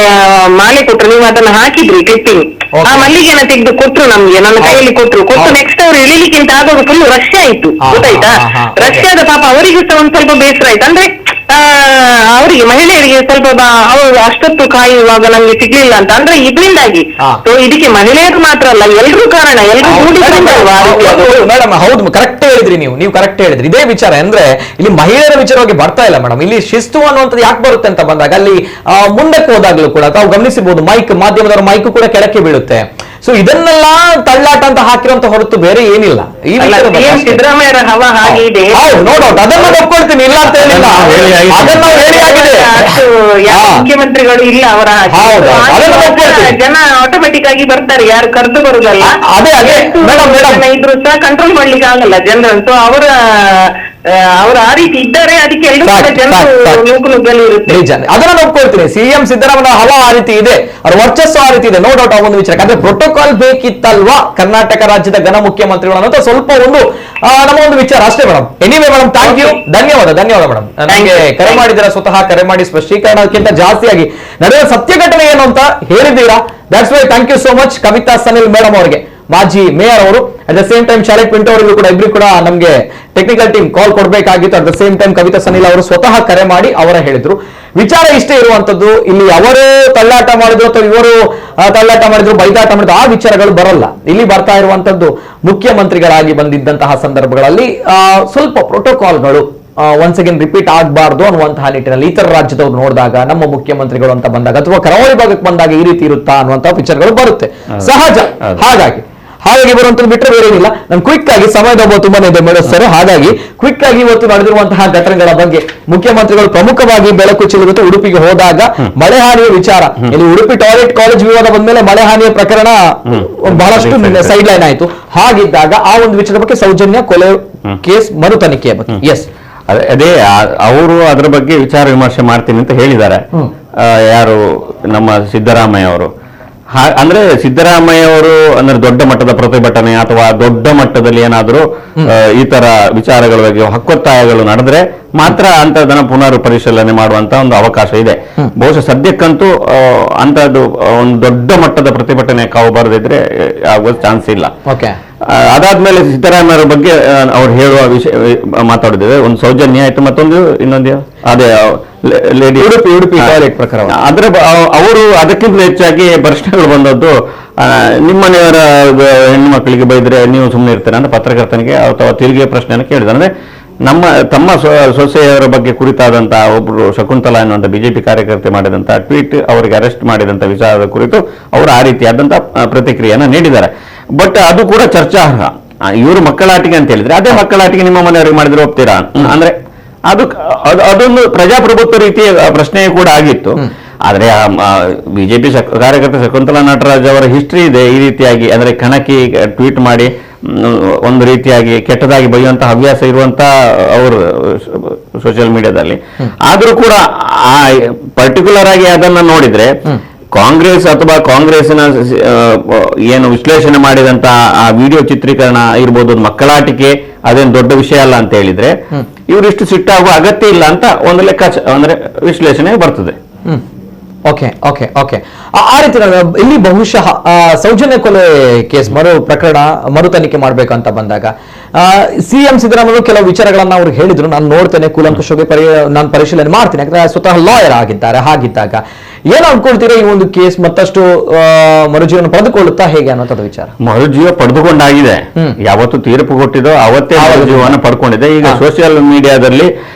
H: ಮಾಲೆ ಕೊಟ್ರು, ನೀವು ಅದನ್ನ ಹಾಕಿದ್ರಿ ಕ್ಲಿಪ್ಪಿಂಗ್, ಆ ಮಲ್ಲಿಗೆನ ತೆಗೆದು ಕೊಟ್ರು ನಮ್ಗೆ, ನನ್ನ ಕೈಯಲ್ಲಿ ಕೊಟ್ರು. ನೆಕ್ಸ್ಟ್ ಅವ್ರು ಇಳಿಲಿಕ್ಕಿಂತ ಆಗೋದು ಫುಲ್ ರಶ್ ಆಯ್ತು, ಗೊತ್ತಾಯ್ತಾ? ರಶ್ ಆದ ಪಾಪ ಅವರಿಗೂ ಸಹ ಒಂದ್ ಸ್ವಲ್ಪ ಬೇಸರ ಆಯ್ತು. ಅಂದ್ರೆ ಅವರಿಗೆ ಮಹಿಳೆಯರಿಗೆ ಸ್ವಲ್ಪ ಅವರು ಅಷ್ಟೊತ್ತು ಕಾಯುವಾಗ ನಮ್ಗೆ ಸಿಗ್ಲಿಲ್ಲ ಅಂತ, ಅಂದ್ರೆ ಇದರಿಂದಾಗಿ. ಇದಕ್ಕೆ ಮಹಿಳೆಯರು ಮಾತ್ರ ಅಲ್ಲ, ಎಲ್ರೂ ಕಾರಣ, ಎಲ್ರೂ
A: ಮೇಡಮ್. ಹೌದು, ಕರೆಕ್ಟ್ ಹೇಳಿದ್ರಿ ನೀವು ಕರೆಕ್ಟ್ ಹೇಳಿದ್ರಿ. ಇದೇ ವಿಚಾರ ಅಂದ್ರೆ ಇಲ್ಲಿ ಮಹಿಳೆಯರ ವಿಚಾರವಾಗಿ ಬರ್ತಾ ಇಲ್ಲ ಮೇಡಮ್. ಇಲ್ಲಿ ಶಿಸ್ತು ಅನ್ನುವಂಥದ್ದು ಯಾಕೆ ಬರುತ್ತೆ ಅಂತ ಬಂದಾಗ ಅಲ್ಲಿ ಮುಂದಕ್ಕೆ ಹೋದಾಗ್ಲೂ ಕೂಡ ತಾವು ಗಮನಿಸಬಹುದು, ಮಾಧ್ಯಮದವರ ಮೈಕ್ ಕೂಡ ಕೆಳಕ್ಕೆ ಬೀಳುತ್ತೆ. ಸೊ ಇದನ್ನೆಲ್ಲ ತಳ್ಳಾಟ ಅಂತ ಹಾಕಿರುವಂತ ಹೊರತು ಬೇರೆ ಏನಿಲ್ಲ. ಈ
H: ಸಿದ್ದರಾಮಯ್ಯರ ಹವಾ ಹಾಗೆ ಇದೆ,
A: ನೋಡೋದು ಅದನ್ನ ಒಪ್ಕೊಳ್ತೀನಿ, ಇಲ್ಲ ಅಂತ ಹೇಳಿಲ್ಲ, ಅದನ್ನ ಹೇಳಿ ಆಗಿದೆ.
H: ಮುಖ್ಯಮಂತ್ರಿಗಳು ಇಲ್ಲ ಅವರ ಜನ ಆಟೋಮೆಟಿಕ್ ಆಗಿ ಬರ್ತಾರೆ, ಯಾರು ಕರೆದು ಬರುದಲ್ಲ.
A: ಅದೇ
H: ಇದ್ರು ಸಹ ಕಂಟ್ರೋಲ್ ಮಾಡ್ಲಿಕ್ಕೆ ಆಗಲ್ಲ ಜನರನ್ನು. ಅವರು ಆ ರೀತಿ ಇದ್ದಾರೆ, ಅದಕ್ಕೆ ಎಲ್ಲರೂ ಇರುತ್ತೆ.
A: ಅದನ್ನ ಒಪ್ಕೊಳ್ತೀನಿ. ಸಿಎಂ ಸಿದ್ದರಾಮಯ್ಯ ಹವಾ ಆ ರೀತಿ ಇದೆ, ಅವ್ರ ವರ್ಚಸ್ಸು ಆ ರೀತಿ ಇದೆ, ನೋ ಡೌಟ್. ಆ ಒಂದು ವಿಚಾರ ಅಂದ್ರೆ ಪ್ರೋಟೋಕಾಲ್ ಬೇಕಿತ್ತಲ್ವಾ ಕರ್ನಾಟಕ ರಾಜ್ಯದ ಘನ ಮುಖ್ಯಮಂತ್ರಿಗಳು ಅನ್ನೋದು ಸ್ವಲ್ಪ ಒಂದು ನಮ್ಮ ಒಂದು ವಿಚಾರ ಅಷ್ಟೇ madam. Anyway madam, thank you, ಧನ್ಯವಾದ ಮೇಡಮ್. ನನಗೆ ಕರೆ ಮಾಡಿದ್ದೀರಾ, ಸ್ವತಃ ಕರೆ ಮಾಡಿ ಸ್ಪಷ್ಟೀಕರಣಕ್ಕಿಂತ ಜಾಸ್ತಿಯಾಗಿ ನಡೆದ ಸತ್ಯ ಘಟನೆ ಏನು ಅಂತ ಹೇಳಿದ್ದೀರಾ. That's why thank you so much Kavitha Sanil madam ಅವರಿಗೆ, ಮಾಜಿ ಮೇಯರ್ ಅವರು. At the same time Shalet Pinto ಅವರಿಗೂ ಕೂಡ ಇಬ್ರು ಕೂಡ ನಮಗೆ ಟೆಕ್ನಿಕಲ್ ಟೀಮ್ ಕಾಲ್ ಕೊಡಬೇಕಾಗಿತ್ತು. At the same time Kavitha Sanil ಅವರು ಸ್ವತಃ ಕರೆ ಮಾಡಿ ಅವರ ಹೇಳಿದ್ರು. ವಿಚಾರ ಇಷ್ಟೇ ಇರುವಂತದ್ದು, ಇಲ್ಲಿ ಅವರು ತಳ್ಳಾಟ ಮಾಡಿದ್ರು ಅಥವಾ ಇವರು ತಳ್ಳಾಟ ಮಾಡಿದ್ರು, ಬೈದಾಟ ಮಾಡಿದ್ರು, ಆ ವಿಚಾರಗಳು ಬರಲ್ಲ. ಇಲ್ಲಿ ಬರ್ತಾ ಇರುವಂತದ್ದು ಮುಖ್ಯಮಂತ್ರಿಗಳಾಗಿ ಬಂದಿದ್ದಂತಹ ಸಂದರ್ಭಗಳಲ್ಲಿ ಸ್ವಲ್ಪ ಪ್ರೋಟೋಕಾಲ್ಗಳು ಒನ್ಸ್ ಅಗೇನ್ ರಿಪೀಟ್ ಆಗಬಾರ್ದು ಅನ್ನುವಂತಹ ನಿಟ್ಟಿನಲ್ಲಿ ಇತರ ರಾಜ್ಯದವ್ರು ನೋಡಿದಾಗ, ನಮ್ಮ ಮುಖ್ಯಮಂತ್ರಿಗಳು ಅಂತ ಬಂದಾಗ ಅಥವಾ ಕರಾವಳಿ ಭಾಗಕ್ಕೆ ಬಂದಾಗ ಈ ರೀತಿ ಇರುತ್ತಾ ಅನ್ನುವಂತಹ ವಿಚಾರಗಳು ಬರುತ್ತೆ, ಸಹಜ. ಹಾಗಾಗಿ ಬರುವಂತದ್ದು ಬಿಟ್ಟರೆ ಬೇರೆ ಏನಿಲ್ಲ. ನಾನು ಕ್ವಿಕ್ ಆಗಿ, ಸಮಯದ ತುಂಬಾನೇ ಇದೆ ಮೇಡಮ್, ಹಾಗಾಗಿ ಕ್ವಿಕ್ ಆಗಿ ಇವತ್ತು ನಡೆದಿರುವಂತಹ ಘಟನೆಗಳ ಬಗ್ಗೆ ಮುಖ್ಯಮಂತ್ರಿಗಳು ಪ್ರಮುಖವಾಗಿ ಬೆಳಕು ಚೆಲ್ಲುವುದು. ಉಡುಪಿಗೆ ಹೋದಾಗ ಮಳೆ ಹಾನಿಯ ವಿಚಾರ, ಇಲ್ಲಿ ಉಡುಪಿ ಟಾಯ್ಲೆಟ್ ಕಾಲೇಜ್ ವಿವಾದ ಬಂದ್ಮೇಲೆ ಮಳೆ ಹಾನಿಯ ಪ್ರಕರಣ ಬಹಳಷ್ಟು ಸೈಡ್ ಲೈನ್ ಆಯ್ತು. ಹಾಗಿದ್ದಾಗ ಆ ಒಂದು ವಿಚಾರದ ಬಗ್ಗೆ ಸೌಜನ್ಯ ಕೊಲೆ ಕೇಸ್ ಮರು ತನಿಖೆಯ ಬಗ್ಗೆ ಎಸ್
F: ಅದೇ ಅವರು ಅದರ ಬಗ್ಗೆ ವಿಚಾರ ವಿಮರ್ಶೆ ಮಾಡ್ತೀನಿ ಅಂತ ಹೇಳಿದ್ದಾರೆ. ಯಾರು ನಮ್ಮ ಸಿದ್ದರಾಮಯ್ಯ ಅವರು. ಅಂದ್ರೆ ಸಿದ್ದರಾಮಯ್ಯ ಅವರು ಅಂದ್ರೆ ದೊಡ್ಡ ಮಟ್ಟದ ಪ್ರತಿಭಟನೆ ಅಥವಾ ದೊಡ್ಡ ಮಟ್ಟದಲ್ಲಿ ಏನಾದರೂ ಈ ತರ ವಿಚಾರಗಳ ಬಗ್ಗೆ ಹಕ್ಕೊತ್ತಾಯಗಳು ನಡೆದ್ರೆ ಮಾತ್ರ ಅಂತದನ್ನ ಪುನರ್ ಪರಿಶೀಲನೆ ಮಾಡುವಂತ ಒಂದು ಅವಕಾಶ ಇದೆ. ಬಹುಶಃ ಸದ್ಯಕ್ಕಂತೂ ಅಂತದ್ದು ಒಂದು ದೊಡ್ಡ ಮಟ್ಟದ ಪ್ರತಿಭಟನೆ ಕಾವು ಬರದಿದ್ರೆ ಆಗುವ ಚಾನ್ಸ್ ಇಲ್ಲ. ಅದಾದ್ಮೇಲೆ ಸಿದ್ದರಾಮಯ್ಯ ಬಗ್ಗೆ ಅವ್ರು ಹೇಳುವ ವಿಷಯ ಮಾತಾಡಿದ್ದೇವೆ. ಒಂದು ಸೌಜನ್ಯ ಆಯ್ತು, ಮತ್ತೊಂದು ಇನ್ನೊಂದು ಅದೇ ಲೇಡಿ ಉಡುಪಿ ಟಾಯ್ಲೆಟ್ ಪ್ರಕರಣ. ಆದ್ರೆ ಅವರು ಅದಕ್ಕಿಂತ ಹೆಚ್ಚಾಗಿ ಪ್ರಶ್ನೆಗಳು ಬಂದದ್ದು, ನಿಮ್ಮನೆಯವರ ಹೆಣ್ಣು ಮಕ್ಕಳಿಗೆ ಬೈದ್ರೆ ನೀವು ಸುಮ್ಮನೆ ಇರ್ತೀರ ಅಂತ ಪತ್ರಕರ್ತನಿಗೆ ಅಥವಾ ತಿರುಗಿ ಪ್ರಶ್ನೆಯನ್ನು ಕೇಳಿದ್ರು. ಅಂದ್ರೆ ತಮ್ಮ ಸೊಸೆಯವರ ಬಗ್ಗೆ ಕುರಿತಾದಂತಹ ಒಬ್ಬರು ಶಕುಂತಲಾ ಎನ್ನುವಂತ ಬಿಜೆಪಿ ಕಾರ್ಯಕರ್ತೆ ಮಾಡಿದಂತಹ ಟ್ವೀಟ್, ಅವರಿಗೆ ಅರೆಸ್ಟ್ ಮಾಡಿದಂತ ವಿಚಾರದ ಕುರಿತು ಅವರು ಆ ರೀತಿಯಾದಂತಹ ಪ್ರತಿಕ್ರಿಯೆಯನ್ನು ನೀಡಿದ್ದಾರೆ. ಬಟ್ ಅದು ಕೂಡ ಚರ್ಚಾರ್ಹ. ಇವರು ಮಕ್ಕಳಾಟಿಕೆ ಅಂತ ಹೇಳಿದ್ರೆ ಅದೇ ಮಕ್ಕಳಾಟಿಕೆ ನಿಮ್ಮ ಮನೆಯವರಿಗೆ ಮಾಡಿದ್ರೆ ಒಪ್ತೀರಾ? ಅಂದ್ರೆ ಅದೊಂದು ಪ್ರಜಾಪ್ರಭುತ್ವ ರೀತಿಯ ಪ್ರಶ್ನೆ ಕೂಡ ಆಗಿತ್ತು. ಆದ್ರೆ ಬಿಜೆಪಿ ಕಾರ್ಯಕರ್ತ ಶಕುಂತಲಾ ನಟರಾಜ್ ಅವರ ಹಿಸ್ಟ್ರಿ ಇದೆ ಈ ರೀತಿಯಾಗಿ, ಅಂದ್ರೆ ಕಣಕಿ ಟ್ವೀಟ್ ಮಾಡಿ ಒಂದು ರೀತಿಯಾಗಿ ಕೆಟ್ಟದಾಗಿ ಬೈಯುವಂತಹ ಹವ್ಯಾಸ ಇರುವಂತ ಅವರು ಸೋಷಿಯಲ್ ಮೀಡಿಯಾದಲ್ಲಿ. ಆದ್ರೂ ಕೂಡ ಆ ಪರ್ಟಿಕ್ಯುಲರ್ ಆಗಿ ಅದನ್ನ ನೋಡಿದ್ರೆ ಕಾಂಗ್ರೆಸ್ ಅಥವಾ ಕಾಂಗ್ರೆಸ್ನ ಏನು ವಿಶ್ಲೇಷಣೆ ಮಾಡಿದಂತ ಆ ವಿಡಿಯೋ ಚಿತ್ರೀಕರಣ ಇರ್ಬೋದು, ಮಕ್ಕಳಾಟಿಕೆ ಅದೇನು ದೊಡ್ಡ ವಿಷಯ ಅಲ್ಲ ಅಂತ ಹೇಳಿದ್ರೆ ಇವರಿಷ್ಟು ಸಿಟ್ಟಾಗುವ ಅಗತ್ಯ ಇಲ್ಲ ಅಂತ ಒಂದು ಲೆಕ್ಕ ಅಂದ್ರೆ ವಿಶ್ಲೇಷಣೆ ಬರ್ತದೆ.
A: ಓಕೆ ಓಕೆ ಓಕೆ ಆ ರೀತಿ ಇಲ್ಲಿ ಬಹುಶಃ ಸೌಜನ್ಯ ಕೊಲೆ ಕೇಸ್ ಮರು ತನಿಖೆ ಮಾಡ್ಬೇಕಂತ ಬಂದಾಗ ಸಿಎಂ ಸಿದ್ದರಾಮಯ್ಯ ಕೆಲವು ವಿಚಾರಗಳನ್ನ ಅವ್ರಿಗೆ ಹೇಳಿದ್ರು, ನಾನು ನೋಡ್ತೇನೆ ಕೂಲಂಕುಷವಾಗಿ ನಾನು ಪರಿಶೀಲನೆ ಮಾಡ್ತೀನಿ, ಯಾಕಂದ್ರೆ ಸ್ವತಃ ಲಾಯರ್ ಹಾಗಿದ್ದಾಗ ಏನ್ ಅನ್ಕೊಳ್ತೀರಾ ಈ ಒಂದು ಕೇಸ್ ಮತ್ತಷ್ಟು ಮರುಜೀವನ ಪಡೆದುಕೊಳ್ಳುತ್ತಾ ಹೇಗೆ ಅನ್ನೋಂಥದ್ದು ವಿಚಾರ?
F: ಮರುಜೀವ ಪಡೆದುಕೊಂಡಾಗಿದೆ, ಯಾವತ್ತು ತೀರ್ಪು ಕೊಟ್ಟಿದ್ದೋ ಅವತ್ತೇ ಮರುಜೀವನ ಪಡ್ಕೊಂಡಿದೆ. ಈಗ ಸೋಷಿಯಲ್ ಮೀಡಿಯಾದಲ್ಲಿ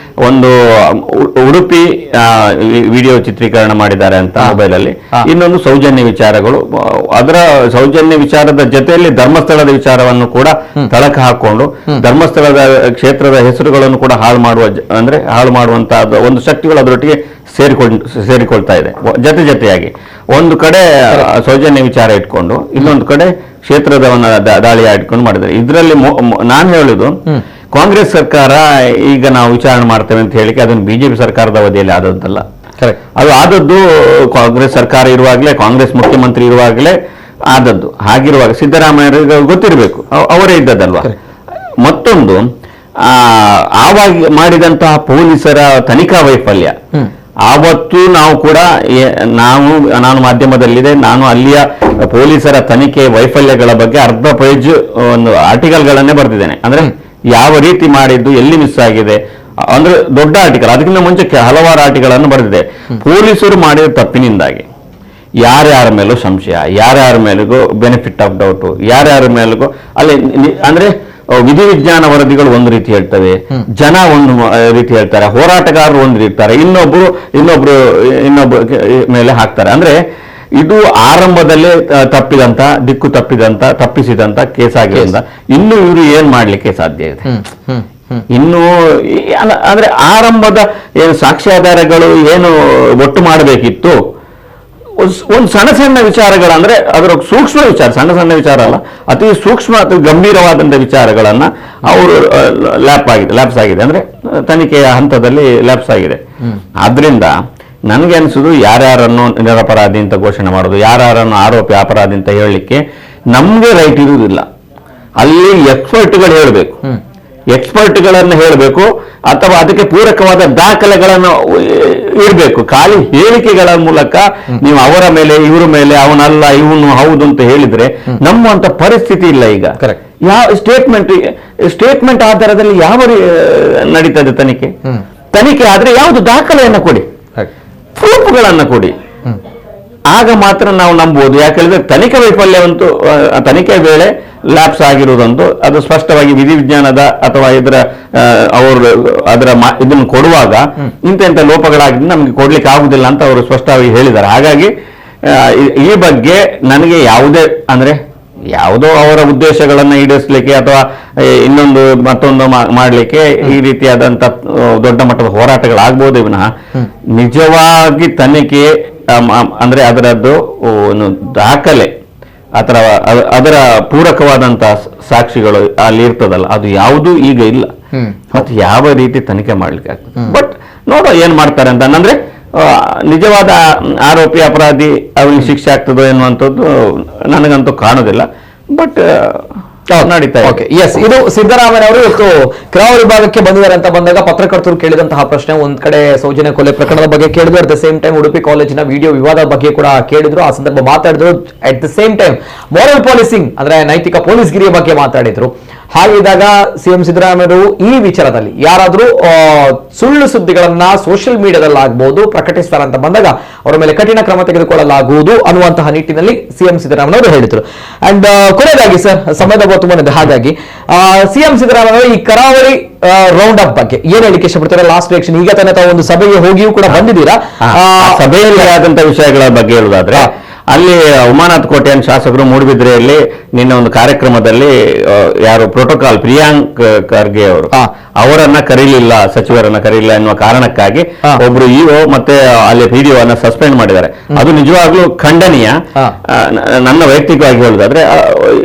F: ಒಂದು ಉಡುಪಿ ವಿಡಿಯೋ ಚಿತ್ರೀಕರಣ ಮಾಡಿದ್ದಾರೆ ಅಂತ ಮೊಬೈಲ್ ಅಲ್ಲಿ, ಇನ್ನೊಂದು ಸೌಜನ್ಯ ವಿಚಾರಗಳು, ಅದರ ಸೌಜನ್ಯ ವಿಚಾರದ ಜೊತೆಯಲ್ಲಿ ಧರ್ಮಸ್ಥಳದ ವಿಚಾರವನ್ನು ಕೂಡ ತಳಕ ಹಾಕೊಂಡು ಧರ್ಮಸ್ಥಳದ ಕ್ಷೇತ್ರದ ಹೆಸರುಗಳನ್ನು ಕೂಡ ಹಾಳು ಮಾಡುವಂತಹ ಒಂದು ಶಕ್ತಿಗಳು ಅದರೊಟ್ಟಿಗೆ ಸೇರಿಕೊಳ್ತಾ ಇದೆ ಜೊತೆಯಾಗಿ. ಒಂದು ಕಡೆ ಸೌಜನ್ಯ ವಿಚಾರ ಇಟ್ಕೊಂಡು ಇನ್ನೊಂದು ಕಡೆ ಕ್ಷೇತ್ರದವನ್ನ ದಾಳಿ ಇಟ್ಕೊಂಡು ಮಾಡಿದ್ದಾರೆ. ಇದರಲ್ಲಿ ನಾನು ಹೇಳುದು, ಕಾಂಗ್ರೆಸ್ ಸರ್ಕಾರ ಈಗ ನಾವು ವಿಚಾರಣೆ ಮಾಡ್ತೇವೆ ಅಂತ ಹೇಳಿಕೆ ಅದನ್ನು ಬಿಜೆಪಿ ಸರ್ಕಾರದ ಅವಧಿಯಲ್ಲಿ ಆದದ್ದಲ್ಲ. ಅದು ಆದದ್ದು ಕಾಂಗ್ರೆಸ್ ಸರ್ಕಾರ ಇರುವಾಗಲೇ, ಕಾಂಗ್ರೆಸ್ ಮುಖ್ಯಮಂತ್ರಿ ಇರುವಾಗಲೇ ಆದದ್ದು. ಹಾಗಿರುವಾಗ ಸಿದ್ದರಾಮಯ್ಯ ಗೊತ್ತಿರಬೇಕು, ಅವರೇ ಇದ್ದದಲ್ವಾ. ಮತ್ತೊಂದು ಆವಾಗ ಮಾಡಿದಂತಹ ಪೊಲೀಸರ ತನಿಖಾ ವೈಫಲ್ಯ, ಆವತ್ತು ನಾವು ಕೂಡ ನಾನು ಮಾಧ್ಯಮದಲ್ಲಿದೆ, ನಾನು ಅಲ್ಲಿಯ ಪೊಲೀಸರ ತನಿಖೆ ವೈಫಲ್ಯಗಳ ಬಗ್ಗೆ ಅರ್ಧ ಪೇಜ್ ಒಂದು ಆರ್ಟಿಕಲ್ಗಳನ್ನೇ ಬರೆದಿದ್ದೇನೆ. ಅಂದ್ರೆ ಯಾವ ರೀತಿ ಮಾಡಿದ್ದು, ಎಲ್ಲಿ ಮಿಸ್ ಆಗಿದೆ, ಅಂದ್ರೆ ದೊಡ್ಡ ಆರ್ಟಿಕಲ್. ಅದಕ್ಕಿಂತ ಮುಂಚೆ ಹಲವಾರು ಆರ್ಟಿಕಲ್ ಬರೆದಿದೆ. ಪೊಲೀಸರು ಮಾಡಿದ ತಪ್ಪಿನಿಂದಾಗಿ ಯಾರ್ಯಾರ ಮೇಲೂ ಸಂಶಯ, ಯಾರ್ಯಾರ ಮೇಲಿಗೂ ಬೆನಿಫಿಟ್ ಆಫ್ ಡೌಟ್, ಯಾರ್ಯಾರ ಮೇಲಿಗೂ ಅಲ್ಲಿ ಅಂದ್ರೆ ವಿಧಿವಿಜ್ಞಾನ ವರದಿಗಳು ಒಂದು ರೀತಿ ಹೇಳ್ತವೆ, ಜನ ಒಂದು ರೀತಿ ಹೇಳ್ತಾರೆ, ಹೋರಾಟಗಾರರು ಒಂದು ಇರ್ತಾರೆ, ಇನ್ನೊಬ್ರು ಮೇಲೆ ಹಾಕ್ತಾರೆ. ಅಂದ್ರೆ ಇದು ಆರಂಭದಲ್ಲೇ ತಪ್ಪಿಸಿದಂತ ಕೇಸ್ ಆಗಿರೋದ್ರಿಂದ ಇನ್ನು ಇವರು ಏನ್ ಮಾಡ್ಲಿಕ್ಕೆ ಸಾಧ್ಯ ಇದೆ? ಇನ್ನು ಅಂದ್ರೆ ಆರಂಭದ ಏನು ಸಾಕ್ಷ್ಯಾಧಾರಗಳು ಏನು ಒಟ್ಟು ಮಾಡಬೇಕಿತ್ತು, ಒಂದು ಸಣ್ಣ ವಿಚಾರಗಳ ಅಂದ್ರೆ ಅದರ ಸೂಕ್ಷ್ಮ ವಿಚಾರ, ಸಣ್ಣ ವಿಚಾರ ಅಲ್ಲ, ಅತಿ ಸೂಕ್ಷ್ಮ ಅತಿ ಗಂಭೀರವಾದಂತಹ ವಿಚಾರಗಳನ್ನ ಅವರು ಲ್ಯಾಪ್ಸ್ ಆಗಿದೆ, ಅಂದ್ರೆ ತನಿಖೆಯ ಹಂತದಲ್ಲಿ ಲ್ಯಾಪ್ಸ್ ಆಗಿದೆ. ಆದ್ರಿಂದ ನನಗೆ ಅನಿಸುದು, ಯಾರ್ಯಾರನ್ನು ನಿರಪರಾಧಿ ಅಂತ ಘೋಷಣೆ ಮಾಡೋದು, ಯಾರ್ಯಾರನ್ನು ಆರೋಪಿ ಅಪರಾಧಿ ಅಂತ ಹೇಳಲಿಕ್ಕೆ ನಮ್ಗೆ ರೈಟ್ ಇರುವುದಿಲ್ಲ. ಅಲ್ಲಿ ಎಕ್ಸ್ಪರ್ಟ್ಗಳನ್ನು ಹೇಳಬೇಕು ಅಥವಾ ಅದಕ್ಕೆ ಪೂರಕವಾದ ದಾಖಲೆಗಳನ್ನು ಇರಬೇಕು. ಖಾಲಿ ಹೇಳಿಕೆಗಳ ಮೂಲಕ ನೀವು ಅವರ ಮೇಲೆ ಇವರ ಮೇಲೆ ಅವನಲ್ಲ ಇವನು ಹೌದು ಅಂತ ಹೇಳಿದ್ರೆ ನಮ್ಮಂತ ಪರಿಸ್ಥಿತಿ ಇಲ್ಲ. ಈಗ ಯಾವ ಸ್ಟೇಟ್ಮೆಂಟ್ ಆಧಾರದಲ್ಲಿ ಯಾವ ನಡೀತದೆ ತನಿಖೆ ಆದ್ರೆ ಯಾವುದು ದಾಖಲೆಯನ್ನು ಕೊಡಿ, ಪ್ರೂಫ್ಗಳನ್ನು ಕೊಡಿ, ಆಗ ಮಾತ್ರ ನಾವು ನಂಬಬಹುದು. ಯಾಕಂದ್ರೆ ತನಿಖೆ ವೈಫಲ್ಯವಂತೂ ತನಿಖೆ ವೇಳೆ ಲ್ಯಾಪ್ಸ್ ಆಗಿರುವುದಂತೂ ಅದು ಸ್ಪಷ್ಟವಾಗಿ ವಿಧಿವಿಜ್ಞಾನದ ಅಥವಾ ಇದನ್ನು ಕೊಡುವಾಗ ಇಂಥ ಲೋಪಗಳಾಗಿದ್ದು ನಮಗೆ ಕೊಡ್ಲಿಕ್ಕೆ ಆಗುದಿಲ್ಲ ಅಂತ ಅವರು ಸ್ಪಷ್ಟವಾಗಿ ಹೇಳಿದ್ದಾರೆ. ಹಾಗಾಗಿ ಈ ಬಗ್ಗೆ ನನಗೆ ಯಾವುದೋ ಅವರ ಉದ್ದೇಶಗಳನ್ನ ಈಡೇರಿಸಲಿಕ್ಕೆ ಅಥವಾ ಮತ್ತೊಂದು ಮಾಡಲಿಕ್ಕೆ ಈ ರೀತಿಯಾದಂತ ದೊಡ್ಡ ಮಟ್ಟದ ಹೋರಾಟಗಳಾಗಬಹುದೇ ವಿನಃ ನಿಜವಾಗಿ ತನಿಖೆ ಅಂದ್ರೆ ಅದರದ್ದು ದಾಖಲೆ ಅಥವಾ ಅದರ ಪೂರಕವಾದಂತಹ ಸಾಕ್ಷಿಗಳು ಅಲ್ಲಿ ಇರ್ತದಲ್ಲ, ಅದು ಯಾವುದೂ ಈಗ ಇಲ್ಲ. ಮತ್ತೆ ಯಾವ ರೀತಿ ತನಿಖೆ ಮಾಡ್ಲಿಕ್ಕೆ ಆಗ್ತದೆ? ಬಟ್ ನೋಡೋ ಏನ್ ಮಾಡ್ತಾರೆ ಅಂತ. ಅಂದ್ರೆ ನಿಜವಾದ ಆರೋಪಿ ಅಪರಾಧಿ ಅವನಿಗೆ ಶಿಕ್ಷೆ ಆಗ್ತದೋ ಎನ್ನುವಂಥದ್ದು ನನಗಂತೂ ಕಾಣೋದಿಲ್ಲ. ಬಟ್ ನಡೀತಾ ಇದೆ.
A: ಎಸ್, ಇದು ಸಿದ್ದರಾಮಯ್ಯ ಅವರು ಇವತ್ತು ಕರಾವಳಿ ಭಾಗಕ್ಕೆ ಬಂದಿದ್ದಾರೆ ಅಂತ ಬಂದಾಗ ಪತ್ರಕರ್ತರು ಕೇಳಿದಂತಹ ಪ್ರಶ್ನೆ, ಒಂದ್ ಕಡೆ ಸೌಜನ್ಯ ಕೊಲೆ ಪ್ರಕರಣದ ಬಗ್ಗೆ ಕೇಳಿದ್ರು, at the same time Udupi ಕಾಲೇಜಿನ ವಿಡಿಯೋ ವಿವಾದ ಬಗ್ಗೆ ಕೂಡ ಕೇಳಿದ್ರು, ಆ ಸಂದರ್ಭ ಮಾತಾಡಿದ್ರು. At the same time moral policing ಅಂದ್ರೆ ನೈತಿಕ ಪೊಲೀಸ್ಗಿರಿಯ ಬಗ್ಗೆ ಮಾತಾಡಿದ್ರು. ಹಾಗಿದ್ದಾಗ ಸಿಎಂ ಸಿದ್ದರಾಮಯ್ಯರು ಈ ವಿಚಾರದಲ್ಲಿ ಯಾರಾದ್ರೂ ಸುಳ್ಳು ಸುದ್ದಿಗಳನ್ನ ಸೋಷಿಯಲ್ ಮೀಡಿಯಾದಲ್ಲಿ ಆಗ್ಬಹುದು ಪ್ರಕಟಿಸ್ತಾರೆ ಅಂತ ಬಂದಾಗ ಅವರ ಮೇಲೆ ಕಠಿಣ ಕ್ರಮ ತೆಗೆದುಕೊಳ್ಳಲಾಗುವುದು ಅನ್ನುವಂತಹ ನಿಟ್ಟಿನಲ್ಲಿ ಸಿಎಂ ಸಿದ್ದರಾಮಯ್ಯ ಅವರು ಹೇಳಿದ್ರು. ಅಂಡ್ ಕೊನೆಯದಾಗಿ ಸರ್, ಸಮಯದ ತುಂಬಾ ಇದೆ, ಹಾಗಾಗಿ ಸಿಎಂ ಸಿದ್ದರಾಮಯ್ಯ ಈ ಕರಾವಳಿ ರೌಂಡ್ ಅಪ್ ಬಗ್ಗೆ ಏನ್ ಹೇಳಿಕೆ ಇಷ್ಟಪಡ್ತಾರೆ? ಲಾಸ್ಟ್ ರಿಯಾಕ್ಷನ್, ಈಗ ತಾನೇ ತಾವು ಒಂದು ಸಭೆಗೆ ಹೋಗಿಯೂ ಕೂಡ ಬಂದಿದ್ದೀರಾ,
F: ಸಭೆಯಲ್ಲಿ ಆದಂತಹ ವಿಷಯಗಳ ಬಗ್ಗೆ ಹೇಳುವುದಾದ್ರೆ ಅಲ್ಲಿ ಉಮಾನಾಥ್ ಕೋಟ್ಯಾನ್ ಶಾಸಕರು ಮೂಡುಬಿದ್ರೆಯಲ್ಲಿ ನಿನ್ನೆ ಒಂದು ಕಾರ್ಯಕ್ರಮದಲ್ಲಿ ಯಾರು ಪ್ರೋಟೋಕಾಲ್ ಪ್ರಿಯಾಂಕ್ ಖರ್ಗೆ ಅವರು ಅವರನ್ನ ಕರೀಲಿಲ್ಲ, ಸಚಿವರನ್ನ ಕರೀಲಿಲ್ಲ ಎನ್ನುವ ಕಾರಣಕ್ಕಾಗಿ ಒಬ್ರು ಇಒ ಮತ್ತೆ ಅಲ್ಲಿ ಪಿಡಿಒ ಅನ್ನ ಸಸ್ಪೆಂಡ್ ಮಾಡಿದ್ದಾರೆ. ಅದು ನಿಜವಾಗ್ಲೂ ಖಂಡನೀಯ. ನನ್ನ ವೈಯಕ್ತಿಕವಾಗಿ ಹೇಳುದಾದ್ರೆ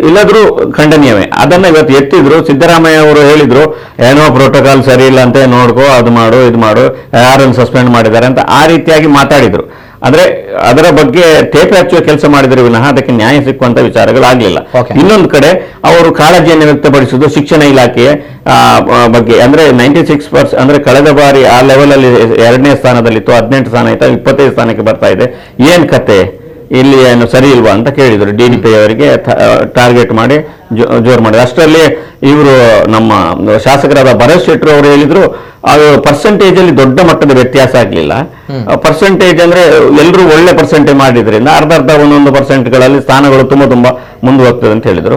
F: ಇಲ್ಲದ್ರೂ ಖಂಡನೀಯವೇ. ಅದನ್ನ ಇವತ್ತು ಎತ್ತಿದ್ರು. ಸಿದ್ದರಾಮಯ್ಯ ಅವರು ಹೇಳಿದ್ರು ಏನೋ ಪ್ರೋಟೋಕಾಲ್ ಸರಿ ಇಲ್ಲ ಅಂತ, ನೋಡ್ಕೋ, ಅದು ಮಾಡು ಇದು ಮಾಡು, ಯಾರನ್ನು ಸಸ್ಪೆಂಡ್ ಮಾಡಿದ್ದಾರೆ ಅಂತ ಆ ರೀತಿಯಾಗಿ ಮಾತಾಡಿದ್ರು. ಆದ್ರೆ ಅದರ ಬಗ್ಗೆ ತೇಪೆ ಹಚ್ಚುವ ಕೆಲಸ ಮಾಡಿದರೆ ವಿನಃ ಅದಕ್ಕೆ ನ್ಯಾಯ ಸಿಕ್ಕುವಂತ ವಿಚಾರಗಳಾಗ್ಲಿಲ್ಲ. ಇನ್ನೊಂದು ಕಡೆ ಅವರು ಕಾಳಜಿಯನ್ನು ವ್ಯಕ್ತಪಡಿಸುವುದು ಶಿಕ್ಷಣ ಇಲಾಖೆಯ ಬಗ್ಗೆ. ಅಂದ್ರೆ 96% ಅಂದ್ರೆ ಕಳೆದ ಬಾರಿ ಆ ಲೆವೆಲ್ ಅಲ್ಲಿ 2ನೇ ಸ್ಥಾನದಲ್ಲಿತ್ತು, 18 ಸ್ಥಾನ ಆಯ್ತಾ 25 ಸ್ಥಾನಕ್ಕೆ ಬರ್ತಾ ಇದೆ. ಏನ್ ಕತೆ ಇಲ್ಲಿ ಏನು ಸರಿ ಇಲ್ವಾ ಅಂತ ಕೇಳಿದ್ರು. DDP ಅವರಿಗೆ ಟಾರ್ಗೆಟ್ ಮಾಡಿ ಜೋರು ಮಾಡಿದ್ರು. ಅಷ್ಟರಲ್ಲಿ ಇವರು ನಮ್ಮ ಶಾಸಕರಾದ ಭರತ್ ಶೆಟ್ಟರ್ ಅವರು ಹೇಳಿದ್ರು ಅದು ಪರ್ಸೆಂಟೇಜ್ ಅಲ್ಲಿ ದೊಡ್ಡ ಮಟ್ಟದ ವ್ಯತ್ಯಾಸ ಆಗ್ಲಿಲ್ಲ. ಪರ್ಸೆಂಟೇಜ್ ಅಂದ್ರೆ ಎಲ್ಲರೂ ಒಳ್ಳೆ ಪರ್ಸೆಂಟೇಜ್ ಮಾಡಿದ್ರಿಂದ ಅರ್ಧ 1% ಸ್ಥಾನಗಳು ತುಂಬಾ ಮುಂದೆ ಹೋಗ್ತದೆ ಅಂತ ಹೇಳಿದ್ರು.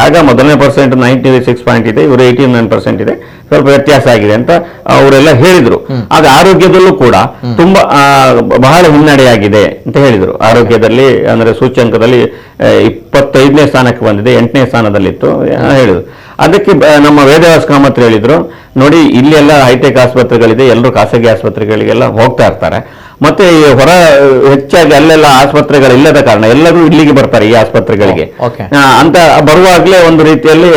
F: ಆಗ ಮೊದಲನೇ ಪರ್ಸೆಂಟ್ 96 ಪಾಯಿಂಟ್ ಇದೆ, ಇವರು 89% ಇದೆ, ಸ್ವಲ್ಪ ವ್ಯತ್ಯಾಸ ಆಗಿದೆ ಅಂತ ಅವರೆಲ್ಲ ಹೇಳಿದ್ರು. ಆಗ ಆರೋಗ್ಯದಲ್ಲೂ ಕೂಡ ತುಂಬಾ ಬಹಳ ಹಿನ್ನಡೆಯಾಗಿದೆ ಅಂತ ಹೇಳಿದ್ರು. ಆರೋಗ್ಯದಲ್ಲಿ ಅಂದ್ರೆ ಸೂಚ್ಯಂಕದಲ್ಲಿ 25ನೇ ಸ್ಥಾನಕ್ಕೆ ಬಂದಿದೆ, 8ನೇ ಸ್ಥಾನದಲ್ಲಿತ್ತು ಹೇಳಿದ್ರು. ಅದಕ್ಕೆ ನಮ್ಮ ವೇದವ್ಯಾಸ ಕಾಮತ್ ಹೇಳಿದ್ರು, ನೋಡಿ ಇಲ್ಲಿ ಎಲ್ಲ ಹೈಟೆಕ್ ಆಸ್ಪತ್ರೆಗಳಿದೆ, ಎಲ್ಲರೂ ಖಾಸಗಿ ಆಸ್ಪತ್ರೆಗಳಿಗೆಲ್ಲ ಹೋಗ್ತಾ ಇರ್ತಾರೆ. ಮತ್ತೆ ಈ ಹೊರ ಹೆಚ್ಚಾಗಿ ಅಲ್ಲೆಲ್ಲ ಆಸ್ಪತ್ರೆಗಳಿಲ್ಲದ ಕಾರಣ ಎಲ್ಲರೂ ಇಲ್ಲಿಗೆ ಬರ್ತಾರೆ ಈ ಆಸ್ಪತ್ರೆಗಳಿಗೆ ಅಂತ ಬರುವಾಗಲೇ ಒಂದು ರೀತಿಯಲ್ಲಿ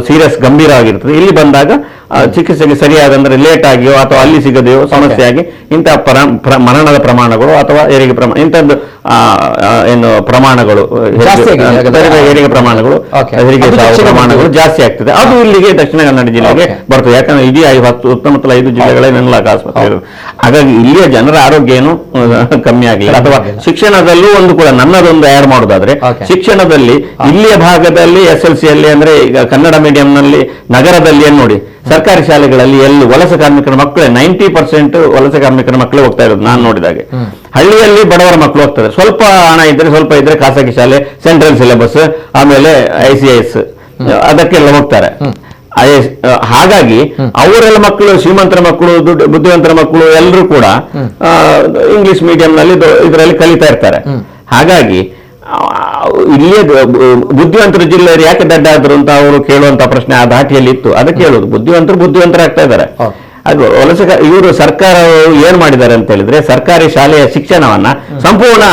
F: ಸೀರಿಯಸ್ ಗಂಭೀರವಾಗಿರ್ತದೆ. ಇಲ್ಲಿ ಬಂದಾಗ ಚಿಕಿತ್ಸೆಗೆ ಸರಿಯಾದಂದ್ರೆ ಲೇಟ್ ಆಗಿಯೋ ಅಥವಾ ಅಲ್ಲಿ ಸಿಗದೆಯೋ ಸಮಸ್ಯೆ ಆಗಿ ಇಂತಹ ಮರಣದ ಪ್ರಮಾಣಗಳು ಅಥವಾ ಹೆರಿಗೆ ಪ್ರಮಾಣ ಇಂಥದ್ದು ಏನು ಪ್ರಮಾಣಗಳು ಹೆರಿಗೆ ಪ್ರಮಾಣಗಳು ಹೆರಿಗೆ ಪ್ರಮಾಣಗಳು ಜಾಸ್ತಿ ಆಗ್ತದೆ. ಅದು ಇಲ್ಲಿಗೆ ದಕ್ಷಿಣ ಕನ್ನಡ ಜಿಲ್ಲೆಗೆ ಬರ್ತದೆ. ಯಾಕಂದ್ರೆ ಇಡೀ 5 ಜಿಲ್ಲೆಗಳೇ ನೆನಲಾಕ ಆಸ್ಪತ್ರೆ ಇರೋದು. ಹಾಗಾಗಿ ಇಲ್ಲಿಯ ಜನರ ಆರೋಗ್ಯ ಏನು ಕಮ್ಮಿ ಆಗಿಲ್ಲ. ಅಥವಾ ಶಿಕ್ಷಣದಲ್ಲೂ ಒಂದು ಕೂಡ ನನ್ನದೊಂದು ಆಡ್ ಮಾಡೋದಾದ್ರೆ ಶಿಕ್ಷಣದಲ್ಲಿ ಇಲ್ಲಿಯ ಭಾಗದಲ್ಲಿ SLC ಅಲ್ಲಿ ಅಂದ್ರೆ ಈಗ ಕನ್ನಡ ಮೀಡಿಯಂನಲ್ಲಿ ನಗರದಲ್ಲಿ ಏನ್ ನೋಡಿ ಸರ್ಕಾರಿ ಶಾಲೆಗಳಲ್ಲಿ ಎಲ್ಲಿ ವಲಸೆ ಕಾರ್ಮಿಕರ ಮಕ್ಕಳೇ 90% ವಲಸೆ ಕಾರ್ಮಿಕರ ಮಕ್ಕಳೇ ಹೋಗ್ತಾ ಇರೋದು ನಾನು ನೋಡಿದಾಗೆ. ಹಳ್ಳಿಯಲ್ಲಿ ಬಡವರ ಮಕ್ಕಳು ಹೋಗ್ತಾರೆ, ಸ್ವಲ್ಪ ಹಣ ಇದ್ರೆ ಸ್ವಲ್ಪ ಇದ್ರೆ ಖಾಸಗಿ ಶಾಲೆ, ಸೆಂಟ್ರಲ್ ಸಿಲೆಬಸ್, ಆಮೇಲೆ ICIS ಅದಕ್ಕೆಲ್ಲ ಹೋಗ್ತಾರೆ. ಹಾಗಾಗಿ ಅವರೆಲ್ಲ ಮಕ್ಕಳು ಶ್ರೀಮಂತರ ಮಕ್ಕಳು ಬುದ್ಧಿವಂತರ ಮಕ್ಕಳು ಎಲ್ಲರೂ ಕೂಡ ಇಂಗ್ಲಿಷ್ ಮೀಡಿಯಂನಲ್ಲಿ ಇದರಲ್ಲಿ ಕಲಿತಾ ಇರ್ತಾರೆ. ಹಾಗಾಗಿ ಇಲ್ಲಿಯೇ ಬುದ್ಧಿವಂತರು ಜಿಲ್ಲೆಯವರು ಯಾಕೆ ದಡ್ಡಾದ್ರು ಅಂತ ಅವರು ಕೇಳುವಂತ ಪ್ರಶ್ನೆ ಆ ಧಾಟಿಯಲ್ಲಿ ಇತ್ತು. ಅದಕ್ಕೆ ಹೇಳುವುದು ಬುದ್ಧಿವಂತರಾಗ್ತಾ ಇದ್ದಾರೆ. ಅದು ವಲಸೆ ಇವರು ಸರ್ಕಾರ ಏನ್ ಮಾಡಿದ್ದಾರೆ ಅಂತ ಹೇಳಿದ್ರೆ ಸರ್ಕಾರಿ ಶಾಲೆಯ ಶಿಕ್ಷಣವನ್ನ ಸಂಪೂರ್ಣ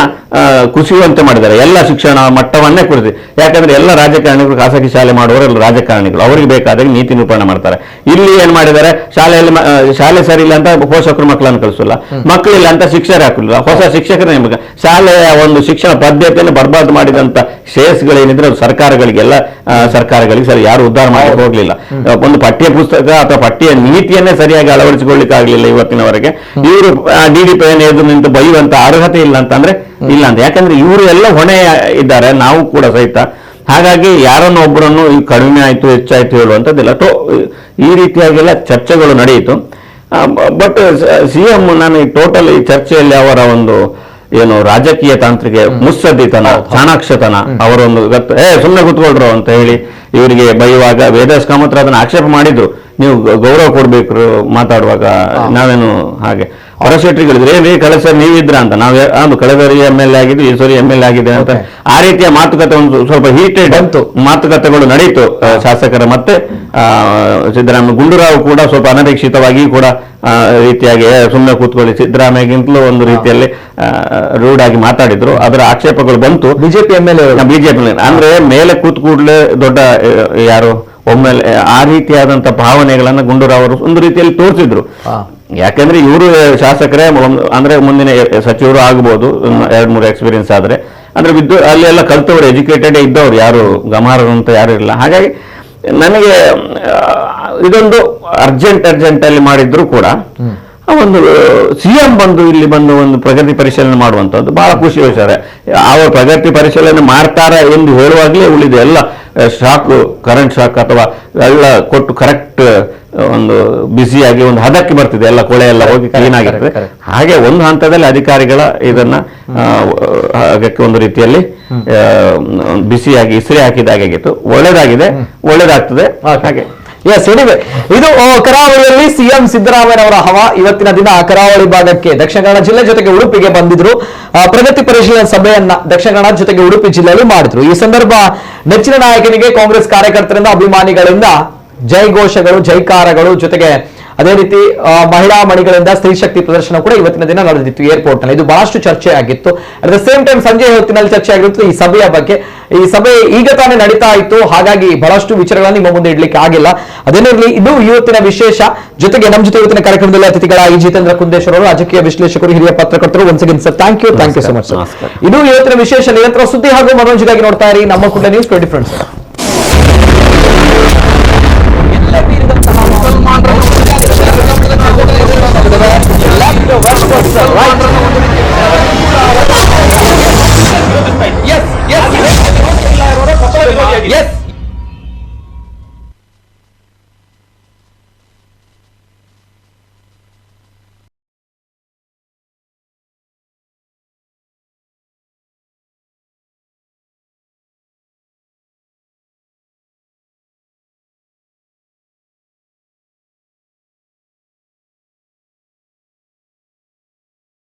F: ಕುಸಿಯುವಂತೆ ಮಾಡಿದ್ದಾರೆ. ಎಲ್ಲ ಶಿಕ್ಷಣ ಮಟ್ಟವನ್ನೇ ಕುರಿತು. ಯಾಕಂದ್ರೆ ಎಲ್ಲ ರಾಜಕಾರಣಿಗಳು ಖಾಸಗಿ ಶಾಲೆ ಮಾಡುವವರೆಲ್ಲ ರಾಜಕಾರಣಿಗಳು, ಅವರಿಗೆ ಬೇಕಾದಾಗ ನೀತಿ ನಿರೂಪಣೆ ಮಾಡ್ತಾರೆ. ಇಲ್ಲಿ ಏನ್ ಮಾಡಿದ್ದಾರೆ, ಶಾಲೆ ಸರಿ ಇಲ್ಲ ಅಂತ ಪೋಷಕರು ಮಕ್ಕಳನ್ನು ಕಳಿಸಲ್ಲ, ಮಕ್ಕಳಿಲ್ಲ ಅಂತ ಶಿಕ್ಷಕರು ಹಾಕಲಿಲ್ಲ, ಹೊಸ ಶಿಕ್ಷಕರ ನೇಮಕ, ಶಾಲೆಯ ಒಂದು ಶಿಕ್ಷಣ ಪದ್ಧತಿಯನ್ನು ಬರ್ಬಾದ್ ಮಾಡಿದಂತ ಶ್ರೇಯಸ್ಗಳೇನಿದ್ರೆ ಅದು ಸರ್ಕಾರಗಳಿಗೆಲ್ಲ ಸರ್ಕಾರಗಳಿಗೆ ಸರಿ ಯಾರು ಉದ್ಧಾರ ಮಾಡಿ ಹೋಗ್ಲಿಲ್ಲ. ಒಂದು ಪಠ್ಯ ಪುಸ್ತಕ ಅಥವಾ ಪಠ್ಯ ನೀತಿಯನ್ನೇ ಸರಿಯಾಗಿ ಅಳವಡಿಸಿಕೊಳ್ಳಿಕ್ಕೆ ಆಗ್ಲಿಲ್ಲ ಇವತ್ತಿನವರೆಗೆ. ಇವರು DDP ಎದುರು ನಿಂತು ಬೈಯುವಂತ ಅರ್ಹತೆ ಇಲ್ಲ ಅಂತಂದ್ರೆ ಇಲ್ಲ ಅಂತ. ಯಾಕಂದ್ರೆ ಇವರು ಎಲ್ಲ ಹೊಣೆ ಇದ್ದಾರೆ, ನಾವು ಕೂಡ ಸಹಿತ. ಹಾಗಾಗಿ ಯಾರನ್ನು ಒಬ್ಬರನ್ನು ಕಡಿಮೆ ಆಯ್ತು ಹೆಚ್ಚಾಯ್ತು ಹೇಳುವಂಥದ್ದಿಲ್ಲ. ಈ ರೀತಿಯಾಗೆಲ್ಲ ಚರ್ಚೆಗಳು ನಡೆಯಿತು. ಬಟ್ CM ನಾನು ಟೋಟಲ್ ಈ ಚರ್ಚೆಯಲ್ಲಿ ಅವರ ಒಂದು ಏನು ರಾಜಕೀಯ ತಾಂತ್ರಿಕ ಮುತ್ಸದ್ದಿತನ, ಚಾಣಾಕ್ಷತನ, ಅವರೊಂದು ಸುಮ್ಮನೆ ಕೂತ್ಕೊಳ್ರು ಅಂತ ಹೇಳಿ ಇವರಿಗೆ ಬೈಯುವಾಗ ವೇದವ್ಯಾಸ ಕಾಮತ್ ಅದನ್ನ ಆಕ್ಷೇಪ ಮಾಡಿದ್ರು. ನೀವು ಗೌರವ ಕೊಡ್ಬೇಕು ಮಾತಾಡುವಾಗ, ನಾವೇನು ಹಾಗೆ ಹೊರಶೆಟ್ರಿಗೆ ಹೇಳಿದ್ರೆ ಏನ್ರಿ ಕಳೆದ ಸರಿ ನೀವಿದ್ರ ಅಂತ. ನಾವು ಕಳೆದ MLA ಆಗಿದ್ದು ಈ ಸರಿ MLA ಆಗಿದೆ ಅಂತ ಆ ರೀತಿಯ ಮಾತುಕತೆ ಒಂದು ಸ್ವಲ್ಪ ಹೀಟೆಡ್ ಮಾತುಕತೆಗಳು ನಡೆಯಿತು ಶಾಸಕರ ಮತ್ತೆ ಸಿದ್ದರಾಮಯ್ಯ. ಗುಂಡೂರಾವ್ ಕೂಡ ಸ್ವಲ್ಪ ಅನಪೇಕ್ಷಿತವಾಗಿ ಕೂಡ ರೀತಿಯಾಗಿ ಸುಮ್ಮನೆ ಕೂತ್ಕೊಳ್ಳಿ ಸಿದ್ದರಾಮಯ್ಯಗಿಂತಲೂ ಒಂದು ರೀತಿಯಲ್ಲಿ ರೂಢ್ ಆಗಿ ಮಾತಾಡಿದ್ರು. ಅದರ ಆಕ್ಷೇಪಗಳು ಬಂತು. ಬಿಜೆಪಿ ಅಂದ್ರೆ ಮೇಲೆ ಕೂತ್ ಕೂಡಲೇ ದೊಡ್ಡ ಯಾರು ಒಮ್ಮೆಲೆ ಆ ರೀತಿಯಾದಂತ ಭಾವನೆಗಳನ್ನ ಗುಂಡೂರಾವ್ ಅವರು ಒಂದು ರೀತಿಯಲ್ಲಿ ತೋರಿಸಿದ್ರು. ಯಾಕಂದ್ರೆ ಇವರು ಶಾಸಕರೇ ಅಂದ್ರೆ ಮುಂದಿನ ಸಚಿವರು ಆಗ್ಬೋದು 2-3 ಎಕ್ಸ್ಪೀರಿಯನ್ಸ್ ಆದ್ರೆ. ಅಂದ್ರೆ ಅಲ್ಲೆಲ್ಲ ಕಲ್ತವ್ರು, ಎಜುಕೇಟೆಡ್ ಇದ್ದವ್ರು, ಯಾರು ಗಮನಾರ್ಹರು ಅಂತ ಯಾರು ಇಲ್ಲ. ಹಾಗಾಗಿ ನನಗೆ ಇದೊಂದು ಅರ್ಜೆಂಟ್ ಅಲ್ಲಿ ಮಾಡಿದ್ರು ಕೂಡ ಒಂದು CM ಬಂದು ಇಲ್ಲಿ ಬಂದು ಒಂದು ಪ್ರಗತಿ ಪರಿಶೀಲನೆ ಮಾಡುವಂಥದ್ದು ಬಹಳ ಖುಷಿ ವಿಚಾರ. ಅವರು ಪ್ರಗತಿ ಪರಿಶೀಲನೆ ಮಾಡ್ತಾರ ಎಂದು ಹೇಳುವಾಗಲೇ ಉಳಿದ ಎಲ್ಲ ಕರೆಂಟ್ ಶಾಕ್ ಅಥವಾ ಎಲ್ಲ ಕೊಟ್ಟು ಕರೆಕ್ಟ್ ಒಂದು ಬ್ಯುಸಿಯಾಗಿ ಒಂದು ಹದಕ್ಕೆ ಬರ್ತಿದೆ, ಎಲ್ಲ ಕೊಳೆ ಎಲ್ಲ ಹೋಗಿ ಕ್ಲೀನ್ ಆಗಿರ್ತದೆ. ಹಾಗೆ ಒಂದು ಹಂತದಲ್ಲಿ ಅಧಿಕಾರಿಗಳ ಇದನ್ನ ಅದಕ್ಕೆ ಒಂದು ರೀತಿಯಲ್ಲಿ ಬಿಸಿಯಾಗಿ ಇಸ್ರಿ ಹಾಕಿದಾಗಿತ್ತು. ಒಳ್ಳೇದಾಗ್ತದೆ ಹಾಗೆ.
A: ಇದು ಕರಾವಳಿಯಲ್ಲಿ CM ಸಿದ್ದರಾಮಯ್ಯನವರ ಹವಾ. ಇವತ್ತಿನ ದಿನ ಕರಾವಳಿ ಭಾಗಕ್ಕೆ ದಕ್ಷಿಣ ಕನ್ನಡ ಜಿಲ್ಲೆ ಜೊತೆಗೆ ಉಡುಪಿಗೆ ಬಂದಿದ್ರು. ಪ್ರಗತಿ ಪರಿಶೀಲನಾ ಸಭೆಯನ್ನ ದಕ್ಷಿಣ ಕನ್ನಡ ಜೊತೆಗೆ ಉಡುಪಿ ಜಿಲ್ಲೆಯಲ್ಲಿ ಮಾಡಿದ್ರು. ಈ ಸಂದರ್ಭ ನೆಚ್ಚಿನ ನಾಯಕನಿಗೆ ಕಾಂಗ್ರೆಸ್ ಕಾರ್ಯಕರ್ತರಿಂದ ಅಭಿಮಾನಿಗಳಿಂದ ಜೈಘೋಷಗಳು, ಜೈಕಾರಗಳು, ಜೊತೆಗೆ ಅದೇ ರೀತಿ ಮಹಿಳಾ ಮಣಿಗಳಿಂದ ಸ್ತ್ರೀ ಶಕ್ತಿ ಪ್ರದರ್ಶನ ಕೂಡ ಇವತ್ತಿನ ದಿನ ನಡೆದಿತ್ತು ಏರ್ಪೋರ್ಟ್ ನಲ್ಲಿ. ಇದು ಬಹಳಷ್ಟು ಚರ್ಚೆ ಆಗಿತ್ತು. ಅಟ್ ದ ಸೇಮ್ ಟೈಮ್ ಸಂಜೆ ಹೊತ್ತಿನಲ್ಲಿ ಚರ್ಚೆ ಆಗಿರುತ್ತೆ ಈ ಸಭೆಯ ಬಗ್ಗೆ. ಈ ಸಭೆ ಈಗ ತಾನೇ ನಡೀತಾ ಇತ್ತು, ಹಾಗಾಗಿ ಬಹಳಷ್ಟು ವಿಚಾರಗಳನ್ನು ನಿಮ್ಮ ಮುಂದೆ ಇಡ್ಲಿಕ್ಕೆ ಆಗಿಲ್ಲ. ಅದೇನಿರಲಿ, ಇದು ಇವತ್ತಿನ ವಿಶೇಷ. ಜೊತೆಗೆ ನಮ್ಮ ಜೊತೆ ಇವತ್ತಿನ ಕಾರ್ಯಕ್ರಮದಲ್ಲಿ ಅತಿಥಿಗಳಾಗಿ ಜಿತೇಂದ್ರ ಕುಂದೇಶ್ವರ್ ಅವರು, ರಾಜಕೀಯ ವಿಶ್ಲೇಷಕರು, ಹಿರಿಯ ಪತ್ರಕರ್ತರು. Once again sir, thank you so much sir. ಇದು ಇವತ್ತಿನ ವಿಶೇಷ. ನಿರಂತರ ಸುದ್ದಿ ಹಾಗೂ ಮನೋರಂಜನೆಗಾಗಿ ನೋಡ್ತಾ ಇರಿ ನಮ್ಮ ಕುಂಡ ನ್ಯೂಸ್ 24.